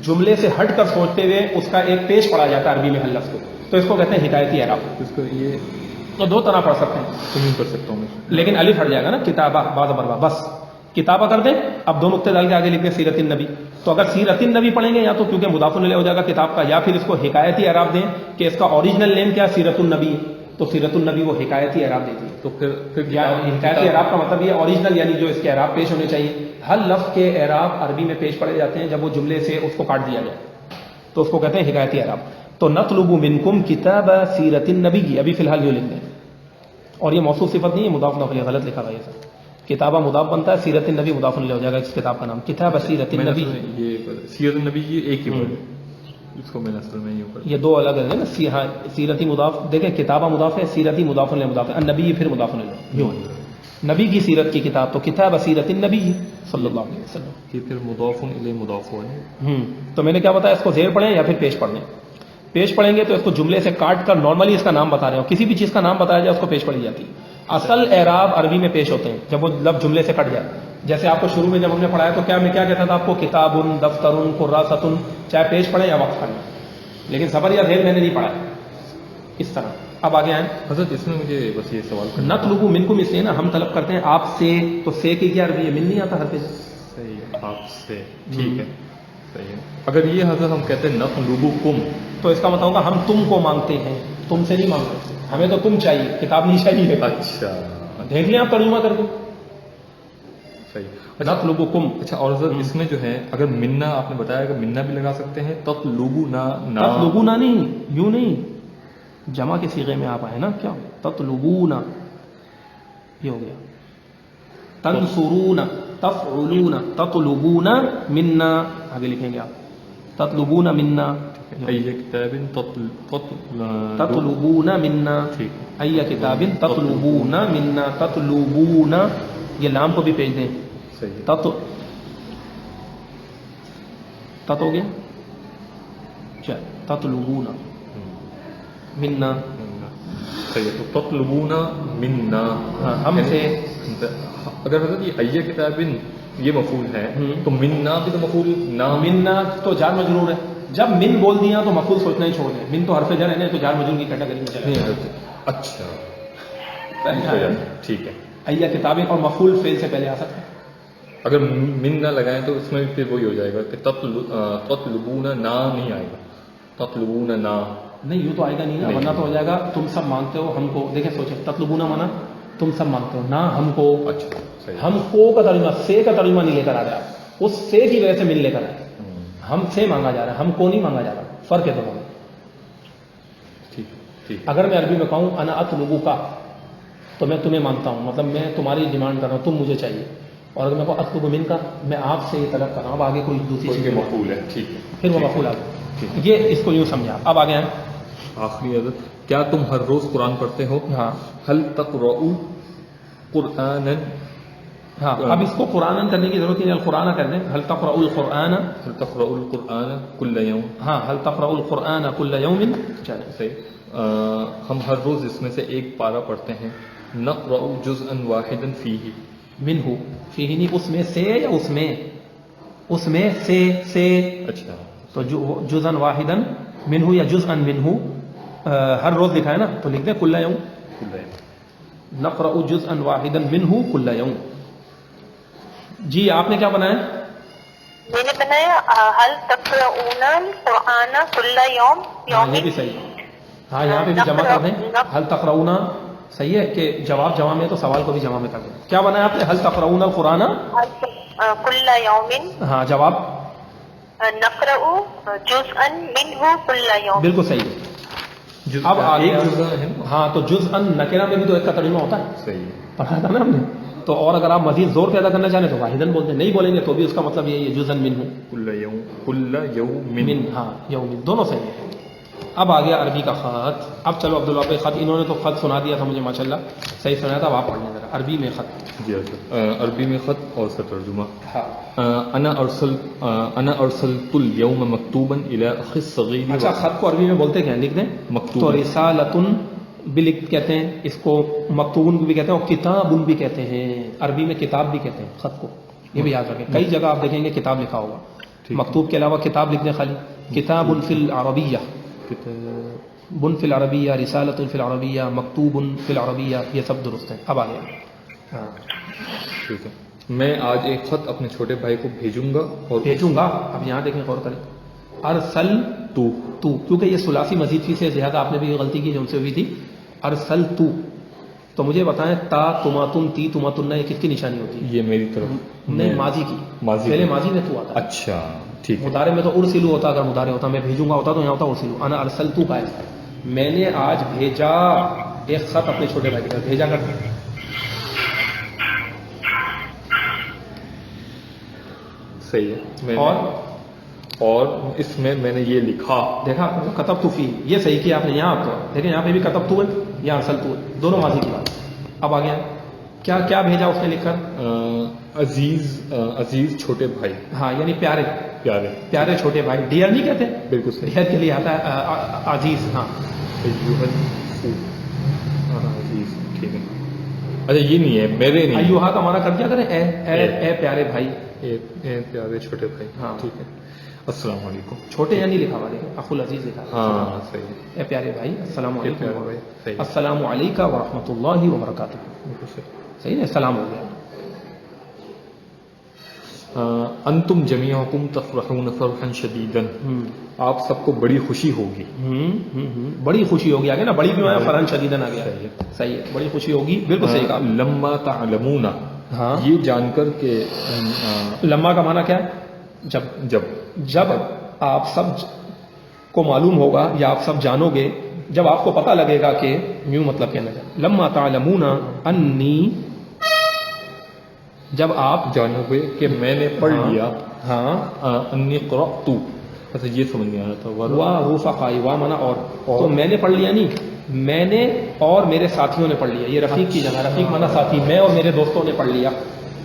جملے سے ہٹ کر سوچتے ہوئے اس کا ایک پیش پڑھا جاتا ہے عربی میں ہر لفظ کو، تو اس کو کہتے ہیں حکایتی اعراب. اس کو یہ تو دو طرح پڑھ سکتے ہیں، تم کر سکتا ہوں میں، لیکن الف ہٹ جائے گا نا، کتابہ با زبر با، بس کتابہ کر دیں. اب دو نقطے ڈال کے آگے لکھ دیں سیرت النبی. تو اگر سیرت النبی پڑھیں گے یا تو کیونکہ مضاف الیہ ہو جائے گا کتاب کا، یا پھر اس کو حکایتی اعراب دیں کہ اس کا اوریجنل نیم کیا سیرت النبی ہے، تو سیرت النبی وہ حکایتی اعراب دیتی ہے. تو پھر حکایتی اعراب کا مطلب یہ اوریجنل، یعنی جو اس کے اعراب پیش ہونے چاہیے. ہر لفظ کے اعراب عربی میں پیش پڑے جاتے ہیں جب وہ جملے سے اس کو کاٹ دیا جائے، تو اس کو کہتے ہیں حکایتی اعراب. تو نطلب منکم کتاب سیرت النبی کی ابھی فی الحال جو لکھ دیں، اور یہ موصوف صفت نہیں ہے، مضاف نافلے غلط لکھا ہوا ہے. سر کتابہ مضاف بنتا ہے، سیرت النبی مضاف الیہ ہو جائے گا اس کتاب کا نام، کتاب سیرت النبی. یہ سیرت النبی یہ ایک ہی ورڈ ہے، اس کو میں نے اصل میں یہ دو الگ ہے نا. سیرتی مضاف دیکھیں، کتابہ مضاف ہے، سیرتی مضاف الیہ مضاف ہے، النبی پھر مضاف الیہ، یوں نبی کی سیرت کی کتاب، تو کتاب سیرت النبی صلی اللہ علیہ وسلم. یہ پھر مضاف الیہ مضاف ہے. تو میں نے کیا بتایا، اس کو زیر پڑھیں یا پھر پیش پڑھیں. پیش پڑھیں گے تو اس کو جملے سے کاٹ کر نارملی اس کا نام بتا رہے ہو، کسی بھی چیز کا نام بتایا جائے اس کو پیش پڑھی جاتی ہے. اصل اعراب عربی میں پیش ہوتے ہیں جب وہ لفظ جملے سے کٹ جائے. جیسے آپ کو شروع میں جب ہم نے پڑھایا تو کیا میں کیا کہتا تھا آپ کو، کتاب، دفتر، قراصۃ، چاہے پیش پڑھیں یا وقف پڑھیں، لیکن صبر یا ذیل میں نے نہیں پڑھا اس طرح. اب آگے آئیں. حضرت اس میں مجھے بس یہ سوال کرنا، نطلب منکم اس لیے نا ہم طلب کرتے ہیں آپ سے، تو سے کی کیا عربی ہے، من نہیں آتا ہر پیش. صحیح ہے، آپ سے، ٹھیک ہے، صحیح ہے. اگر یہ حضرت ہم کہتے ہیں نطلبکم، تو اس کا مطلب ہوگا ہم تم کو مانگتے ہیں، تم سے نہیں مانگتے، ہمیں تو تم چاہیے، کتاب نہیں چاہیے. اچھا دیکھ لیں آپ ترجمہ کر کے، صحیح. نطلبکم. اچھا، اور حضرت اس میں جو ہے اگر منا آپ نے بتایا کہ منا بھی لگا سکتے ہیں، تطلبونا، تطلبونا نہیں، یوں نہیں، جمع کے صیغے میں آپ آئے نا، کیا تطلبونا، یہ ہو گیا. تنصرون، تفعلون، تطلبون منا، آگے لکھیں گے آپ تطلبون منا، ای کتاب تطلبون منا، ای کتاب تطلبون منا، تطلبون، یہ لام کو بھی پیش دیں، تت ہو گیا، چل تطلبون منا، صحیح ہے. تو تطلبون منا، ہم سے. اگر حضرت یہ ای کتاب یہ مفعول ہے تو مننا بھی تو مفعول نہ من تو جار مجرور ہے. جب من بول دیا تو مفعول سوچنا ہی چھوڑ دیں. من تو حرف جر ہے نا, تو جار مجرور کی کیٹیگری میں چلے گا. اچھا پہلے ٹھیک ہے. ایا کتابیں اور مفعول فعل سے پہلے آ سکتا ہے. اگر من نہ لگائیں تو اس میں پھر وہی ہو جائے گا کہ تطلبون نہ نہیں آئے گا. تطلبون نہ نہیں, یوں تو آئے گا نہیں نا, ورنہ تو ہو جائے گا تم سب مانگتے ہو ہم کو. دیکھیں سوچیں, تطلبون مانا تم سب مانگتے ہو, نہ ہم کو. اچھا صحیح. ہم کو کا ترجمہ سے کا ترجمہ نہیں لے کر آ رہا, اس سے کی وجہ سے من لے کر آئے. ہم سے مانگا جا رہا ہے, ہم کو نہیں مانگا جا رہا. فرق ہے دونوں میں. ٹھیک. اگر میں عربی میں کہوں انا اطلبو کا تو میں تمہیں مانگتا ہوں, مطلب میں تمہاری ڈیمانڈ کر رہا ہوں, تم مجھے چاہیے. اور اگر میں کہوں اطلب من کا, میں آپ سے یہ طلب کر رہا ہوں. اب آگے کوئی دوسری چیز مفعول ہے. ٹھیک ہے, پھر وہ مفعول آ گیا. یہ اس کو یوں سمجھا. اب آگے ہیں آخری عدد. کیا تم ہر روز قرآن پڑھتے ہو؟ ہاں هل تقرؤ قرآنا؟ ہاں, اب اس کو قرآن کرنے کی ضرورت نہیں, القرآن کر دیں. هل تقرأ القرآن, هل تقرؤ القرآن كل يوم؟ ہاں, هل تقرأ القرآن كل يوم. چلیں صحیح. ہم ہر روز اس میں سے ایک پارہ پڑھتے ہیں. نقرأ جزءا واحدا فيه. منہ فیہ نہیں, اس میں سے یا اس میں, اس میں سے. اچھا تو جزءا واحدا منہ یا جزءا منہ ہر روز لکھا ہے نا, تو لکھ دیں کل یوم. كل يوم. نقرأ جزءا واحدا منہ کل یوم. جی آپ نے کیا بنایا؟ میں نے بنایا حل تقرؤون القرآن کل یوم. ہاں یہ بھی صحیح ہے. ہاں یہاں پہ بھی جمع کر دیں. حل تقرؤون صحیح ہے کہ جواب جمع میں تو سوال کو بھی جمع میں کر دیں. کیا بنایا آپ نے؟ حل تقرؤون القرآن کل یوم. ہاں جواب نقرأ جزءا منہ کل یوم. بالکل صحیح ہے. اب آگے ہاں, تو جزءا نکرہ میں بھی تو ایک کا ترجمہ ہوتا ہے, صحیح ہے. پڑھا تھا نا ہم نے. تو اور اگر آپ مزید زور پیدا کرنا چاہیں تو واحدن بولتے ہیں, نہیں بولیں گے تو بھی اس کا مطلب یہ جزءا منہ كل يوم. كل يوم من, ہاں یوم, دونوں صحیح ہے. اب آ گیا عربی کا خط. اب چلو عبداللہ بھائی خط, انہوں نے تو خط سنا دیا تھا مجھے ماشاءاللہ, صحیح سنایا تھا. اب آپ پڑھ لیں ذرا عربی میں خط. جی عربی میں خط اور اس کا ترجمہ. ہاں انا ارسلت اليوم مکتوبا الى اخي الصغير. اچھا, خط کو عربی میں بولتے کیا ہیں, لکھ دیں. مکتوب. تو رسالتن بھی کہتے ہیں اس کو, مکتوبن بھی کہتے ہیں, اور کتابن بھی کہتے ہیں. عربی میں کتاب بھی کہتے ہیں خط کو, یہ بھی یاد رکھیں. کئی جگہ آپ دیکھیں گے کتاب لکھا ہوگا. مکتوب کے علاوہ کتاب لکھ دیں خالی. کتاب فی العربیہ, بن فی العربیہ, رسالت فی العربیہ, مکتوب فی العربیہ, یہ سب درست ہے. اب آ گیا. ہاں ٹھیک ہے. میں آج ایک خط اپنے چھوٹے بھائی کو بھیجوں گا اور بھیجوں گا. اب یہاں دیکھیں غور کریں, ارسل تو, کیونکہ یہ ثلاثی مزید فی سے زیادہ آپ نے بھی غلطی کی جو ان سے ہوئی تھی. ارسل تو مجھے بتائیں تا تماتن تی تماتن, یہ کس کی نشانی ہوتی ہے؟ یہ میری طرف نہیں, ماضی کی. پہلے ماضی میں تو آتا. اچھا ٹھیک ہے. مضارع میں تو ارسلو ہوتا, اگر مضارع ہوتا میں بھیجوں گا ہوتا تو یہاں ہوتا ارسلو. انا ارسلتو کا ہے, میں نے آج بھیجا ایک خط اپنے چھوٹے بھائی کے. بھیجا کر صحیح ہے. اور اس میں میں نے یہ لکھا, دیکھا کتب تو فی, یہ صحیح کیا آپ نے. یہاں آپ دیکھیں, یہاں پہ بھی کتب تو ہے, یہاں ارسل تو ہے, دونوں ماضی کی بات. اب آ گیا, کیا کیا بھیجا اس نے لکھ کر؟ عزیز چھوٹے بھائی. ہاں یعنی پیارے پیارے چھوٹے بھائی. ڈیئر نہیں کہتے, بالکل صحیح. ڈیئر کے لیے آتا ہے عزیز. ہاں عزیز ٹھیک ہے. اچھا یہ نہیں ہے, میرے نہیں. ایوہا کا معنی کر دیا کریں, اے پیارے بھائی, اے پیارے چھوٹے بھائی. ہاں ٹھیک ہے. السلام علیکم. چھوٹے یا نہیں لکھا ہوا, دیکھیں اخو العزیز لکھا. ہاں صحیح ہے. اے پیارے بھائی, السلام علیکم. صحیح. السلام علیکم ورحمۃ اللہ وبرکاتہ. صحیح ہے, السلام ہو گیا. انتم جمیعکم تفرحون فرحا شدیدا, آپ سب کو بڑی خوشی ہوگی. بڑی خوشی ہوگی, آگے نا بڑی بھی آیا, فرحا شدیدا آ گیا. صحیح ہے, بڑی خوشی ہوگی, بالکل صحیح کہا. لما تعلمون, ہاں یہ جان کر کہ لما کا معنی کیا ہے؟ جب آپ سب کو معلوم ہوگا یا آپ سب جانو گے, جب آپ کو پتہ لگے گا کہ, یوں مطلب کہنا ہے, لما تعلمون انی, جب آپ جانو گے کہ میں نے پڑھ لیا. ہاں انی قرأت, اچھا یہ سمجھ نہیں آ رہا تھا. واہ رفقائی, واہ مانا اور, تو میں نے پڑھ لیا نہیں, میں نے اور میرے ساتھیوں نے پڑھ لیا. یہ رفیق کی جگہ, رفیق مانا ساتھی, میں اور میرے دوستوں نے پڑھ لیا.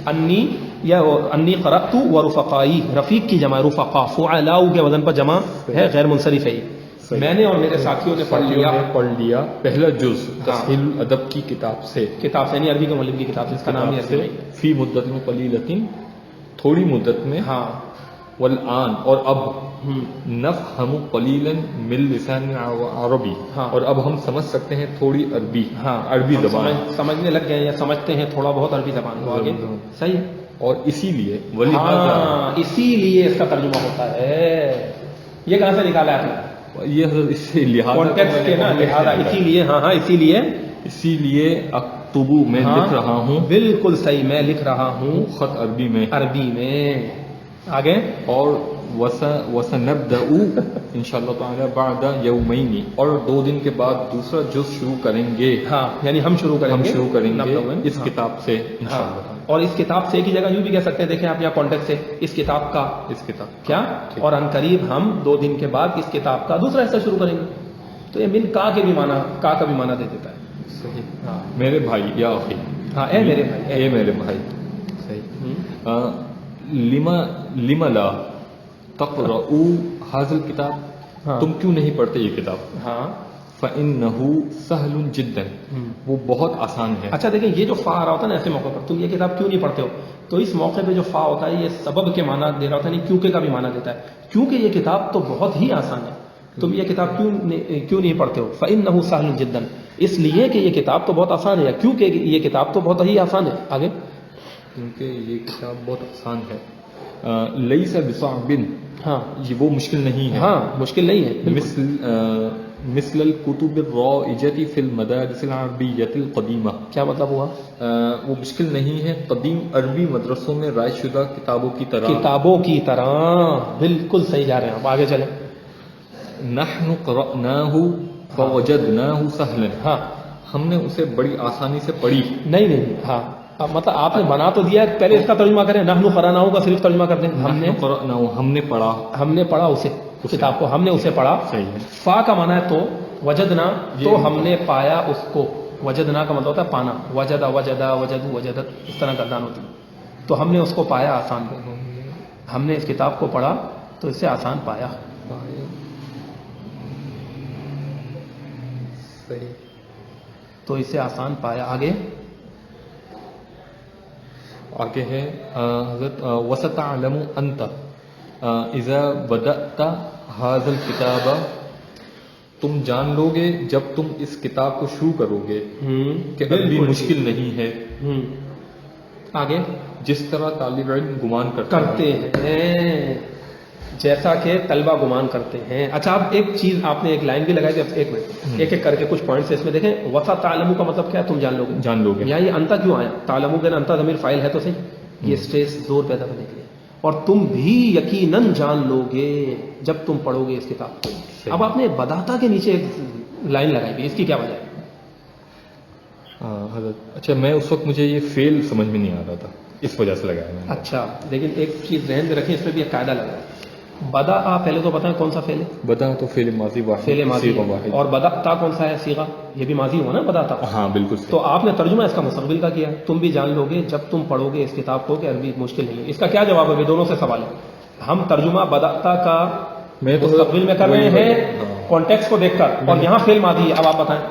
انی یا انی قرأت و رفقائی, رفیق کی جمع رفقا, فعلاء کے وزن پر جمع ہے, غیر منصرف ہے. میں نے اور میرے ساتھیوں نے پڑھ لیا پہلا جز تسہیل الادب کی کتاب سے. کتاب سے یعنی عربی کے معلم کی کتاب سے, اس کا نام ہی ایسے فی مدت قلیلۃ, تھوڑی مدت میں، ہاں والآن اور اب، نفہم قلیلا من لسان عربی، ہاں، اور اب ہم سمجھ سکتے ہیں تھوڑی عربی، ہاں عربی ہم زبان، سمجھنے لگ گئے ہیں یا سمجھتے ہیں تھوڑا بہت عربی زبان کو آگے، صحیح ہے، اور اسی لیے ولہذا، ہاں اسی لیے اس کا ترجمہ ہوتا ہے. یہ کہاں سے نکالا ہے آپ نے؟ یہ حضرت اس سے لہٰذا کانٹیکسٹ کے نا، لہذا اسی لیے، ہاں ہاں اسی لیے اکتبو میں ہاں لکھ رہا ہوں، بالکل صحیح، میں لکھ رہا ہوں خط عربی میں، عربی میں. آگے اور وسنبدأ انشاءاللہ تعالی بعد یومین، اور 2 دن کے بعد دوسرا جز شروع کریں گے، ہاں یعنی ہم شروع کریں گے اس ہاں. کتاب سے ہاں. انشاءاللہ تعالی. اور اس کتاب سے ایک ہی جگہ یوں بھی کہہ سکتے ہیں، دیکھیں آپ یہاں کانٹیکٹ سے، اس کتاب کا، اس کتاب کیا، ٹھیک. اور عنقریب ہم 2 دن کے بعد اس کتاب کا دوسرا حصہ شروع کریں گے. تو یہ من کا کے بھی معنی، کا بھی معنی دے دیتا ہے. صحیح. ہاں میرے بھائی یا اخی، ہاں اے میرے بھائی، اے میرے بھائی، صحیح. لما لا تقرؤوا هذا الكتاب، ہاں. تم کیوں نہیں پڑھتے یہ کتاب؟ ہاں فإنه سهل جدا، وہ بہت آسان ہے. اچھا دیکھیں، یہ جو فا آ رہا ہوتا ہے نا ایسے موقع پر، تم یہ کتاب کیوں نہیں پڑھتے ہو، تو اس موقع پہ جو فا ہوتا ہے یہ سبب کے معنی دے رہا ہوتا ہے، نہیں کیونکہ کا بھی معنی دیتا ہے. کیونکہ یہ کتاب تو بہت ہی آسان ہے، تم یہ کتاب کیوں نہیں پڑھتے ہو. فإنه سهل جدا، اس لیے کہ یہ کتاب تو بہت آسان ہے، کیونکہ یہ کتاب تو بہت ہی آسان ہے. آگے کیونکہ یہ کتاب بہت آسان ہے. لیس بصعب، ہاں یہ وہ مشکل نہیں ہے. ہاں مشکل نہیں ہے. مثل الکتب الرائجة فی المدارس العربیة القدیمہ، کیا مطلب ہوا؟ وہ مشکل نہیں ہے قدیم عربی مدرسوں میں رائج شدہ کتابوں کی طرح. کتابوں کی طرح، بالکل صحیح جا رہے ہیں آپ. آگے چلیں. نحن قرأناہ فوجدناہ سہلا، ہاں ہم نے اسے بڑی آسانی سے پڑھی. نہیں ہاں، مطلب آپ نے بنا تو دیا ہے، پہلے اس کا ترجمہ کریں. نحن قرأناہ کا صرف ترجمہ کر دیں، نحن قرأناہ، ہم نے پڑھا اسے، کتاب کو ہم نے اسے پڑھا. صحیح ہے. فا کا معنی ہے تو، وجدنا تو ہم نے پایا اس کو. وجدنا کا مطلب ہوتا ہے پانا، وجدا وجدا وجدو وجدت، اس طرح گردان ہوتی ہے. تو ہم نے اس کو پایا آسان، ہم نے اس کتاب کو پڑھا تو اسے آسان پایا. صحیح. تو اسے آسان پایا. آگے ہے حضرت وستعلم انت اذا بدأت هذا الكتاب، تم جان لو گے جب تم اس کتاب کو شروع کرو گے کہ عربی مشکل نہیں ہے. آگے جس طرح طالب علم گمان کرتے ہیں، جیسا کہ طلبہ گمان کرتے ہیں. اچھا اب ایک چیز آپ نے ایک لائن بھی لگائی تھی، ایک منٹ ایک ایک کر کے کچھ پوائنٹس اس میں دیکھیں. وسا تعلمو کا مطلب کیا ہے؟ تم جان لو گے. یہاں یہ انتا کیوں آیا؟ تعلمو کے انتا ضمیر فاعل ہے تو صحیح، یہ اسٹریس زور پیدا کرنے کے لیے. اور تم بھی یقیناً جان لو گے جب تم پڑھو گے اس کتاب کو. اب آپ نے بداتا کے نیچے ایک لائن لگائی تھی، اس کی کیا وجہ ہے؟ حضرت اچھا، میں اس وقت مجھے یہ فعل سمجھ میں نہیں آ رہا تھا، اس وجہ سے لگایا میں نے. اچھا لیکن ایک چیز ذہن میں رکھیں، اس میں بھی ایک قاعدہ لگا ہے. بدا پہلے تو بتائیں کون سا فعل ہے؟ بدا تو فعل ماضی واحد، فعل ماضی واحد. اور بدا تا کون سا ہے؟ صیغہ، یہ بھی ماضی ہوا نا بدا تا. ہاں بالکل. تو آپ نے ترجمہ اس کا مستقبل کا کیا. تم بھی جان لو گے جب تم پڑھو گے اس کتاب کو کہ عربی مشکل نہیں ہے. اس کا کیا جواب ہے؟ دونوں سے سوال ہے. ہم ترجمہ بدا تا کا مستقبل میں کر رہے ہیں کانٹیکس کو دیکھ کر، اور یہاں فعل ماضی ہے. اب آپ بتائیں،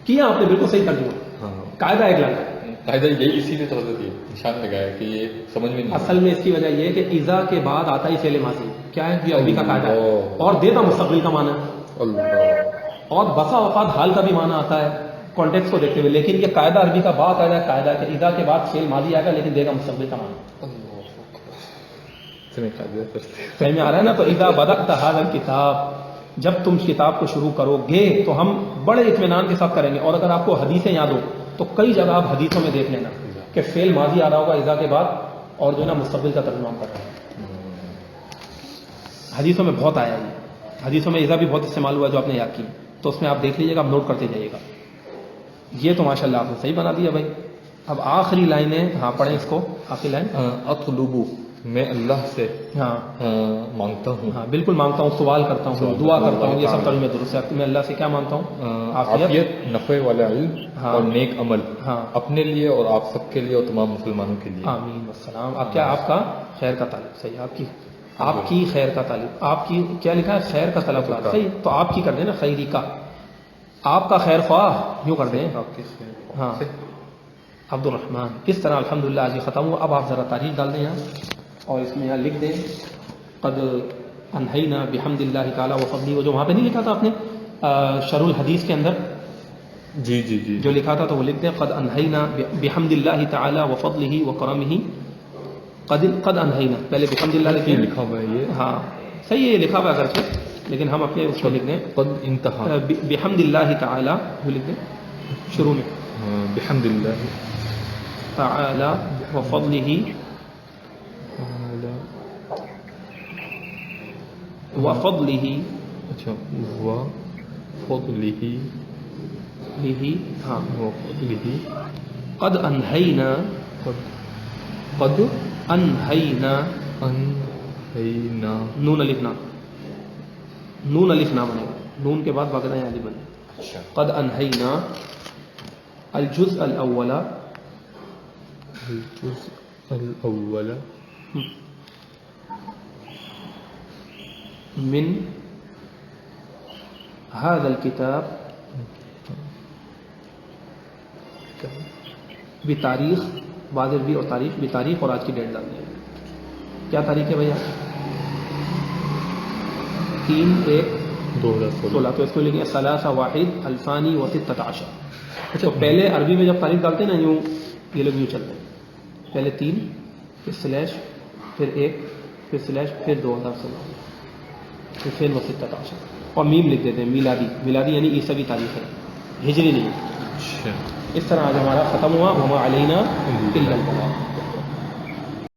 کیا آپ نے بالکل صحیح ترجمہ. قاعدہ ایک لگا، قاعدہ یہی اسی لیے تھوڑا سا نشان لگایا کہ یہ سمجھ میں نہیں. اصل میں اس کی وجہ یہ ہے کہ اذا کے بعد آتا ہی فعل ماضی. کیا ہے؟ یہ عربی کا قاعدہ ہے، اور دیتا مستقبل کا معنی، اور بسا اوقات حال کا بھی معنی آتا ہے کانٹیکس کو دیکھتے ہوئے. لیکن یہ قاعدہ عربی کا با قاعدہ قاعدہ کہ اذا کے بعد فعل ماضی آئے گا لیکن دے گا مستقبل کا معنی. سمجھ میں آ رہا ہے نا؟ تو اذا بدأت هذا الكتاب، جب تم کتاب کو شروع کرو گے تو ہم بڑے اطمینان کے ساتھ کریں گے. اور اگر آپ کو حدیثیں یاد ہو تو کئی جگہ آپ حدیثوں میں دیکھ لینا کہ فعل ماضی آ رہا ہوگا اذا کے بعد، اور جو ہے نا مستقبل کا ترجمہ کر رہے ہیں. حدیثوں میں بہت آیا ہے، حدیثوں میں اذا بھی بہت استعمال ہوا جو آپ نے یاد کی. تو اس میں آپ دیکھ لیجیے گا، آپ نوٹ کرتے جائیے گا. یہ تو ماشاء اللہ آپ نے صحیح بنا دیا بھائی. اب آخری لائن ہے، ہاں پڑھیں اس کو. آخری لائن، اطلبو، میں اللہ سے ہاں مانگتا ہوں. ہاں بالکل مانگتا ہوں، سوال کرتا ہوں، دعا کرتا ہوں. یہ سب ترجمے درست ہے. میں اللہ سے کیا مانگتا ہوں؟ عافیت، نفع والا علم اور نیک عمل، ہاں اپنے لیے اور آپ سب کے لیے اور تمام مسلمانوں کے لیے. آمین والسلام. آپ کیا؟ آپ کا خیر کا طالب. صحیح. آپ کی خیر کا طالب. آپ کی کیا لکھا ہے؟ خیر کا طلب. صحیح. تو آپ کی کر دیں نا، خیری کا، آپ کا خیر خواہ یوں کر دیں. آپ کی خیر. ہاں عبد الرحمن. اس طرح الحمدللہ آج یہ ختم ہوا. اب آپ ذرا تاریخ ڈال دیں یہاں. اور اس میں یہاں لکھ دیں قد انہینا بحمد اللہ تعالیٰ و فضلہ، وہ جو وہاں پہ نہیں لکھا تھا آپ نے شرح الحدیث کے اندر جی جی جی جو لکھا تھا، تو وہ لکھ دیں قد انہینا بحمد اللہ تعالیٰ و فضلہ و کرمہ، قد انہینا، پہلے بحمد اللہ یہ لکھا ہوا ہے یہ، ہاں صحیح ہے، یہ لکھا ہوا ہے اگرچہ، لیکن ہم اپنے اس کو لکھ دیں قد انتہا بحمد اللہ تعالیٰ، وہ لکھ دیں شروع میں بحمد اللہ تعالیٰ و فضلہ و فضلہ، اچھا و فضلہ لہ، ہاں و فضلہ قد انہینا، قد انہینا، انہینا نون الف نہ، نون الف نہ بنے گا، نون کے بعد باقاعدہ یہاں الف بنے گا، اچھا قد انہینا الجزء الاول الجزء الاول من هذا الكتاب بتاریخ، بعد بھی اور تاریخ، بتاریخ اور آج کی ڈیٹ ڈالنی ہے، کیا تاریخ ہے بھیا 3/1/16، تو اس کو لکھیں 3/1/2016، تو پہلے عربی میں جب تاریخ ڈالتے ہیں نا یوں، یہ لوگ یوں چلتے ہیں، پہلے 3 پھر سلیش پھر 1 پھر سلیش پھر 2016 پھر 16، اور میم لکھ دیتے ہیں میلادی، میلادی یعنی عیسوی تاریخ ہے، ہجری نہیں، اچھا اس طرح آج ہمارا ختم ہوا، وما علینا الا البلاغ۔